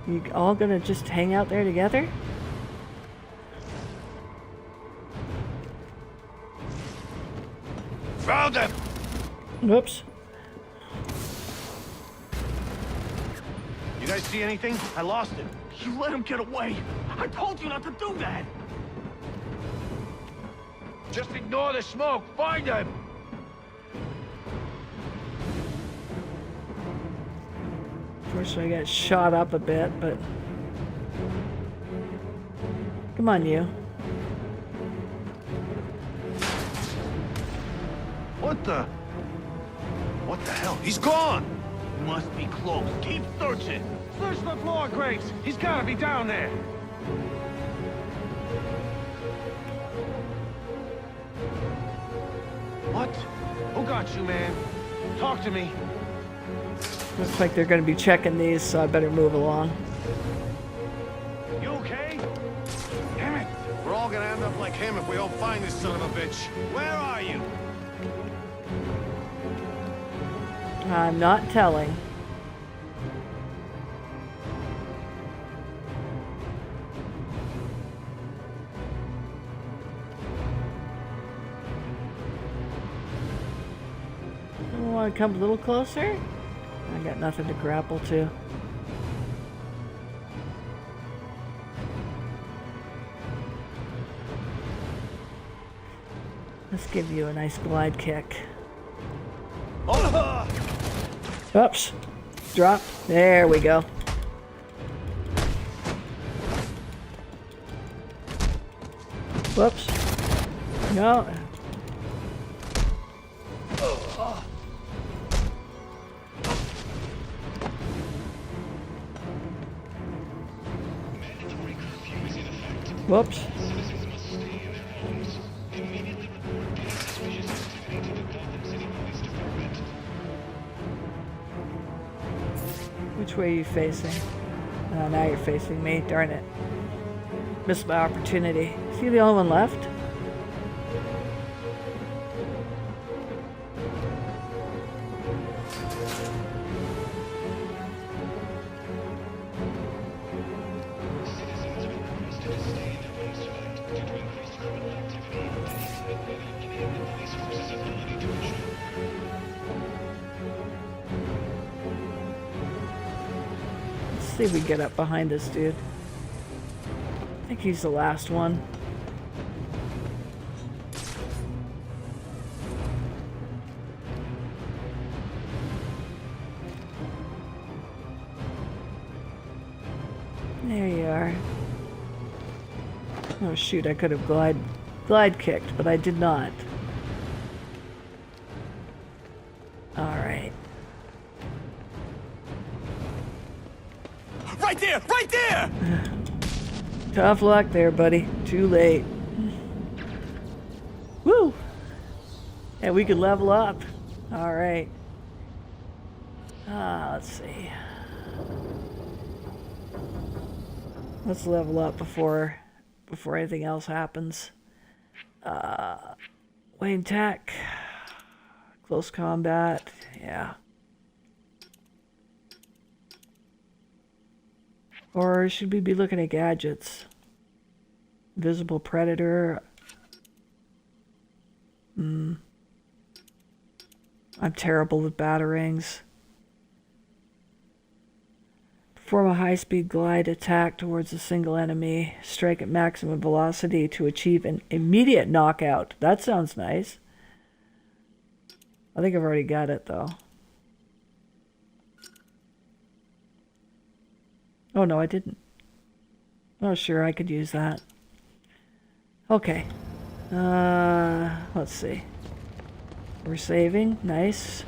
You all gonna just hang out there together? Found him! Whoops. You guys see anything? I lost him. You let him get away. I told you not to do that. Just ignore the smoke. Find him. Unfortunately, I got shot up a bit, but... Come on, you. What the hell? He's gone! Must be close. Keep searching. Search the floor, Graves. He's gotta be down there. What? Who got you, man? Talk to me. Looks like they're going to be checking these, so I better move along. You okay? Damn it! We're all gonna end up like him if we don't find this son of a bitch. Where are you? I'm not telling. Want to come a little closer? I got nothing to grapple to. Let's give you a nice glide kick. Oh. Oops. Drop. There we go. Whoops. No. Whoops. Which way are you facing? Oh, now you're facing me. Darn it. Missed my opportunity. Is he the only one left? Let's see if we can get up behind this dude. I think he's the last one. There you are. Oh shoot, I could have glide kicked, but I did not. Alright. Right there! Right there! Tough luck there, buddy. Too late. Woo! And we could level up. Alright. Let's see. Let's level up before anything else happens. Wayne Tech. Close combat. Yeah. Or should we be looking at gadgets? Visible Predator. I'm terrible with batarangs. Perform a high-speed glide attack towards a single enemy. Strike at maximum velocity to achieve an immediate knockout. That sounds nice. I think I've already got it, though. Oh, no, I didn't. Oh, sure, I could use that. Okay. Let's see. We're saving. Nice.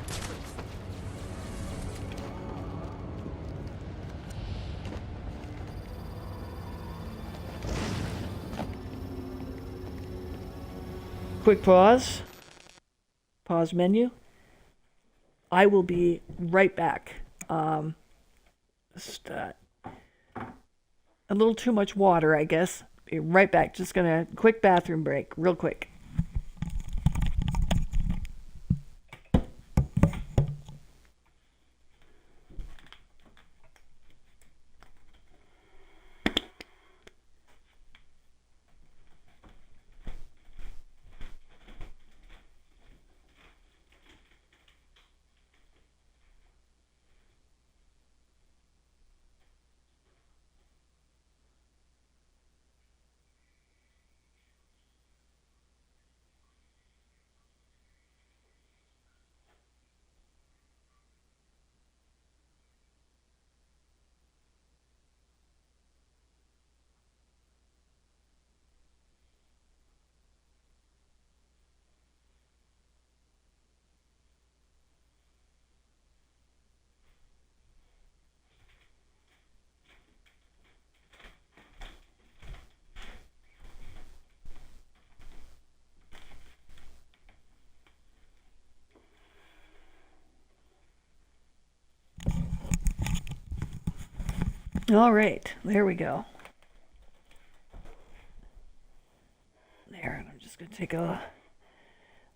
Quick pause. Pause menu. I will be right back. Just, a little too much water, I guess. Be right back. Just gonna quick bathroom break, real quick. All right, there we go. There, I'm just going to take a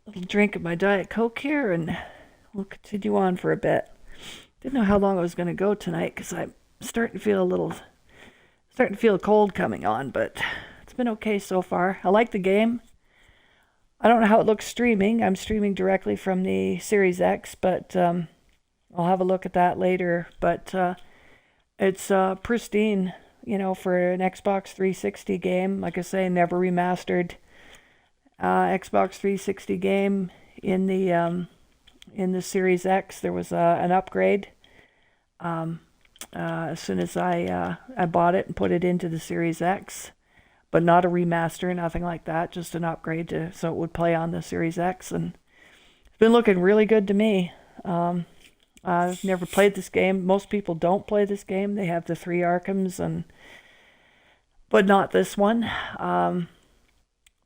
little drink of my Diet Coke here, and we'll continue on for a bit. Didn't know how long I was going to go tonight, because I'm starting to feel cold coming on, but it's been okay so far. I like the game. I don't know how it looks streaming. I'm streaming directly from the Series X, but I'll have a look at that later. But it's pristine, you know, for an Xbox 360 game. Like I say, never remastered. Xbox 360 game in the Series X. There was an upgrade. As soon as I bought it and put it into the Series X, but not a remaster, nothing like that, just an upgrade so it would play on the Series X, and it's been looking really good to me. I've never played this game. Most people don't play this game. They have the 3 Arkhams, but not this one.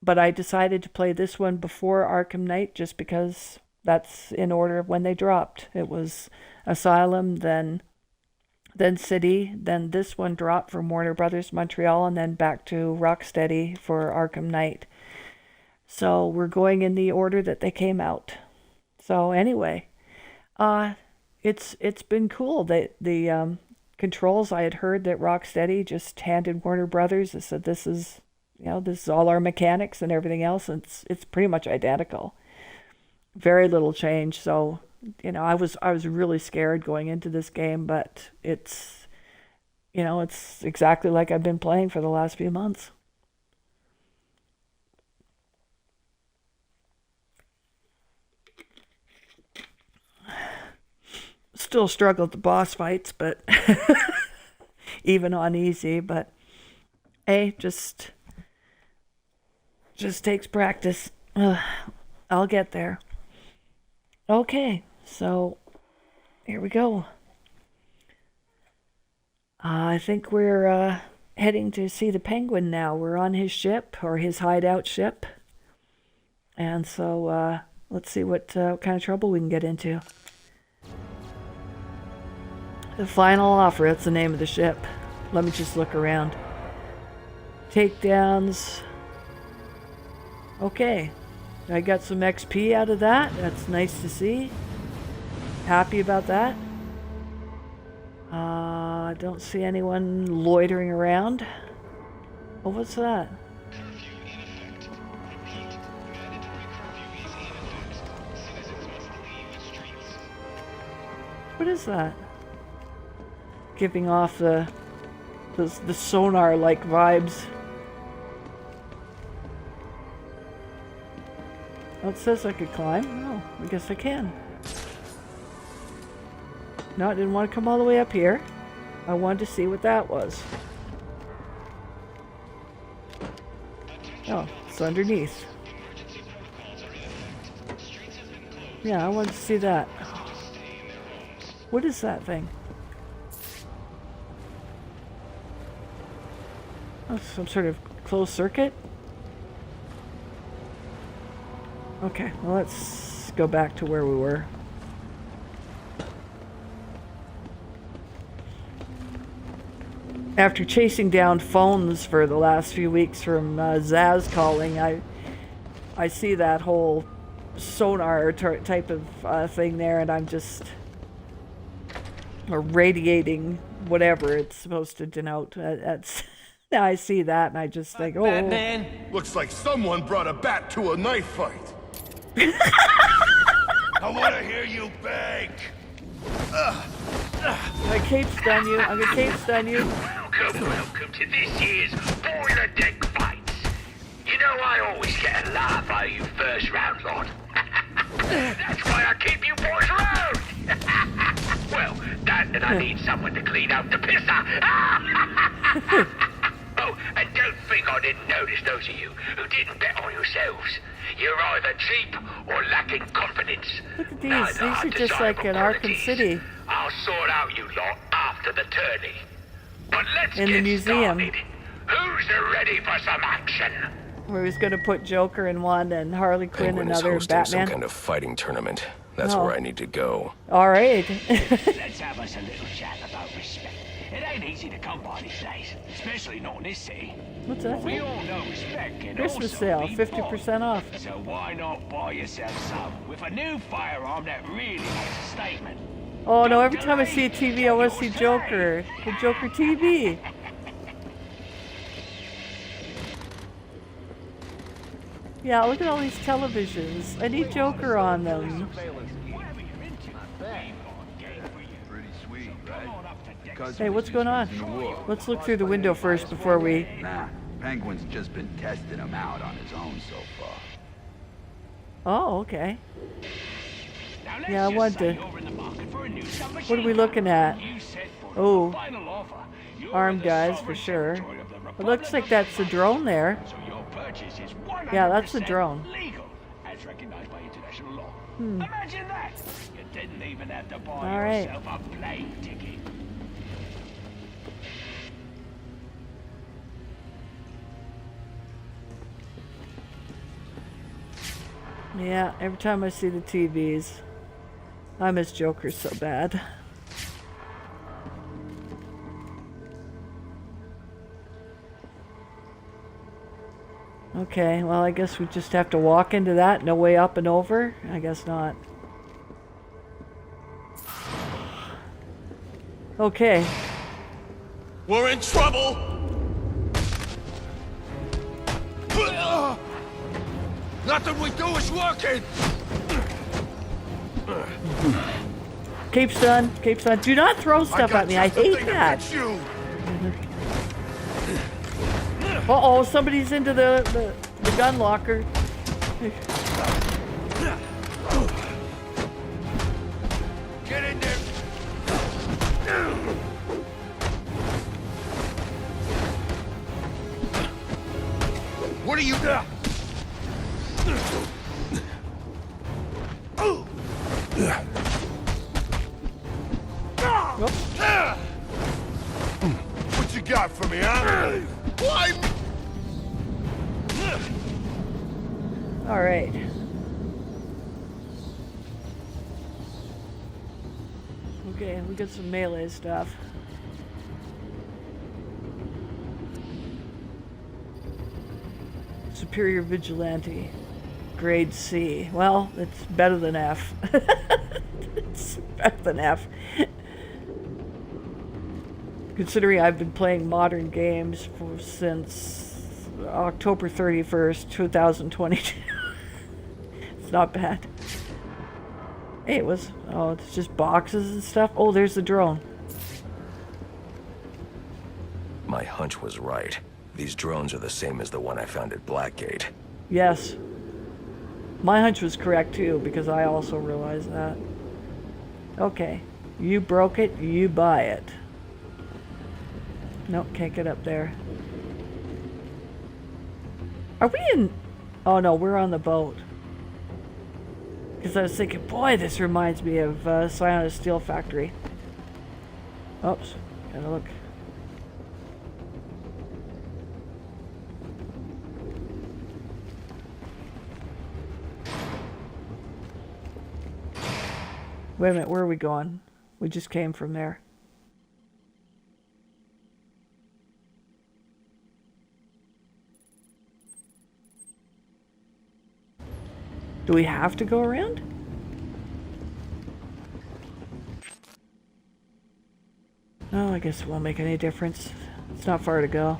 But I decided to play this one before Arkham Knight just because that's in order of when they dropped. It was Asylum, then City, then this one dropped from Warner Brothers Montreal, and then back to Rocksteady for Arkham Knight. So we're going in the order that they came out. So anyway, it's been cool. The controls, I had heard that Rocksteady just handed Warner Brothers. They said this is all our mechanics and everything else. And it's pretty much identical. Very little change. So I was really scared going into this game, but it's exactly like I've been playing for the last few months. Still struggle with the boss fights, but even on easy, but hey, just takes practice. I'll get there. Okay, so here we go. I think we're heading to see the Penguin now. We're on his ship, or his hideout ship. And so let's see what kind of trouble we can get into. The Final Offer, that's the name of the ship. Let me just look around. Takedowns. Okay. I got some XP out of that. That's nice to see. Happy about that. I don't see anyone loitering around. Oh, what's that? What is that? Giving off the sonar-like vibes. Oh, it says I could climb. Oh, I guess I can. No, I didn't want to come all the way up here. I wanted to see what that was. Oh, it's underneath. Yeah, I wanted to see that. What is that thing? Oh, some sort of closed circuit? Okay, well, let's go back to where we were. After chasing down phones for the last few weeks from Zaz calling, I see that whole sonar type of thing there, and I'm just radiating whatever it's supposed to denote. That's I see that, and I just think, oh. Batman! Looks like someone brought a bat to a knife fight. I want to hear you beg. I cape stun you. I'm gonna cape stun you. Welcome to this year's Boiler Deck Fights. You know I always get a laugh out of you first round lot. That's why I keep you boys around. Well, that and I need someone to clean out the pisser. Oh, and don't think I didn't notice those of you who didn't bet on yourselves. You're either cheap or lacking confidence. Look at these. These are just like in Arkham City. I'll sort out you lot after the tourney. But let's in the museum. Started. Who's ready for some action? Where he's going to put Joker in one and Harley Quinn Penguin another, is hosting Batman. some kind of fighting tournament. That's where I need to go. All right. Let's have us a little chat about respect. It ain't easy to come by these days, especially not in this city. What's that? We all know respect can Christmas also sale, be 50% bought. off. So why not buy yourself some with a new firearm that really makes a statement? Oh no, every time I see a TV, I want to see Joker. The Joker TV. Yeah, look at all these televisions. I need Joker on them. Hey, what's going on? Let's look through the window first before we... Nah, Penguin's just been testing him out on his own so far. Oh, okay. Now let's Yeah, I just want say to. you're in the market for a new submachine What are we looking at? gun. You said for Oh, a final offer, you're armed in the guys for sovereign sure. territory of the It looks like that's the drone there. So your purchase is 100% Yeah, that's the drone. legal, as recognized by international law. Hmm. Imagine that! You didn't even have to buy All right. yourself a plane ticket. Yeah, every time I see the TVs, I miss Joker so bad. Okay, well, I guess we just have to walk into that. No way up and over? I guess not. Okay. We're in trouble! Nothing we do is working! Cape's done. Cape's done. Do not throw stuff at me. I hate that. Uh-oh, somebody's into the gun locker. Get in there! What are you doing? What you got for me, huh? Why? All right. Okay, we got some melee stuff. Superior Vigilante. Grade C. Well, it's better than F. It's better than F. Considering I've been playing modern games since October 31st, 2022. It's not bad. Hey, it was... Oh, it's just boxes and stuff. Oh, there's the drone. My hunch was right. These drones are the same as the one I found at Blackgate. Yes. My hunch was correct too, because I also realized that. Okay. You broke it, you buy it. Nope, can't get up there. Are we in... Oh no, we're on the boat. Because I was thinking, boy, this reminds me of Scion Steel Factory. Oops, gotta look. Wait a minute, where are we going? We just came from there. Do we have to go around? Oh, I guess it won't make any difference. It's not far to go.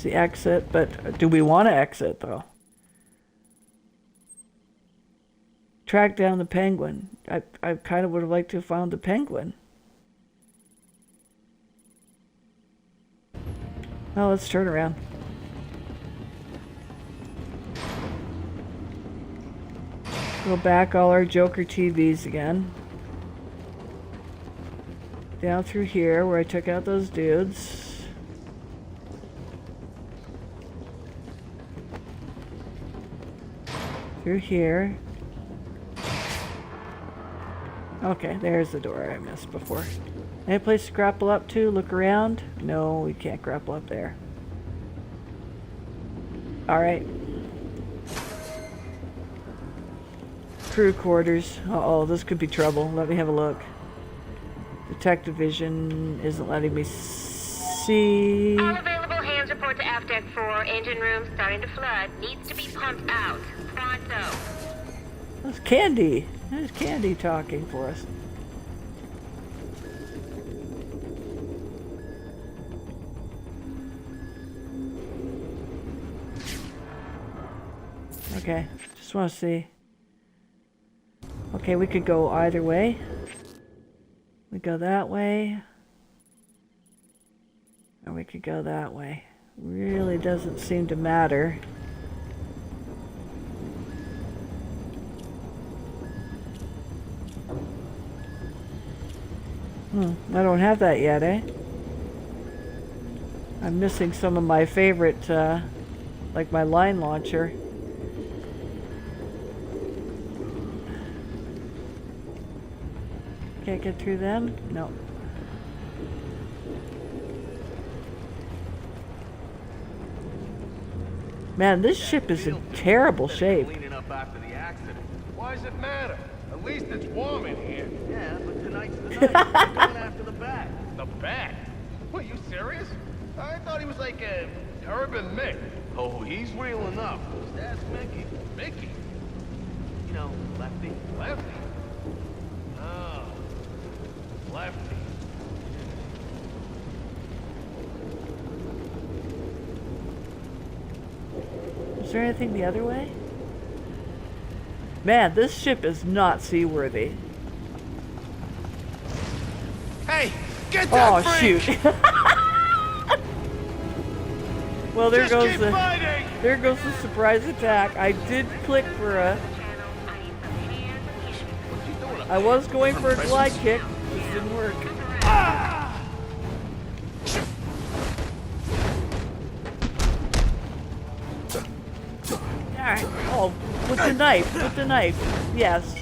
The exit, but do we want to exit though? Track down the penguin. I kind of would have liked to have found the penguin. Oh, let's turn around. Go back all our Joker TVs again. Down through here where I took out those dudes. Through here. Okay, there's the door I missed before. Any place to grapple up to? Look around? No, we can't grapple up there. Alright. Crew quarters. Uh-oh, this could be trouble. Let me have a look. Detective vision isn't letting me see. All available hands report to aft deck 4. Engine room starting to flood. Needs to be pumped out. Pronto. That's Candy. There's Candy talking for us. Okay, just want to see. Okay, we could go either way. We go that way. Or we could go that way. Really doesn't seem to matter. I don't have that yet, eh? I'm missing some of my favorite, like my line launcher. Can't get through them? No. Man, this ship is in terrible shape. Cleaning up after the accident. Why does it matter? At least it's warm in here. Yeah, but tonight's the night. We're going after the bat. The bat? What, you serious? I thought he was like a urban Mick. Oh, he's real enough. That's Mickey. Mickey? You know, Lefty. Lefty? Oh. Lefty. Is there anything the other way? Man, this ship is not seaworthy. Hey, get that freak! Shoot. Well, there goes the surprise attack. I did click for a... I was going for a glide kick. This didn't work. Oh, with the knife, with the knife. Yes.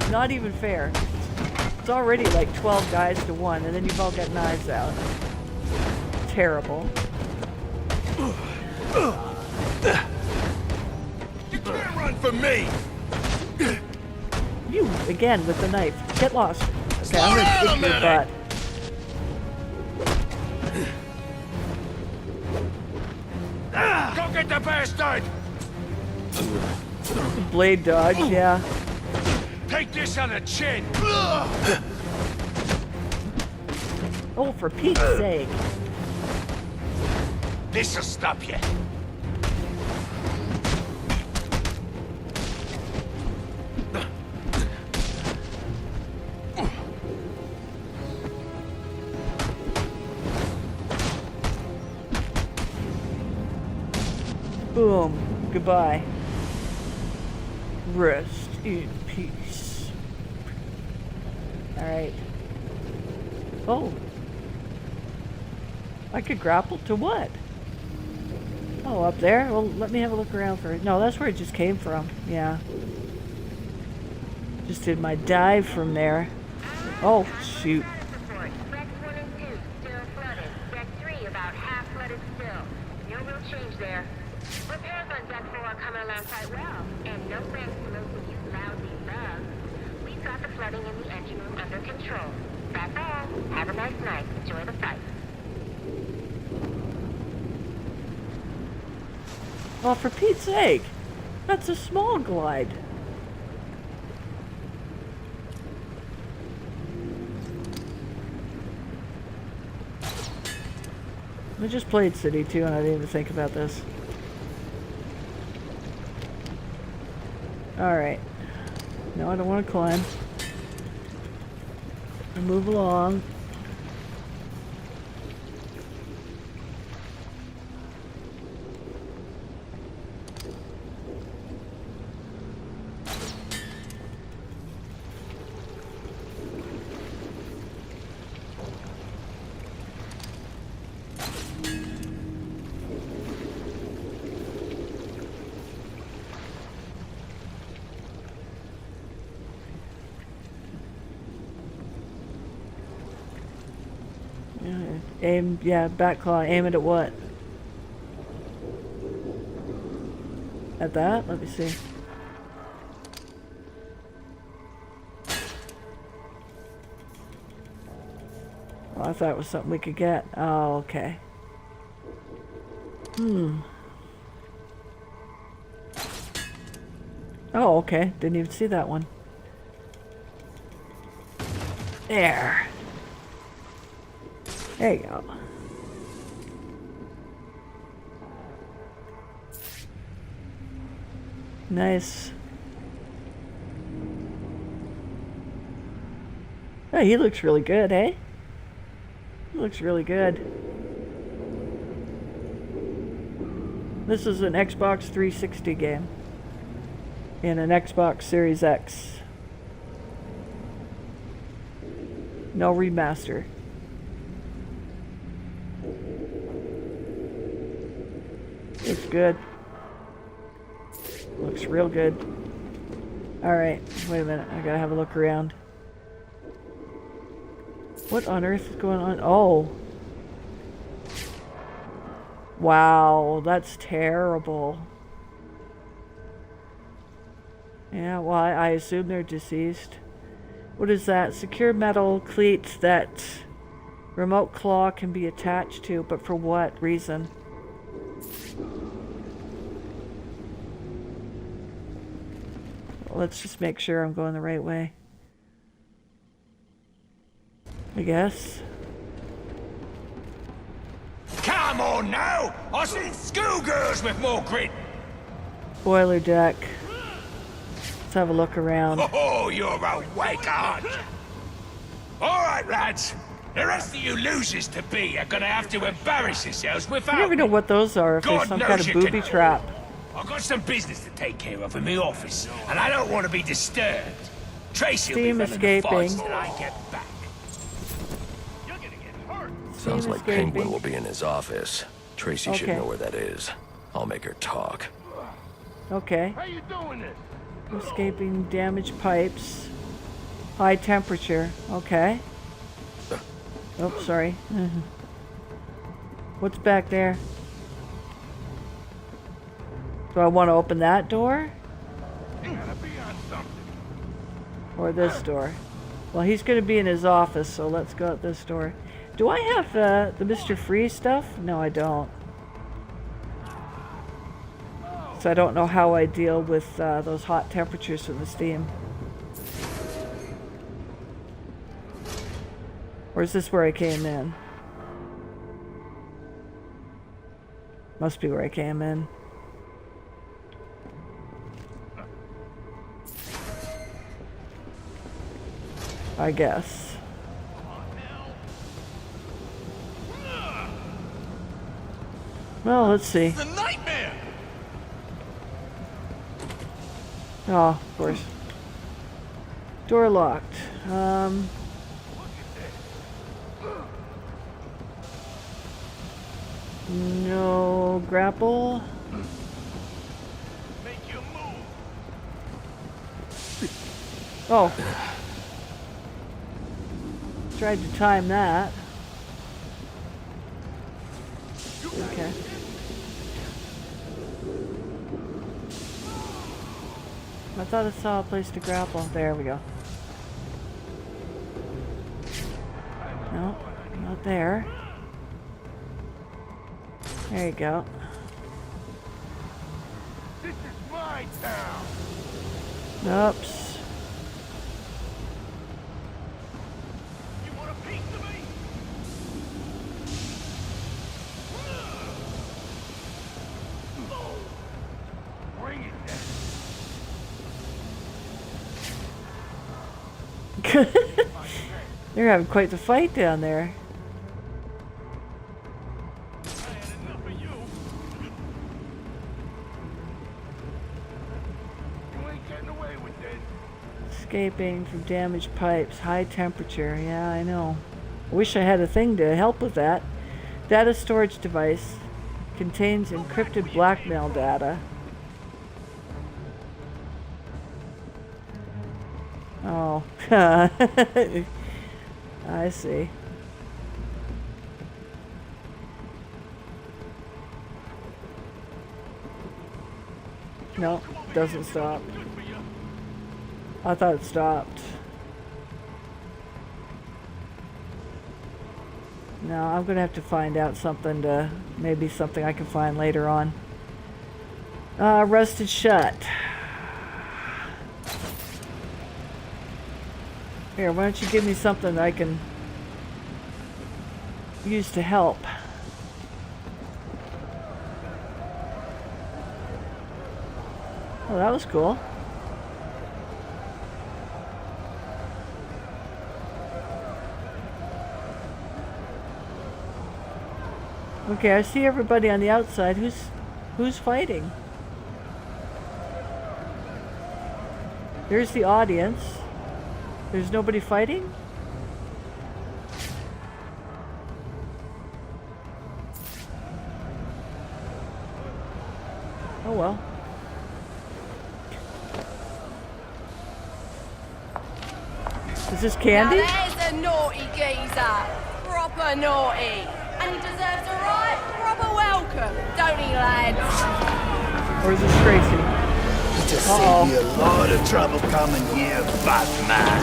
Not even fair. It's already like 12 guys to 1, and then you've all got knives out. Terrible. You can't run from me! You, again, with the knife. Get lost. Okay, I'm gonna kick your butt. Go get the bastard! Blade dodge, yeah. Take this on the chin! Oh, for Pete's sake. This'll stop you. Boom. Goodbye. Rest in peace. Alright. Oh. I could grapple to what? Oh, up there? Well, let me have a look around for it. No, that's where it just came from. Yeah. Just did my dive from there. Oh, shoot. Decks 1 and 2 still flooded. Deck 3 about half flooded still. No real change there. Repairs on Deck 4 are coming along quite well. And no thanks to those who use lousy bugs. We've got the flooding in the engine room under control. That's all. Have a nice night. Enjoy the fight. Oh, for Pete's sake. That's a small glide. I just played City 2 and I didn't even think about this. Alright. No, I don't want to climb. I'll move along. Aim, yeah, back claw. Aim it at what? At that? Let me see. Oh, I thought it was something we could get. Oh, okay. Oh, okay. Didn't even see that one. There. There you go. Nice. Oh, he looks really good, eh? He looks really good. This is an Xbox 360 game. In an Xbox Series X. No remaster. It's good. Looks real good. Alright, wait a minute. I gotta have a look around. What on earth is going on? Oh. Wow, that's terrible. Yeah, well, I assume they're deceased. What is that? Secure metal cleats that remote claw can be attached to, but for what reason? Let's just make sure I'm going the right way. I guess. Come on now! I seen schoolgirls with more grit! Boiler deck. Let's have a look around. Oh, you're awake, aren't you? Alright, lads. The rest of you losers to be are gonna have to embarrass yourselves without I never know me. what those are, if they're God some knows kind of you booby can- trap. I've got some business to take care of in the office, and I don't want to be disturbed. Tracy will be Steam running the escaping. fights till I get back. Sounds Steam like escaping. Penguin will be in his office. Tracy should Okay. know where that is. I'll make her talk. Okay. How you doing this? Escaping damaged pipes. High temperature. Okay. Oh, sorry. What's back there? Do I want to open that door? Or this door? Well, he's going to be in his office, so let's go at this door. Do I have the Mr. Freeze stuff? No, I don't. So I don't know how I deal with those hot temperatures from the steam. Or is this where I came in? Must be where I came in. I guess. Well, let's see. The nightmare! Oh, of course. Door locked. No grapple. Oh. Tried to time that. Okay. I thought I saw a place to grapple. There we go. No, not there. There you go. This is my town. Oops. Bring it down. They're having quite the fight down there. Escaping from damaged pipes, high temperature. Yeah, I know. I wish I had a thing to help with that. Data storage device contains encrypted blackmail data. Oh. I see. No, doesn't stop. I thought it stopped. No, I'm gonna have to find out something to, maybe something I can find later on. Rusted shut. Here, why don't you give me something that I can use to help? Oh, that was cool. Okay, I see everybody on the outside. Who's fighting? There's the audience. There's nobody fighting? Oh well. Is this candy? Now there's a naughty geezer. Proper naughty. And he deserves a right proper welcome, don't he, lads? Or is this Tracy? Just saved me a lot of trouble coming here, Batman.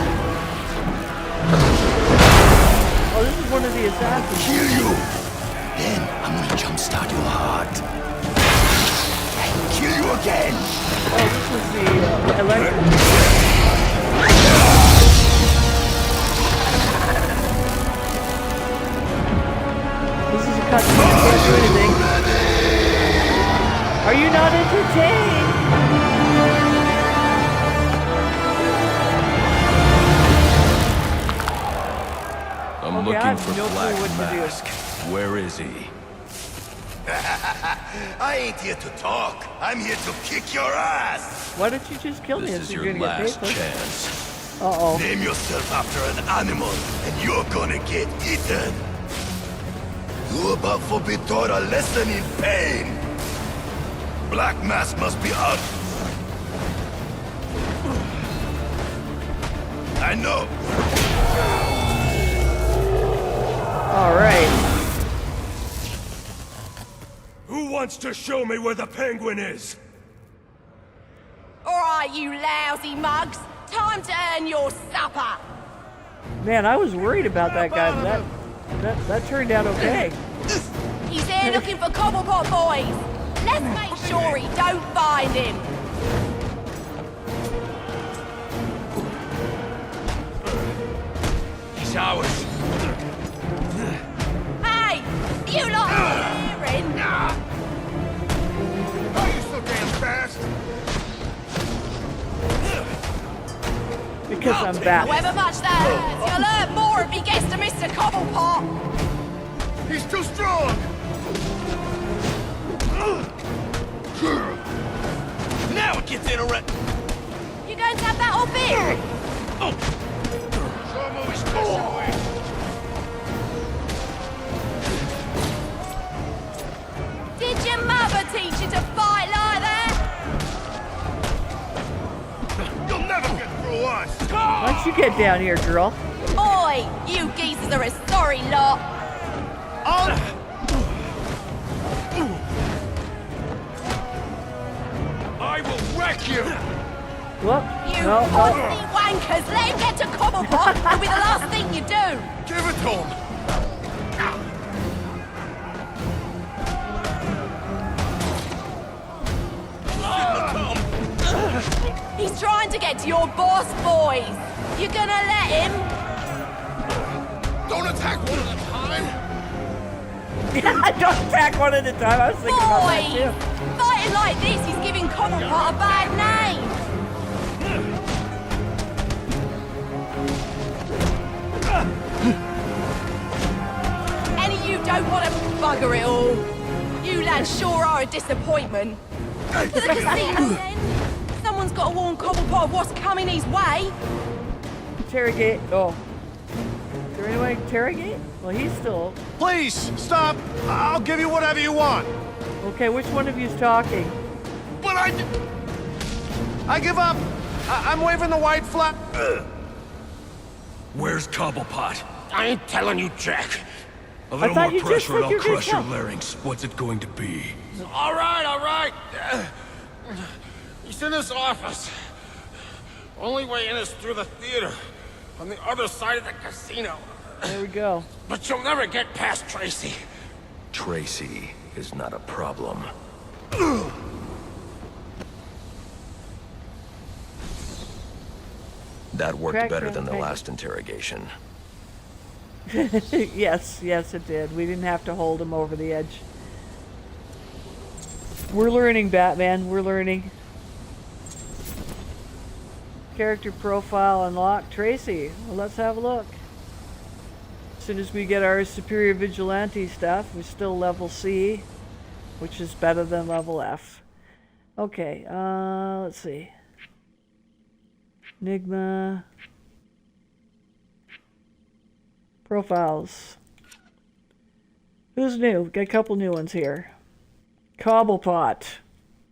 Oh, this is one of the assassins. Kill you. Then I'm gonna jumpstart your heart. And kill you again. Oh, this is the electric. This is a cutscene. I can't do anything. Are you not entertained? I'm looking for Black Mask. Where is he? I ain't here to talk. I'm here to kick your ass. Why don't you just kill me? This is your last chance. Uh-oh. Name yourself after an animal, and you're gonna get eaten. You about forbid taught a lesson in pain. Black Mask must be out. I know. All right. Who wants to show me where the Penguin is? Alright, you lousy mugs. Time to earn your supper. Man, I was worried about that guy, but that turned out okay. He's here looking for Cobblepot boys. Let's make sure he don't find him. He's ours. Hey, you lot hearing? Are you so damn fast? Because I'm back. However much that hurts, you'll learn more if he gets to Mr. Cobblepot. He's too strong! Now it gets interesting. You going to have that or beer? Show him who he's messing with. Did your mother teach you to fight like that? You'll never get through us! Why don't you get down here, girl? Oi, you geezers are a sorry lot. I will wreck you! Whoop. You No, pussy wankers, let him get to Cobblepot. It'll be the last thing you do. Give it to him! He's trying to get to your boss, boys. You gonna let him? Don't attack one at a time! Don't attack one at a time. I was thinking about that Boy, too. fighting like this, he's giving Cobblepot a bad name. Any of you don't want to bugger it all. You lads sure are a disappointment. To the casino then. Someone's got to warn Cobblepot of what's coming his way. Interrogate. Oh. Is there anyone to interrogate? Well, he's still. Please, stop! I'll give you whatever you want! Okay, which one of you's talking? But I give up! I'm waving the white flag. Where's Cobblepot? I ain't telling you, Jack. A little thought more you just pressure said and I'll you could crush your tell. larynx. What's it going to be? All right. He's in his office. Only way in is through the theater, on the other side of the casino. There we go. But you'll never get past Tracy. Tracy is not a problem. That worked Crack, better crack, than the crack. last interrogation. yes, it did. We didn't have to hold him over the edge. We're learning, Batman. We're learning. Character profile unlocked. Tracy. Well, let's have a look. As soon as we get our superior vigilante stuff, we're still level C, which is better than level F. Okay, let's see. Enigma. Profiles. Who's new? Got a couple new ones here. Cobblepot,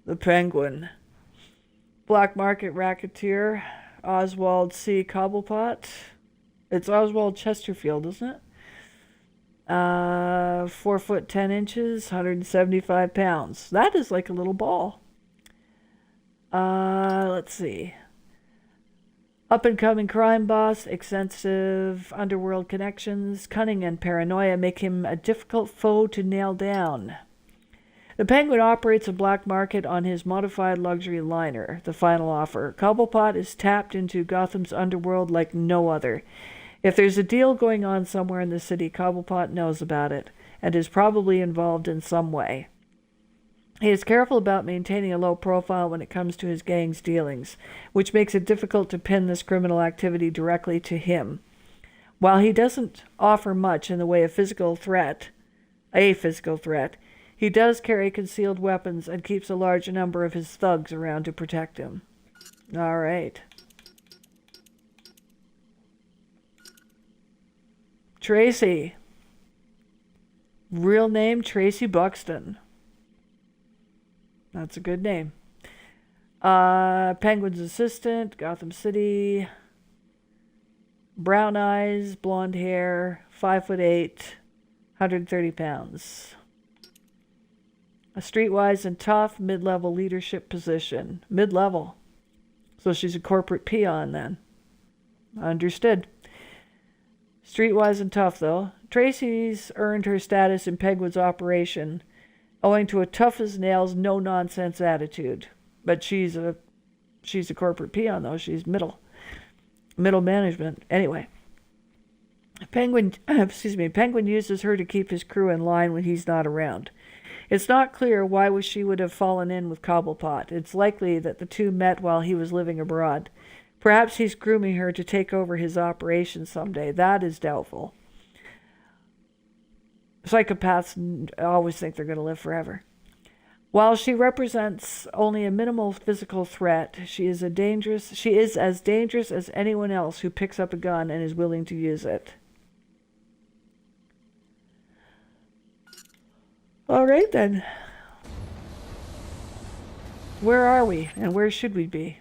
the Penguin. Black Market Racketeer, Oswald C. Cobblepot. It's Oswald Chesterfield, isn't it? 4 foot 10 inches, 175 pounds. That is like a little ball. Let's see. Up and coming crime boss, extensive underworld connections, cunning and paranoia make him a difficult foe to nail down. The Penguin operates a black market on his modified luxury liner, The Final Offer. Cobblepot is tapped into Gotham's underworld like no other. If there's a deal going on somewhere in the city, Cobblepot knows about it, and is probably involved in some way. He is careful about maintaining a low profile when it comes to his gang's dealings, which makes it difficult to pin this criminal activity directly to him. While he doesn't offer much in the way of physical threat, he does carry concealed weapons and keeps a large number of his thugs around to protect him. All right. Tracy. Real name, Tracy Buxton. That's a good name. Penguin's assistant, Gotham City. Brown eyes, blonde hair, 5'8", 130 pounds. A streetwise and tough mid-level leadership position. Mid-level. So she's a corporate peon then. Understood. Streetwise and tough though. Tracy's earned her status in Penguin's operation owing to a tough-as-nails, no-nonsense attitude. But she's a corporate peon, though. She's middle management. Anyway. Penguin uses her to keep his crew in line when he's not around. It's not clear why she would have fallen in with Cobblepot. It's likely that the two met while he was living abroad. Perhaps he's grooming her to take over his operation someday. That is doubtful. Psychopaths always think they're going to live forever. While she represents only a minimal physical threat, she is as dangerous as anyone else who picks up a gun and is willing to use it. All right then. Where are we and where should we be?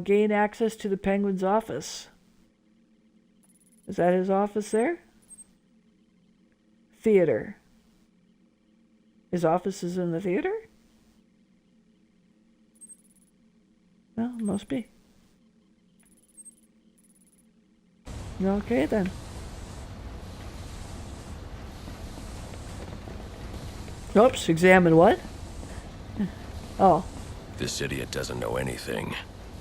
Gain access to the Penguin's office. Is that his office there? Theater. His office is in the theater? Well, must be. Okay then. Oops, examine what? Oh. This idiot doesn't know anything.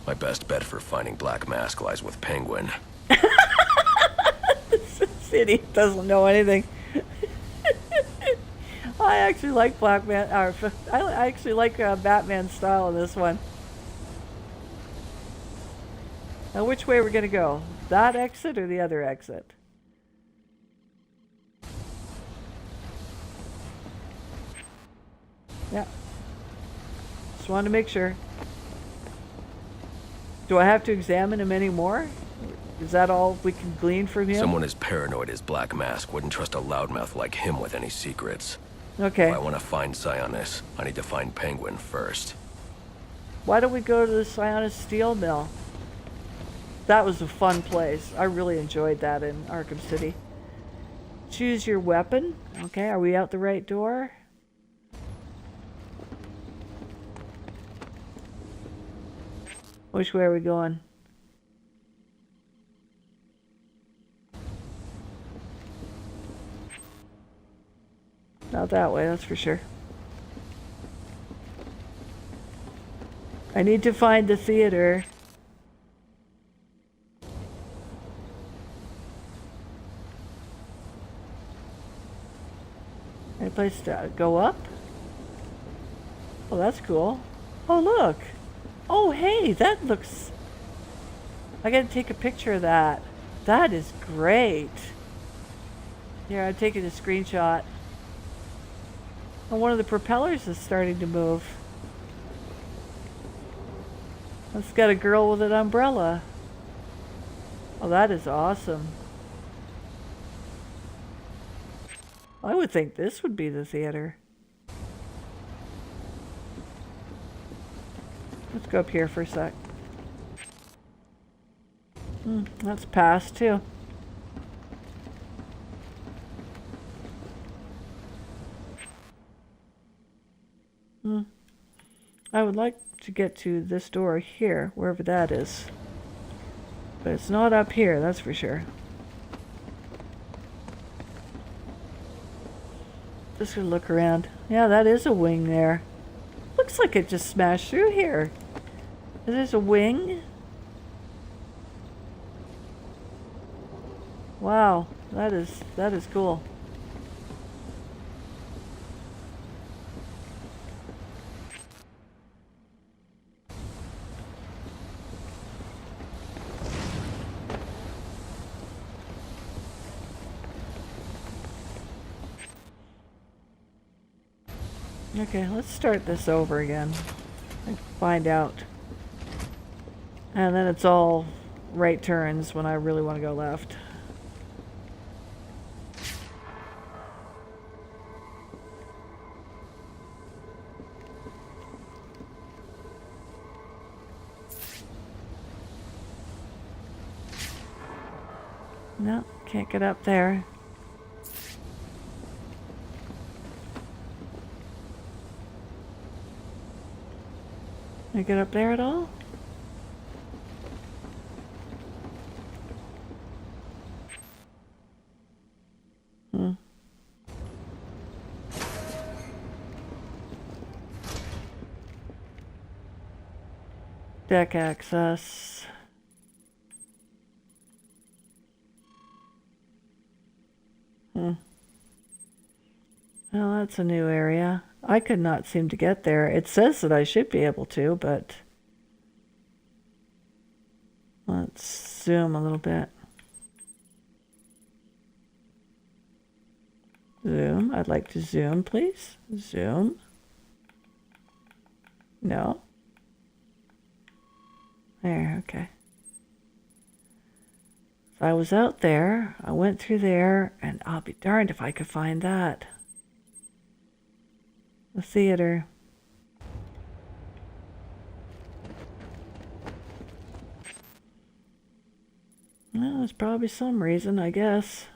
My best bet for finding Black Mask lies with Penguin. This idiot doesn't know anything. I actually like I actually like Batman's style in this one. Now, which way are we gonna go? That exit or the other exit? Yeah. Just wanted to make sure. Do I have to examine him anymore? Is that all we can glean from him? Someone as paranoid as Black Mask wouldn't trust a loudmouth like him with any secrets. Okay. If I want to find Sionis, I need to find Penguin first. Why don't we go to the Sionis Steel Mill? That was a fun place. I really enjoyed that in Arkham City. Choose your weapon. Okay, are we out the right door? Which way are we going? Not that way, that's for sure. I need to find the theater. Any place to go up? Oh, that's cool. Oh, look. Oh, hey, that looks... I gotta take a picture of that. That is great. Here, I'm taking a screenshot. And one of the propellers is starting to move. It's got a girl with an umbrella. Oh, that is awesome. I would think this would be the theater. Let's go up here for a sec. That's past too. I would like to get to this door here, wherever that is. But it's not up here, that's for sure. Just gonna look around. Yeah, that is a wing there. Looks like it just smashed through here. Is this a wing? Wow, that is cool. Okay, let's start this over again and find out. And then it's all right turns when I really want to go left. No, can't get up there. Can I get up there at all? Deck access. Well, that's a new area. I could not seem to get there. It says that I should be able to, but let's zoom a little bit. Zoom. I'd like to zoom, please. Zoom. No. There, okay. So I was out there, I went through there, and I'll be darned if I could find that. The theater. Well, there's probably some reason, I guess.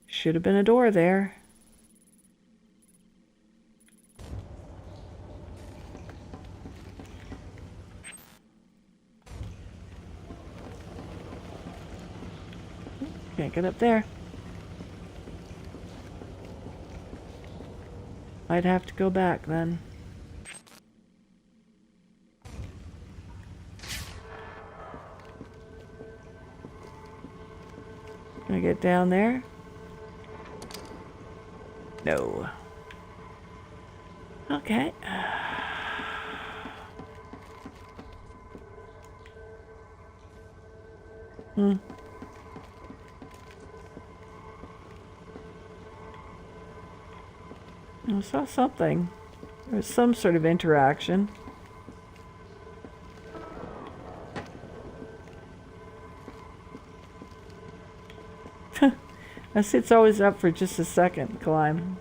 Should have been a door there. Can't get up there. I'd have to go back then. Can I get down there? No. Okay. I saw something. There was some sort of interaction. I see it's always up for just a second climb.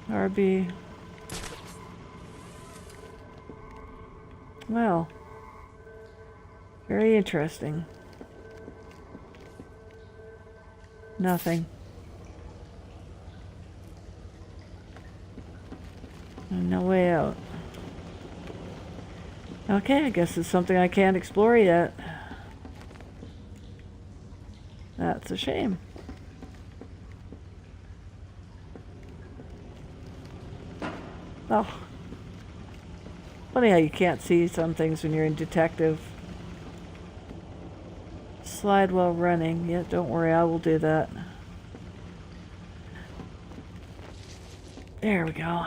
RB. Well, very interesting. Nothing. No way out. Okay, I guess it's something I can't explore yet. That's a shame. Oh. Funny how you can't see some things when you're in detective. Slide while running. Yeah, don't worry, I will do that. There we go.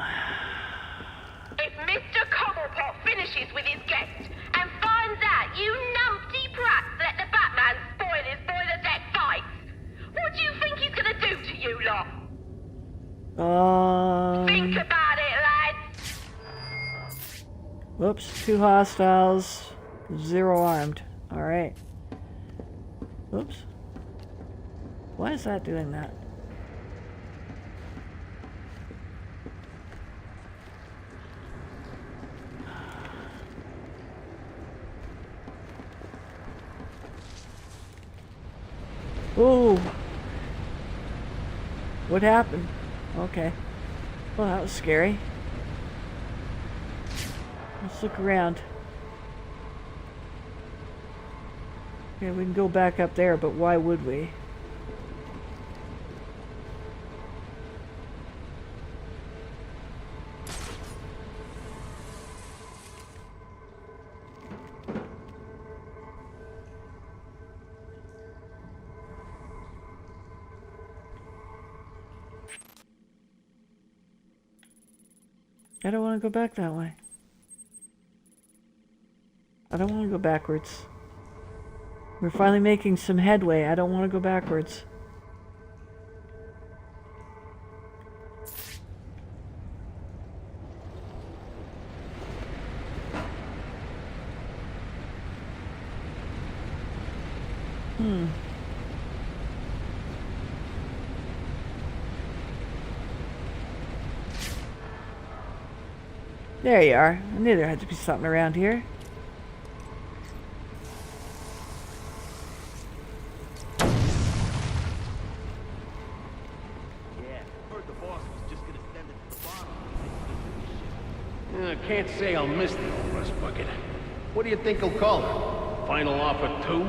If Mr. Cobblepot finishes with his guest and finds out you numpty brats let the Batman spoil his boiler deck fights, what do you think he's gonna do to you lot? Think about it, lads. Whoops, 2 hostiles, 0 armed. Alright. Whoops. Why is that doing that? Ooh. What happened? Okay. Well, that was scary. Let's look around. Okay, we can go back up there, but why would we? I don't want to go back that way. I don't want to go backwards. We're finally making some headway. I don't want to go backwards. There you are. I knew there had to be something around here. Can't say I'll miss the old rust bucket. What do you think he'll call her? Final offer 2?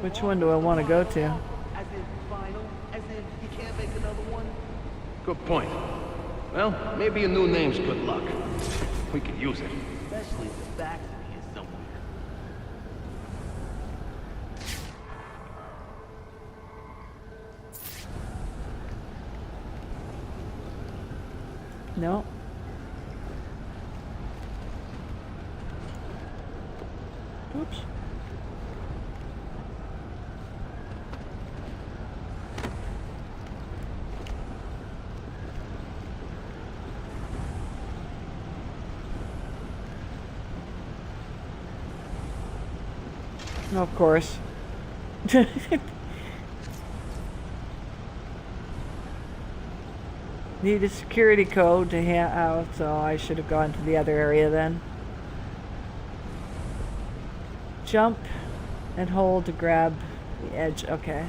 Which one do I want to go to? As in final? As in you can't make another one? Good point. Well, maybe a new name's good luck. We could use it. Especially if the back is somewhere. No. Oops. Of course. Need a security code to hand out, so I should have gone to the other area then. Jump and hold to grab the edge. Okay.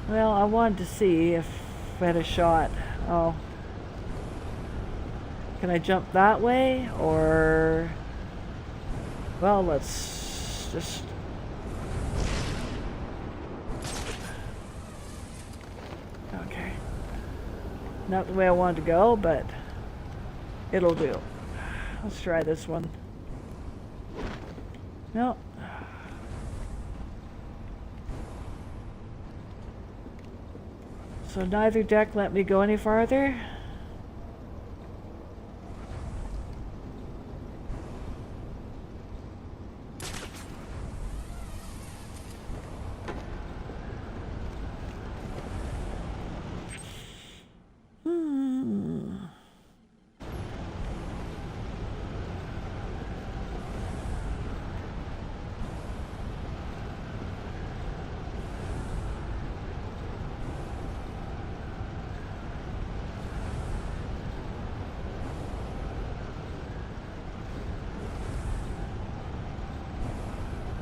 Well, I wanted to see if I had a shot. Oh. Can I jump that way, or... Well, let's just... Okay. Not the way I wanted to go, but it'll do. Let's try this one. No. So neither deck let me go any farther.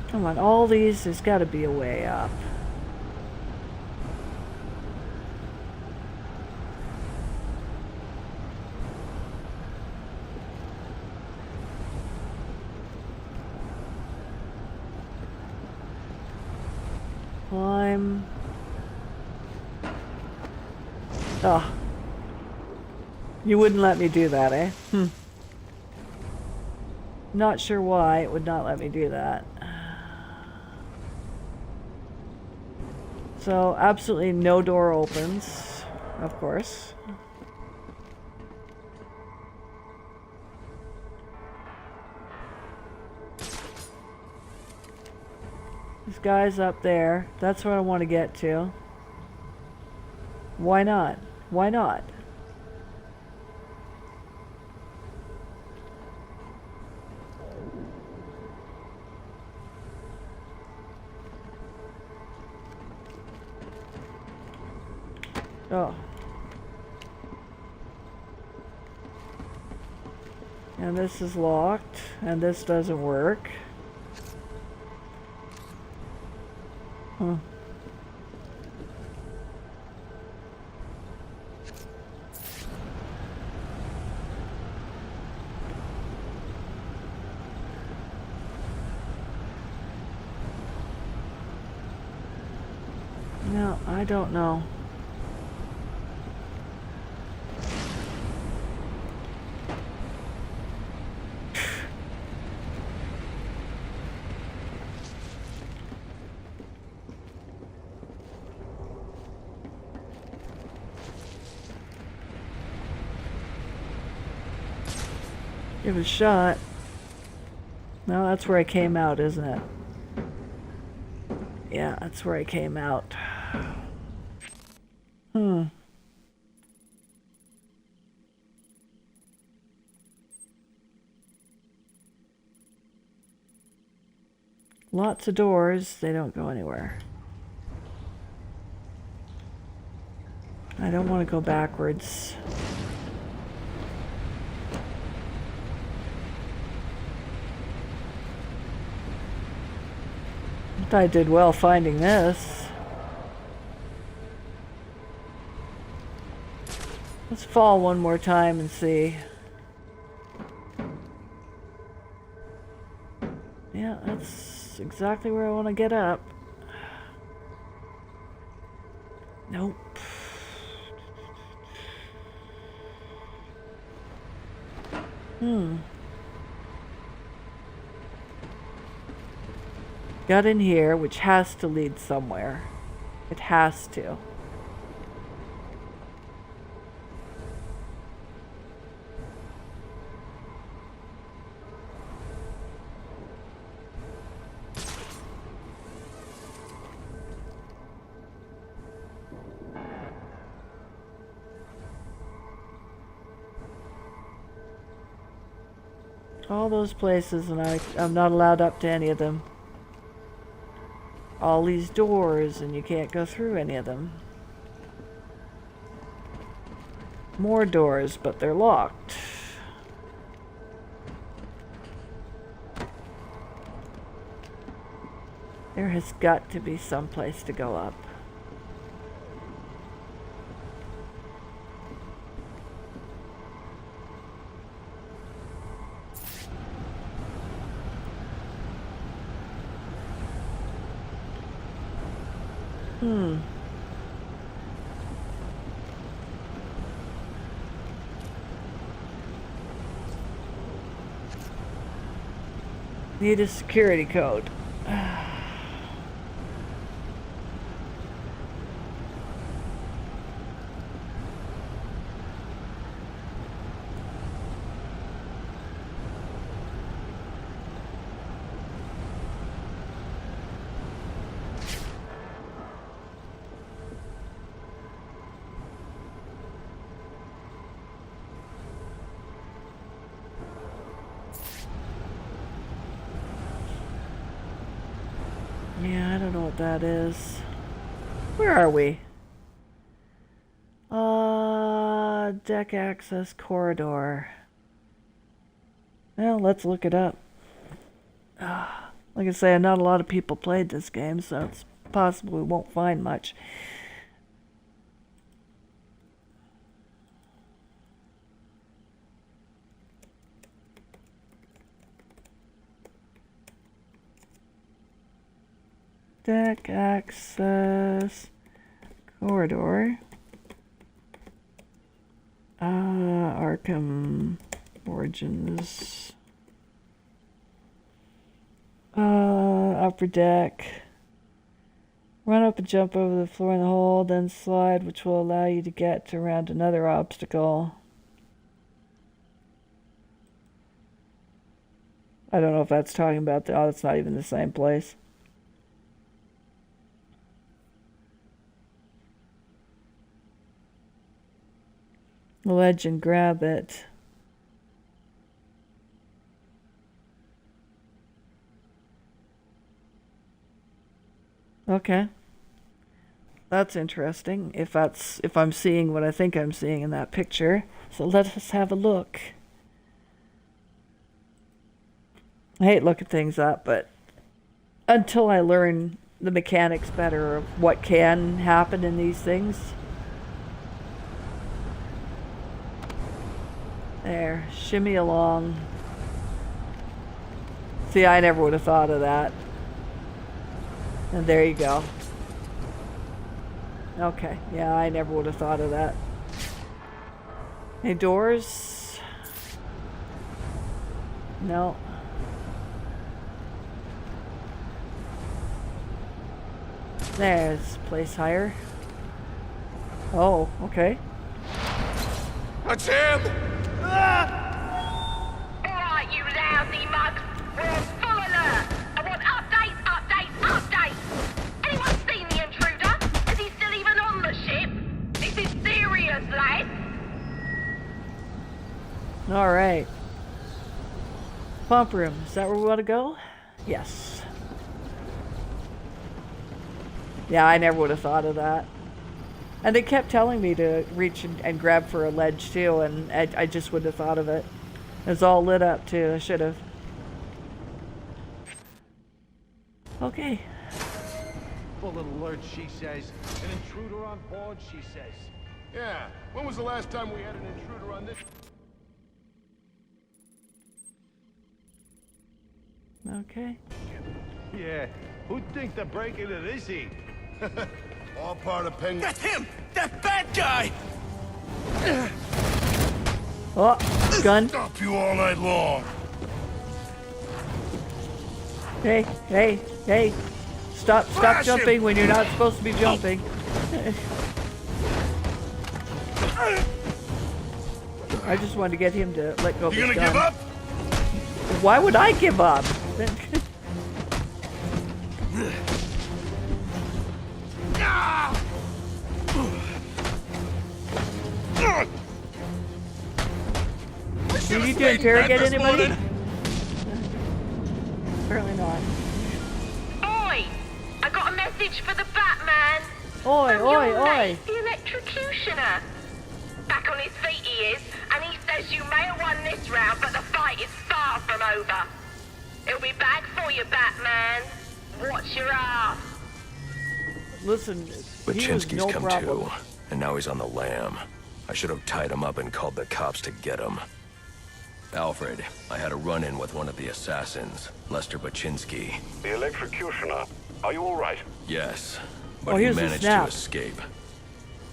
Come on, all these, there's got to be a way up. Climb. Oh. You wouldn't let me do that, eh? Not sure why it would not let me do that. So, absolutely no door opens, of course. This guy's up there. That's what I want to get to. Why not? Why not? Oh. And this is locked, and this doesn't work. Huh. No, I don't know. Give it a shot. No, that's where I came out, isn't it? Yeah, that's where I came out. Lots of doors, they don't go anywhere. I don't want to go backwards. I did well finding this. Let's fall one more time and see. Yeah, that's exactly where I want to get up. Nope. Got in here, which has to lead somewhere. It has to. All those places, and I'm not allowed up to any of them. All these doors, and you can't go through any of them. More doors, but they're locked. There has got to be some place to go up. Need a security code. Yeah, I don't know what that is. Where are we? Deck access corridor. Well, let's look it up. Like I say, not a lot of people played this game, so it's possible we won't find much. Deck access corridor. Arkham Origins. Upper deck. Run up and jump over the floor in the hole, then slide, which will allow you to get around another obstacle. I don't know if that's talking about the... Oh, it's not even the same place. Ledge and grab it. Okay. That's interesting, if I'm seeing what I think I'm seeing in that picture. So let us have a look. I hate looking things up, but until I learn the mechanics better of what can happen in these things. There, shimmy along. See, I never would have thought of that. And there you go. Okay, yeah, I never would have thought of that. Any doors? No. There's place higher. Oh, okay. That's him! Alright, you lousy mugs. We're on full alert. I want updates, updates, updates. Anyone seen the intruder? Is he still even on the ship? This is serious, lad. Alright. Pump room. Is that where we want to go? Yes. Yeah, I never would have thought of that. And they kept telling me to reach and grab for a ledge too, and I just wouldn't have thought of it. It's all lit up too. I should have. Okay. Full alert, she says. An intruder on board, she says. Yeah, when was the last time we had an intruder on this? Okay. Yeah, who'd think to break into this heat? All part of Penguin. That's him! That bad guy! Oh, gun. Stop you all night long. Hey, hey, hey. Stop Flash jumping him. when you're not supposed to be jumping. I just wanted to get him to let go of You his gonna gun. give up? Why would I give up? Did you interrogate anybody? Apparently not. Oi! I got a message for the Batman. Oi, From oi, your oi. mate, the electrocutioner. Back on his feet he is, and he says you may have won this round, but the fight is far from over. It'll be back for you, Batman. Watch your ass. Listen, But he was Chinsky's no come problem. too, and now he's on the lam. I should have tied him up and called the cops to get him. Alfred, I had a run-in with one of the assassins, Lester Baczynski. The electrocutioner. Are you all right? Yes, Oh, but he here's the managed to snap. escape.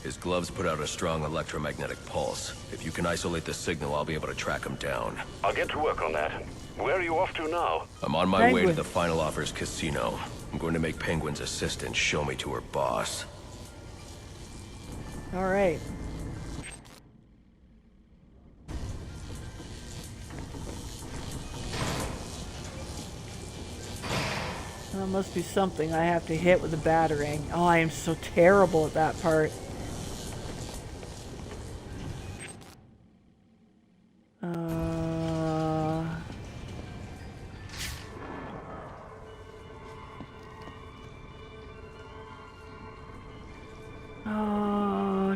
His gloves put out a strong electromagnetic pulse. If you can isolate the signal, I'll be able to track him down. I'll get to work on that. Where are you off to now? I'm on my way to Penguin. the Final Offers Casino. I'm going to make Penguin's assistant show me to her boss. All right. Well, it must be something I have to hit with a batarang. Oh, I am so terrible at that part.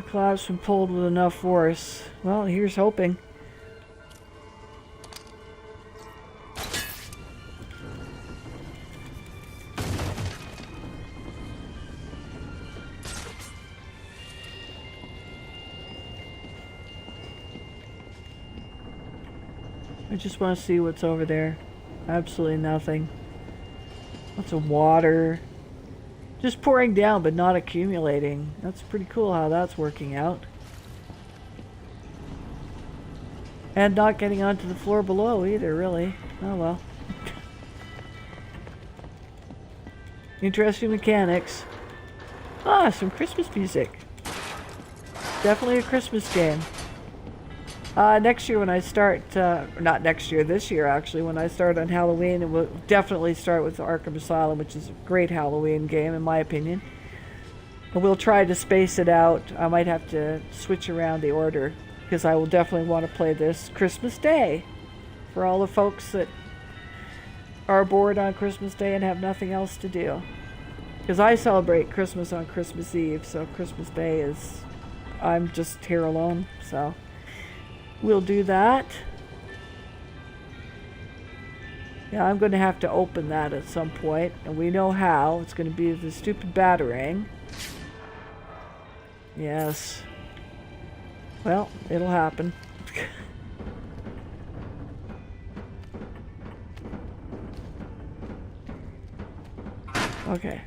Collapsed when pulled with enough force. Well, here's hoping. I just want to see what's over there. Absolutely nothing. Lots of water. Just pouring down, but not accumulating. That's pretty cool how that's working out. And not getting onto the floor below either, really. Oh well. Interesting mechanics. Ah, some Christmas music. Definitely a Christmas game. Next year when I start, not next year, this year actually, when I start on Halloween, and we'll definitely start with Arkham Asylum, which is a great Halloween game in my opinion. And we'll try to space it out. I might have to switch around the order, because I will definitely want to play this Christmas Day for all the folks that are bored on Christmas Day and have nothing else to do. Because I celebrate Christmas on Christmas Eve, so Christmas Day is, I'm just here alone, so we'll do that. Yeah, I'm going to have to open that at some point, and we know how. It's going to be the stupid batarang. Yes. Well, it'll happen. Okay.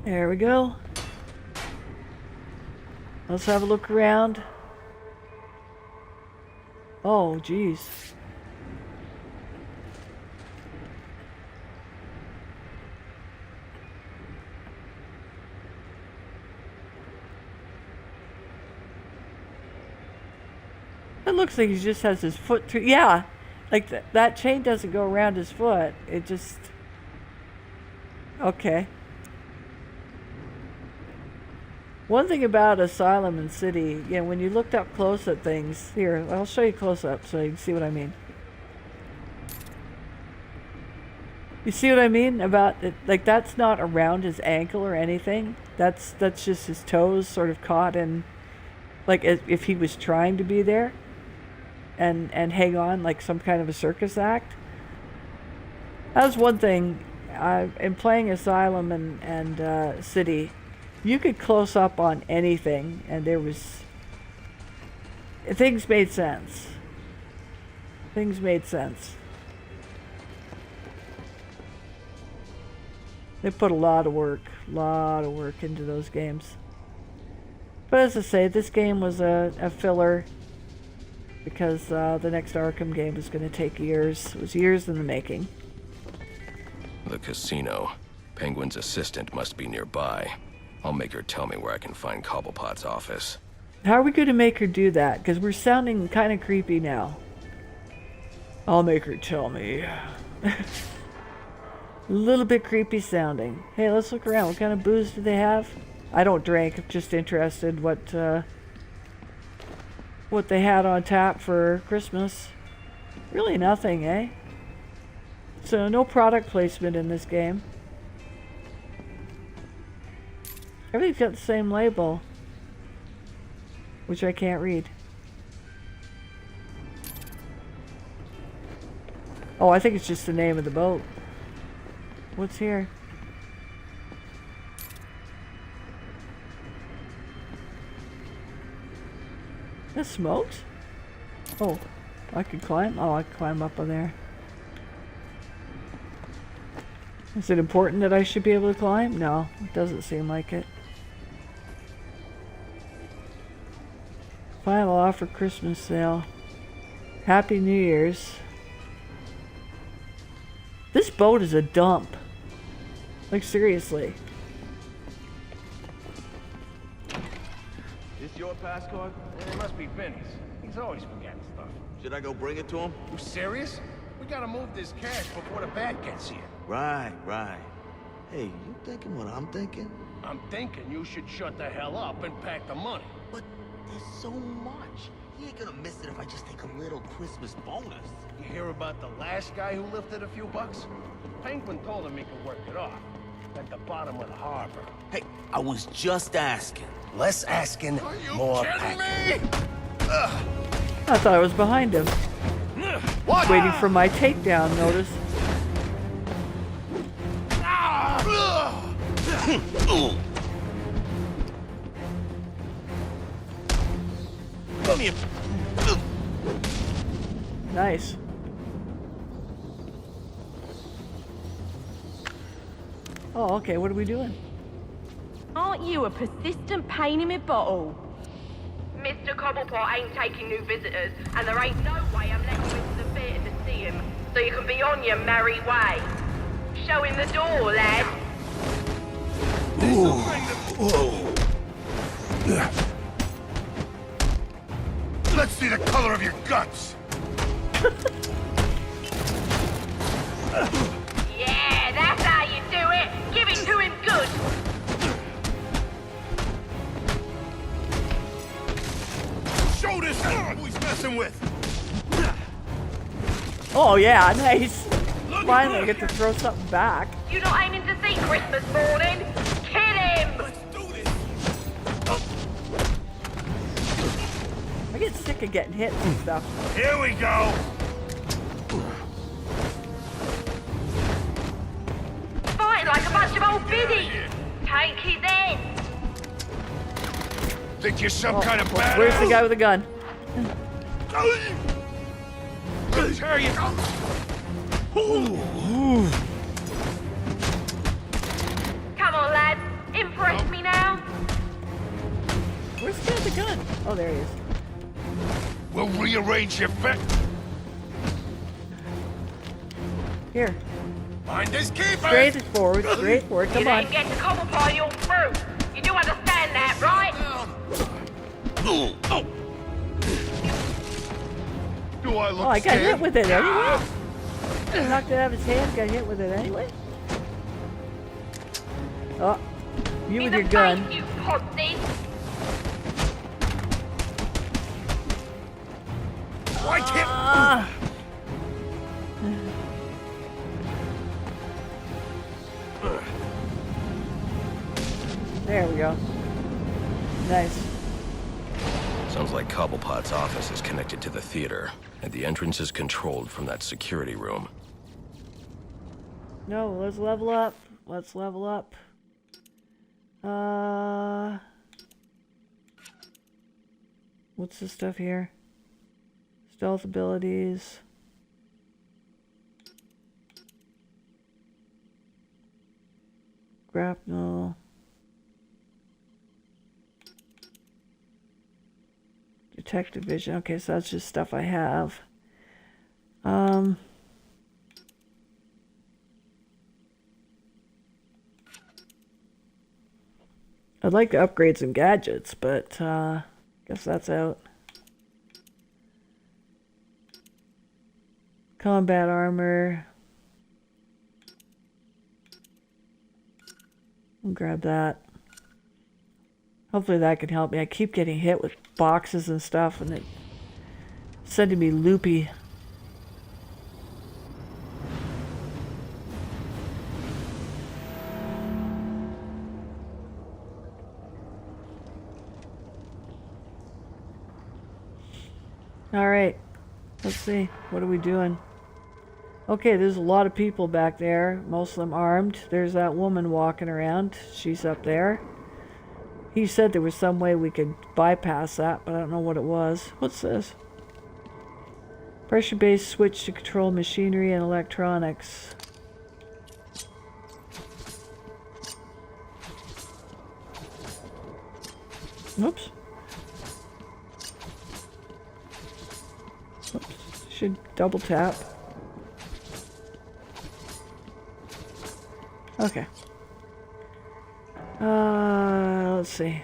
There we go. Let's have a look around. Oh, geez. It looks like he just has his foot through. Yeah, like that chain doesn't go around his foot. It just. Okay. One thing about Asylum and City, you know, when you looked up close at things, here, I'll show you close up so you can see what I mean. You see what I mean about it? Like that's not around his ankle or anything. That's just his toes sort of caught in, like if he was trying to be there and hang on like some kind of a circus act. That's one thing. In playing Asylum and City, you could close up on anything, and things made sense. Things made sense. They put a lot of work into those games. But as I say, this game was a filler because the next Arkham game was going to take years. It was years in the making. The casino. Penguin's assistant must be nearby. I'll make her tell me where I can find Cobblepot's office. How are we going to make her do that? Because we're sounding kind of creepy now. I'll make her tell me. A little bit creepy sounding. Hey, let's look around. What kind of booze do they have? I don't drink. I'm just interested what they had on tap for Christmas. Really nothing, eh? So no product placement in this game. Everything's got the same label, which I can't read. Oh, I think it's just the name of the boat. What's here? This smokes? Oh, I could climb? Oh, I could climb up on there. Is it important that I should be able to climb? No, it doesn't seem like it. Final offer Christmas sale. Happy New Year's. This boat is a dump. Like seriously. This your passcard? It must be Vinny's. He's always forgetting stuff. Should I go bring it to him? You serious? We gotta move this cash before the bat gets here. Right. Hey, you thinking what I'm thinking? I'm thinking you should shut the hell up and pack the money. But there's so much. He ain't gonna miss it if I just take a little Christmas bonus. You hear about the last guy who lifted a few bucks? Penguin told him he could work it off. At the bottom of the harbor. Hey, I was just asking. Less asking, more packing. I thought I was behind him. Waiting for my takedown notice. Nice. Oh, okay, what are we doing? Aren't Aren't you a persistent pain in my bottle? Mr. Cobblepot ain't taking new visitors, and there ain't no way I'm letting you into the theatre to see him, so you can be on your merry way. Show him the door, lad. Let's see the color of your guts. Yeah, that's how you do it. Give it to him good. Show this who he's messing with. Oh yeah, nice. Finally, I get to throw something back. You not aiming to see Christmas morning? Kill him! Let's do this. I get sick of getting hit and stuff. Here we go. Fighting like a bunch of old biddies. Take his head. Think you're some kind of badass? Where's the guy with the gun? There you go. Come on, lads. Impress me now. Where's the guy with the gun? Oh, there he is. We'll rearrange your fit. Here. Find this keeper. Straight forward, straight forward. Come You on. didn't get to Cobblepot you're through. You do understand that, right? Do I look Oh, I got scared? hit with it anyway. Knocked it out of his hand, got hit with it anyway. Oh, you with your gun. You pussy. Why can't... There we go. Nice. Sounds like Cobblepot's office is connected to the theater, and the entrance is controlled from that security room. No, let's level up. Let's level up. What's this stuff here? Stealth abilities. Grapnel. Detective vision. Okay, so that's just stuff I have. I'd like to upgrade some gadgets, but guess that's out. Combat armor. I'll grab that. Hopefully that can help me. I keep getting hit with boxes and stuff, and it's sending me loopy. Alright, let's see. What are we doing? Okay, there's a lot of people back there, most of them armed. There's that woman walking around. She's up there. He said there was some way we could bypass that, but I don't know what it was. What's this? Pressure-based switch to control machinery and electronics. Oops. Oops. Should double tap. Okay. Let's see.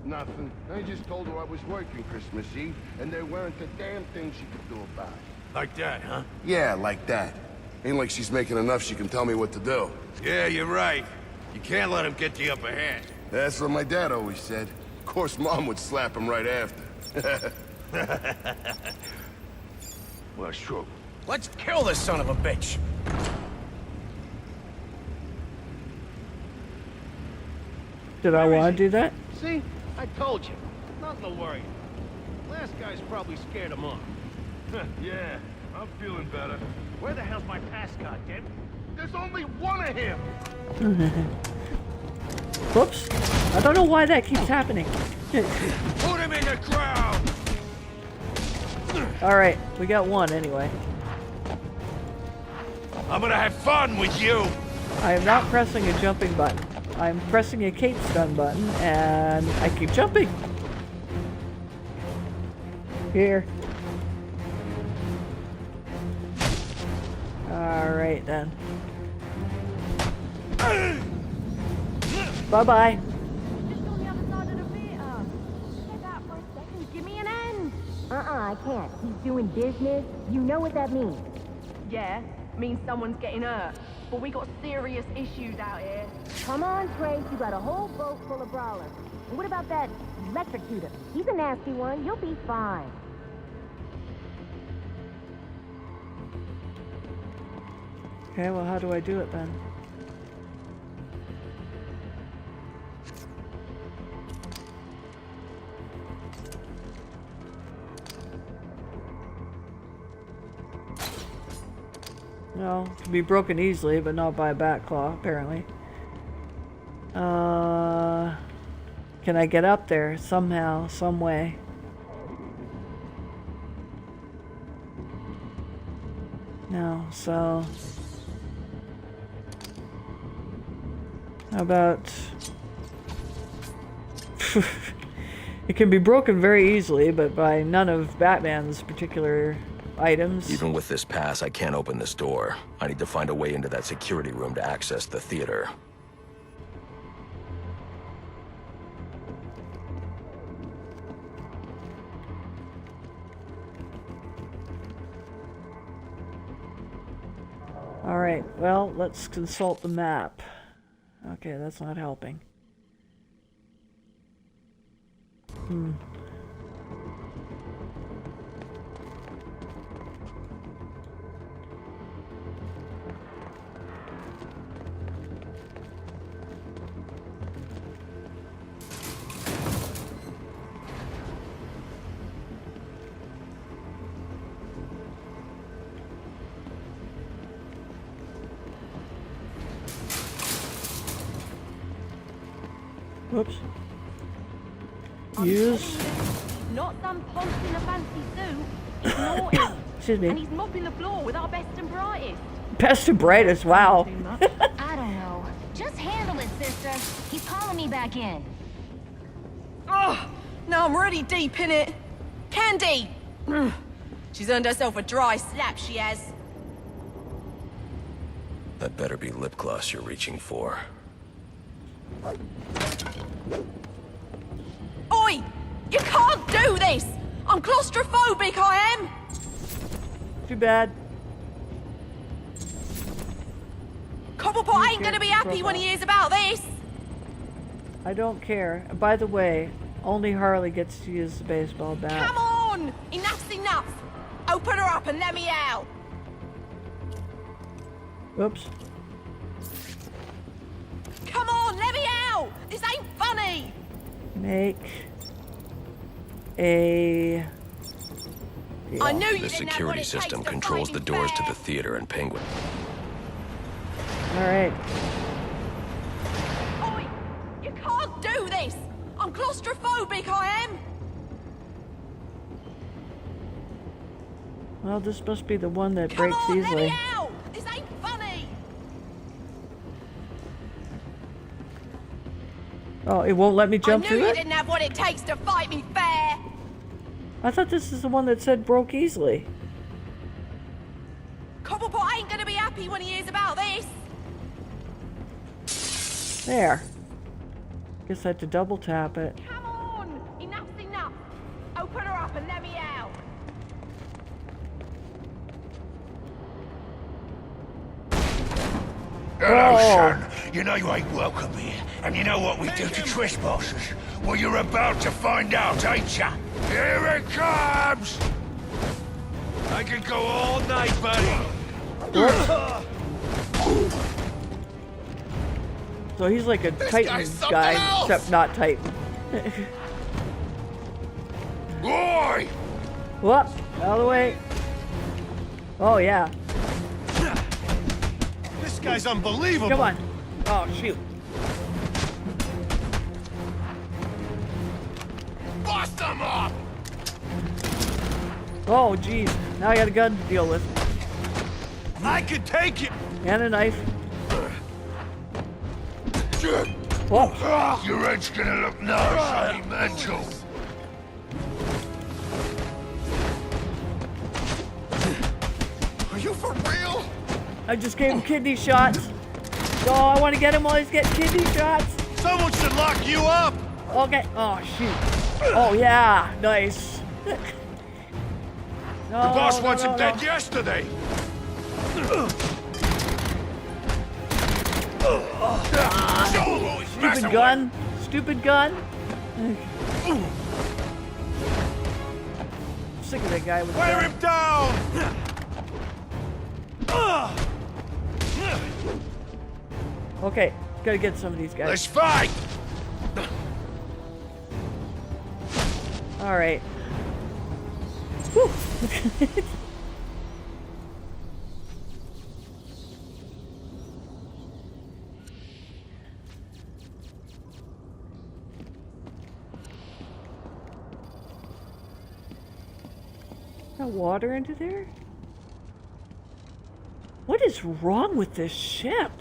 Nothing. I just told her I was working Christmas Eve, and there weren't a damn thing she could do about it. Like that, huh? Yeah, like that. Ain't like she's making enough she can tell me what to do. Yeah, you're right. You can't let him get the upper hand. That's what my dad always said. Of course, Mom would slap him right after. Well, sure. Let's kill this son of a bitch. Did I want to do that? See? I told you. Nothing to worry. Last guy's probably scared him off. Yeah, I'm feeling better. Where the hell's my pass card, Tim? There's only one of him! Whoops. I don't know why that keeps happening. Put him in the ground! Alright, we got one anyway. I'm gonna have fun with you! I am not pressing a jumping button. I'm pressing a cape stun button, and I keep jumping. Here. Alright then. Bye-bye. Give me an end. I can't. He's doing business. You know what that means. Yeah, means someone's getting hurt. But we got serious issues out here. Come on, Trace. You got a whole boat full of brawlers. And what about that electrocutor? He's a nasty one. You'll be fine. Okay, well, how do I do it then? No, it can be broken easily, but not by a bat claw, apparently. Can I get up there somehow, some way? No, so... How about... It can be broken very easily, but by none of Batman's particular items. Even with this pass, I can't open this door. I need to find a way into that security room to access the theater. Alright, well, let's consult the map. Okay, that's not helping. Whoops. Use. Not some ponce in a fancy suit. He's naughty. Excuse me. And he's mopping the floor with our best and brightest. Best and brightest, wow. I don't know. Just handle it, sister. He's calling me back in. Oh, now I'm really deep in it. Candy! She's earned herself a dry slap, she has. That better be lip gloss you're reaching for. Oi! You can't do this! I'm claustrophobic, I am! Too bad. Cobblepot ain't gonna be happy when he hears about this! I don't care. By the way, only Harley gets to use the baseball bat. Come on! Enough's enough! Open her up and let me out! Whoops. Come on, let me out! This ain't funny! Make a... I knew you The didn't have what security it takes system to controls fight the me doors fair. to the theater and Penguin. Alright. Oi! You can't do this! I'm claustrophobic, I am! Well, this must be the one that Come breaks on, let easily. me out! This ain't funny! Oh, it won't let me jump I knew through you it? didn't have what it takes to fight me fair! I thought this is the one that said broke easily. Cobblepot ain't gonna be happy when he hears about this! There. Guess I had to double tap it. Come on! Enough's enough! Open her up and let me out! Hello, Oh. son. You know you ain't welcome here, and you know what we do to trespassers. Well, you're about to find out, ain't ya? Here it comes! I can go all night, buddy. So he's like a This Titan guy's something guy, else. except not Titan. Boy! Whoop! Out of the way. Oh, yeah. This guy's unbelievable. Come on. Oh, shoot. Bust him up! Oh, jeez. Now I got a gun to deal with. I can take it! And a knife. Oh. Your head's gonna look nice, ain't mental. Are you for real? I just gave him kidney shots. Oh, I want to get him while he's getting kidney shots. Someone should lock you up! Okay. Oh, shoot. Oh, yeah. Nice. The boss wants him dead yesterday! Stupid gun. Stupid gun. I'm sick of that guy with Wear him down! Okay, gotta get some of these guys. Let's fight! Alright. Got water into there? What is wrong with this ship?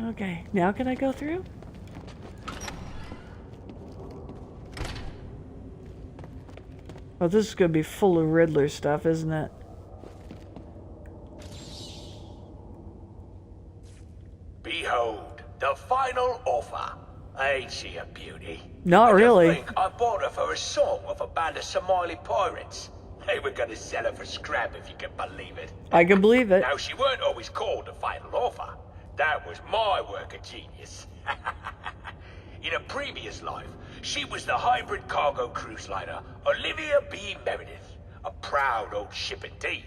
Okay, now can I go through? Oh, this is gonna be full of Riddler stuff, isn't it? Behold, the final offer. Ain't she a beauty? Not And to really. think I bought her for a song of a band of Somali pirates. They were gonna sell her for scrap, if you can believe it. I can believe it. Now, she weren't always called the final offer. That was my work of genius. In a previous life, she was the hybrid cargo cruise liner Olivia B. Meredith. A proud old ship indeed.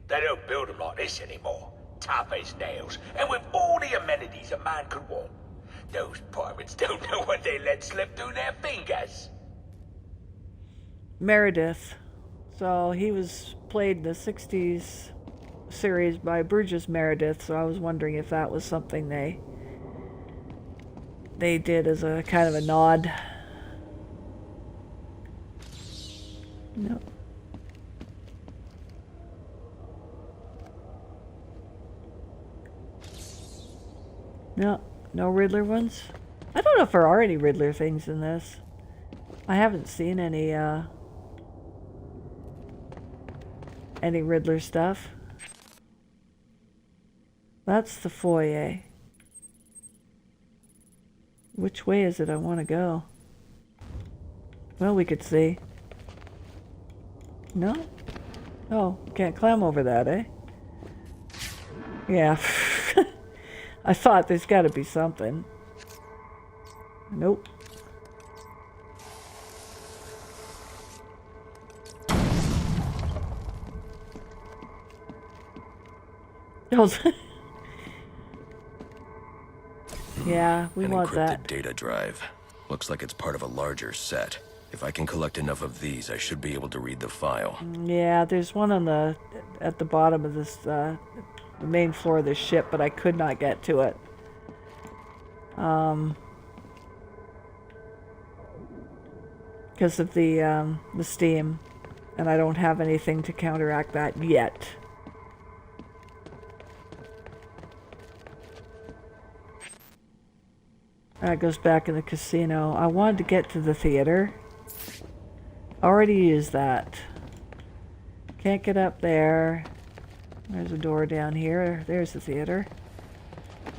They don't build them like this anymore. Tough as nails, and with all the amenities a man could want. Those pirates don't know what they let slip through their fingers. Meredith. So he was played in the 60s series by Burgess Meredith, so I was wondering if that was something they did as a kind of a nod. No. No, no Riddler ones? I don't know if there are any Riddler things in this. I haven't seen any Riddler stuff. That's the foyer. Which way is it I want to go? Well, we could see. No? Oh, can't climb over that, eh? Yeah. I thought there's got to be something. Nope. Yeah, we want that. An encrypted data drive. Looks like it's part of a larger set. If I can collect enough of these, I should be able to read the file. Yeah, there's one on at the bottom of this, the main floor of the ship, but I could not get to it. Because of the steam, and I don't have anything to counteract that yet. That goes back in the casino. I wanted to get to the theater. Already used that. Can't get up there. There's a door down here. There's the theater.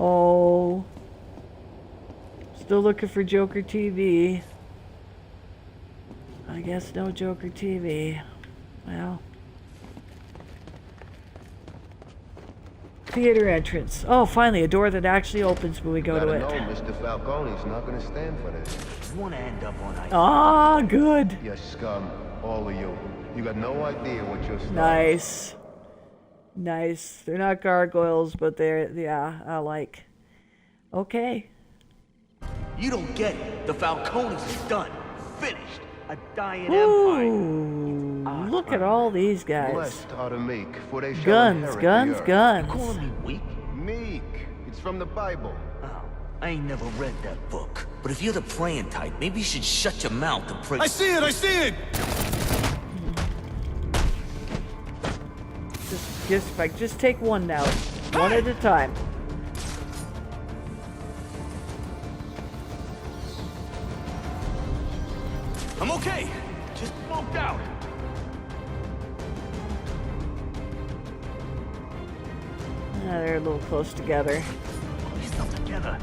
Oh. Still looking for Joker TV. I guess no Joker TV. Well. Theater entrance. Oh, finally, a door that actually opens when we go to it. Gotta know Mr. Falcone's not gonna stand for this. You wanna end up on ice? Ah, good. You scum, all of you. You got no idea what you're starting. Nice. Nice. They're not gargoyles, but they're, yeah, I like. Okay. You don't get it. The Falcones is done. Finished. A dying Ooh, empire. look at all these guys. Blessed are the meek, for they shall Guns, inherit guns, the earth. guns. You calling me weak? Meek. It's from the Bible. Oh, I ain't never read that book. But if you're the praying type, maybe you should shut your mouth and pray. I see it! I see it! Just take one now. One at a time. I'm okay. Just smoked out. They're a little close together. Pull yourself together.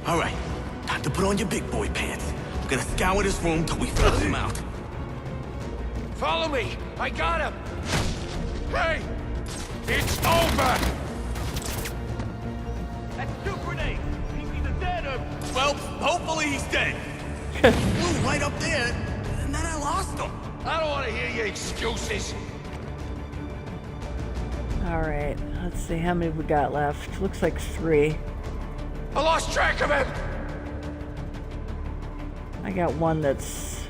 All right, time to put on your big boy pants. I'm gonna scour this room till we flush him out. Follow me! I got him! Hey! It's over! That's 2 grenades. He's either dead or... Well, hopefully he's dead. He flew right up there, and then I lost him. I don't want to hear your excuses. Alright, let's see how many we got left. Looks like 3. I lost track of him! I got one that's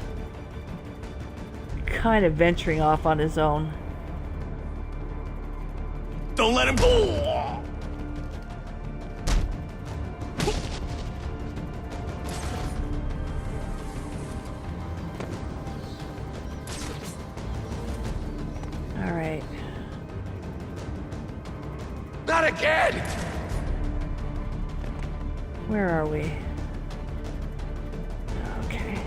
kind of venturing off on his own. Don't let him go! Alright. Not again! Where are we? Okay.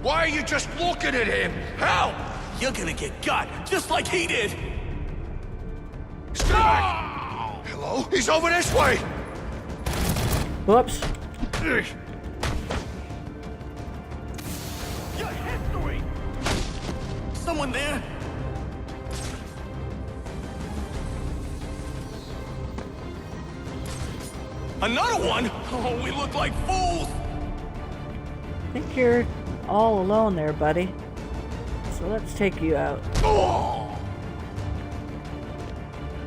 Why are you just looking at him? Help! You're gonna get got, just like he did! Stay back! Hello? He's over this way! Whoops. Your history! Someone there? Another one? Oh, we look like fools! I think you're all alone there, buddy. So let's take you out.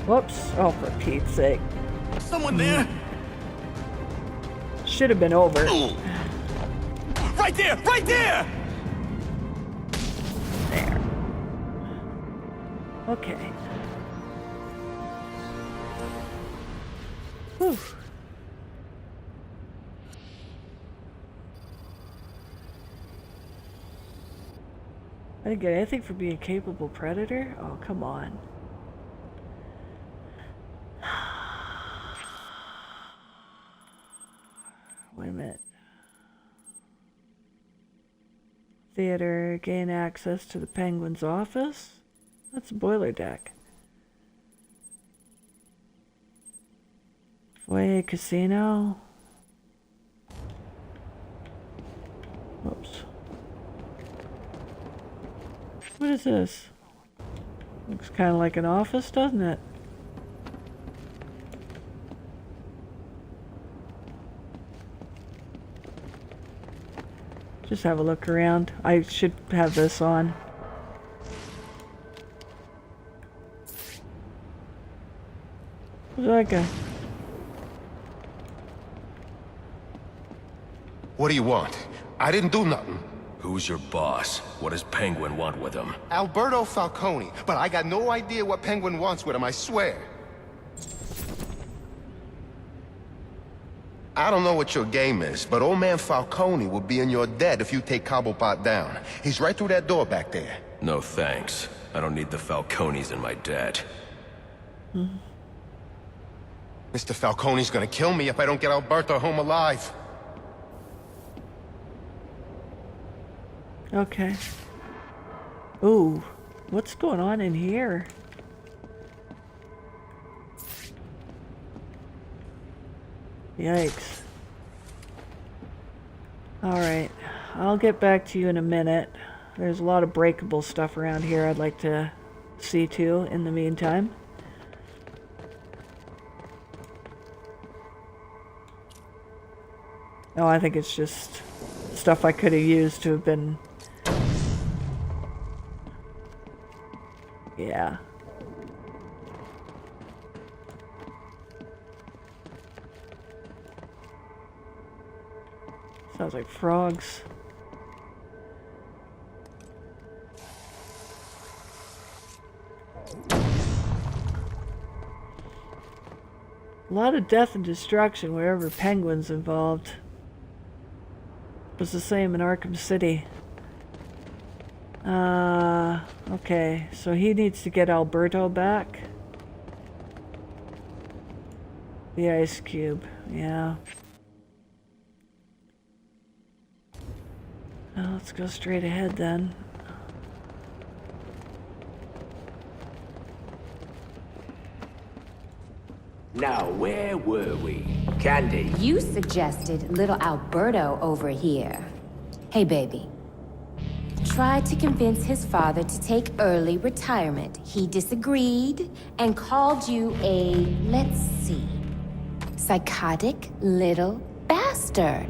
Whoops. Oh, for Pete's sake. Someone there? Should have been over. Right there! Right there! There. Okay. Whew. I didn't get anything for being a capable predator? Oh, come on. Wait a minute. Theater, gain access to the Penguin's office? That's a boiler deck. Foyer casino. Whoops. What is this? Looks kind of like an office, doesn't it? Just have a look around. I should have this on. Who's that guy? What do you want? I didn't do nothing. Who's your boss? What does Penguin want with him? Alberto Falcone, but I got no idea what Penguin wants with him, I swear. I don't know what your game is, but old man Falcone will be in your debt if you take Cobblepot down. He's right through that door back there. No thanks. I don't need the Falcones in my debt. Mr. Falcone's gonna kill me if I don't get Alberto home alive. Okay. Ooh, what's going on in here? Yikes. Alright, I'll get back to you in a minute. There's a lot of breakable stuff around here I'd like to see to in the meantime. No, I think it's just stuff I could have used to have been... Yeah. Sounds like frogs. A lot of death and destruction wherever Penguin's involved. It was the same in Arkham City. Okay, so he needs to get Alberto back. The ice cube, yeah. Well, let's go straight ahead then. Now, where were we? Candy. You suggested little Alberto over here. Hey, baby. Tried to convince his father to take early retirement. He disagreed and called you a, let's see, psychotic little bastard.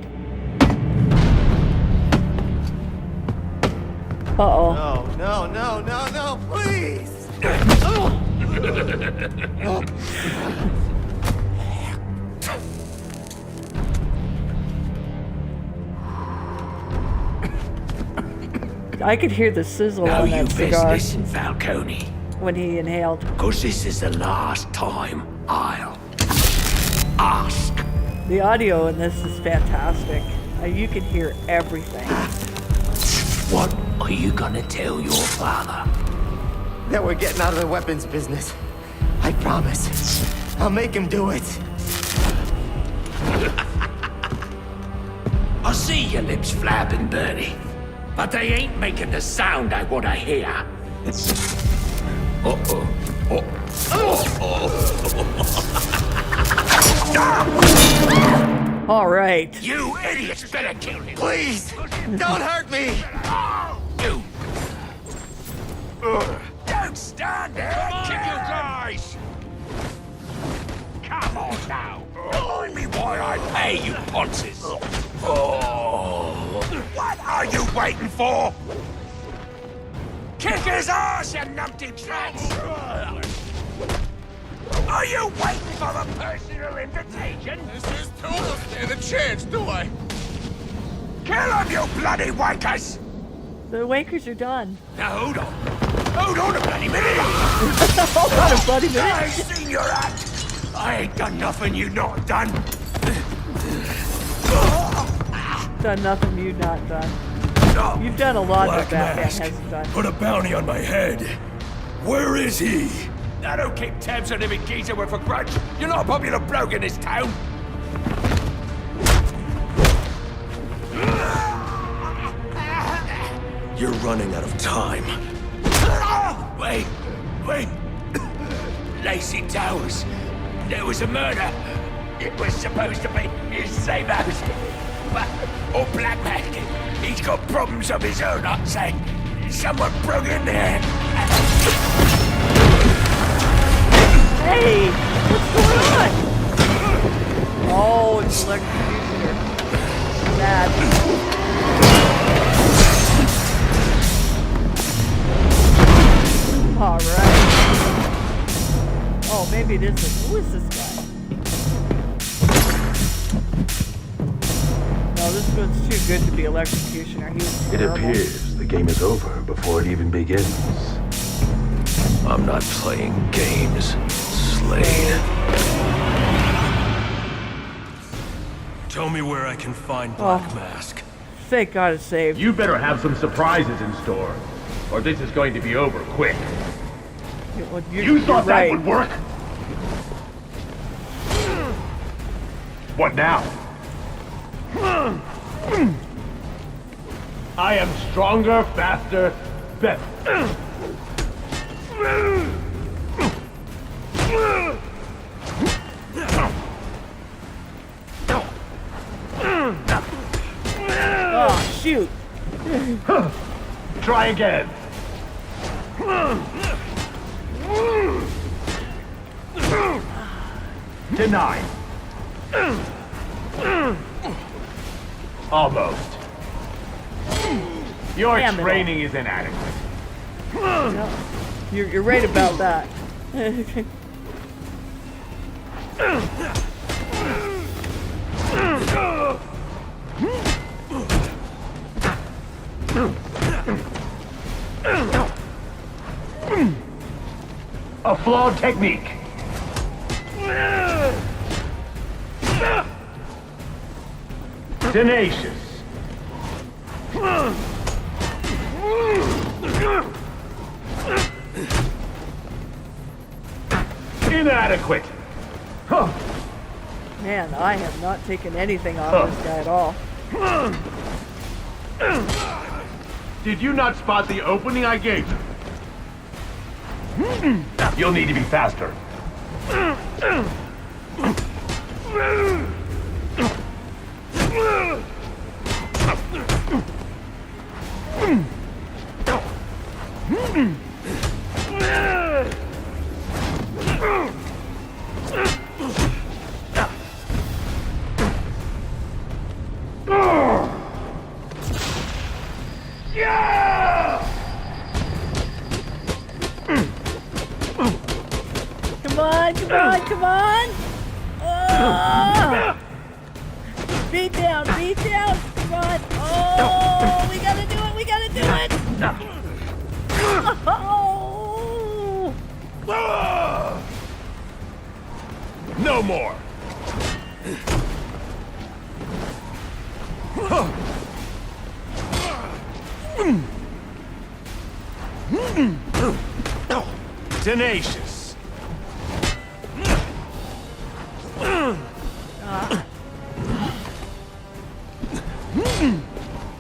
Uh-oh. No, please! I could hear the sizzle Now on you that best cigar listen, Falcone. when he inhaled. Because this is the last time I'll ask. The audio in this is fantastic. You can hear everything. What are you gonna tell your father? That we're getting out of the weapons business. I promise. I'll make him do it. I see your lips flapping, Bernie. But they ain't making the sound I want to hear. Uh-oh. All right. You idiots better kill him. Please, don't hurt me. You. Don't stand there. Kill you guys. Come on now. Remind me why I pay you ponces. What are you waiting for? Kick his ass, you numpty trats! Are you waiting for the personal invitation? This is don't stand a chance, do I? Kill him, you bloody wankers! The wankers are done. Now hold on. Hold on a bloody minute! Hold on a bloody minute! I ain't seen your act! I ain't done nothing you not done! Done nothing you've not done. You've done a lot that Batman hasn't done. Put a bounty on my head. Where is he? I don't keep tabs on every geezer with a grudge. You're not a popular bloke in this town. You're running out of time. Wait. Lacey Towers. There was a murder. It was supposed to be his same house. Or Black Mask. He's got problems of his own, I'd say. Someone broke in there. Hey! What's going on? Oh, it's electrocutioner. Sad. Alright. Oh, maybe it is. Who is this guy? No, this one's too good to be electrocutioner. He was It terrible. appears the game is over before it even begins. I'm not playing games, Slade. Tell me where I can find Black Mask. Thank God it's saved. You better have some surprises in store, or this is going to be over quick. You thought that would work? What now? I am stronger, faster, better. Oh, shoot. Try again. Denied. Almost. Your Damn it. training is inadequate. No, you're right about that. A flawed technique. Tenacious. Inadequate. Huh. Man, I have not taken anything off this guy at all. Did you not spot the opening I gave you? You'll need to be faster. Come on, come on, come on! Oh! Beat down, come on! Oh, we gotta do it, we gotta do it! Oh! No more. Tenacious.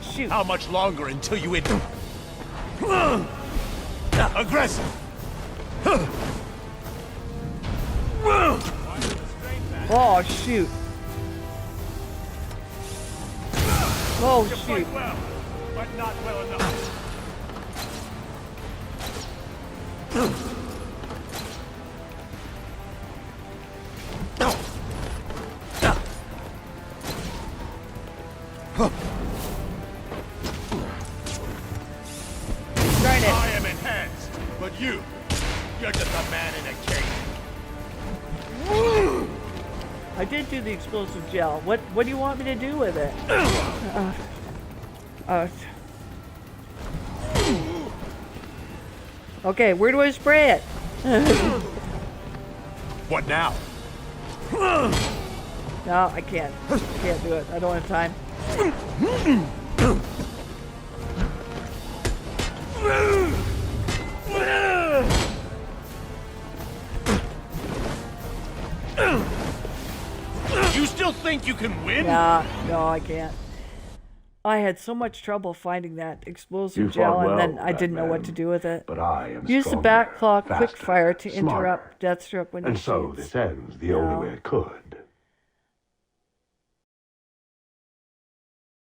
Shoot. How much longer until you hit? Aggressive. Oh, shoot. Oh, shoot. Well, but not well enough. Darn it. I am enhanced, but you're just a man in a cage. I did do the explosive gel. What do you want me to do with it? Okay, where do I spray it? What now? No, I can't. I can't do it. I don't have time. You still think you can win? Nah, no, I can't. I had so much trouble finding that explosive You gel, fought and then well, I didn't know what Batman. to do with it. But I am Use the stronger, back claw faster, quick fire to smarter. interrupt Deathstroke when he And so shoots. this ends the only way it could.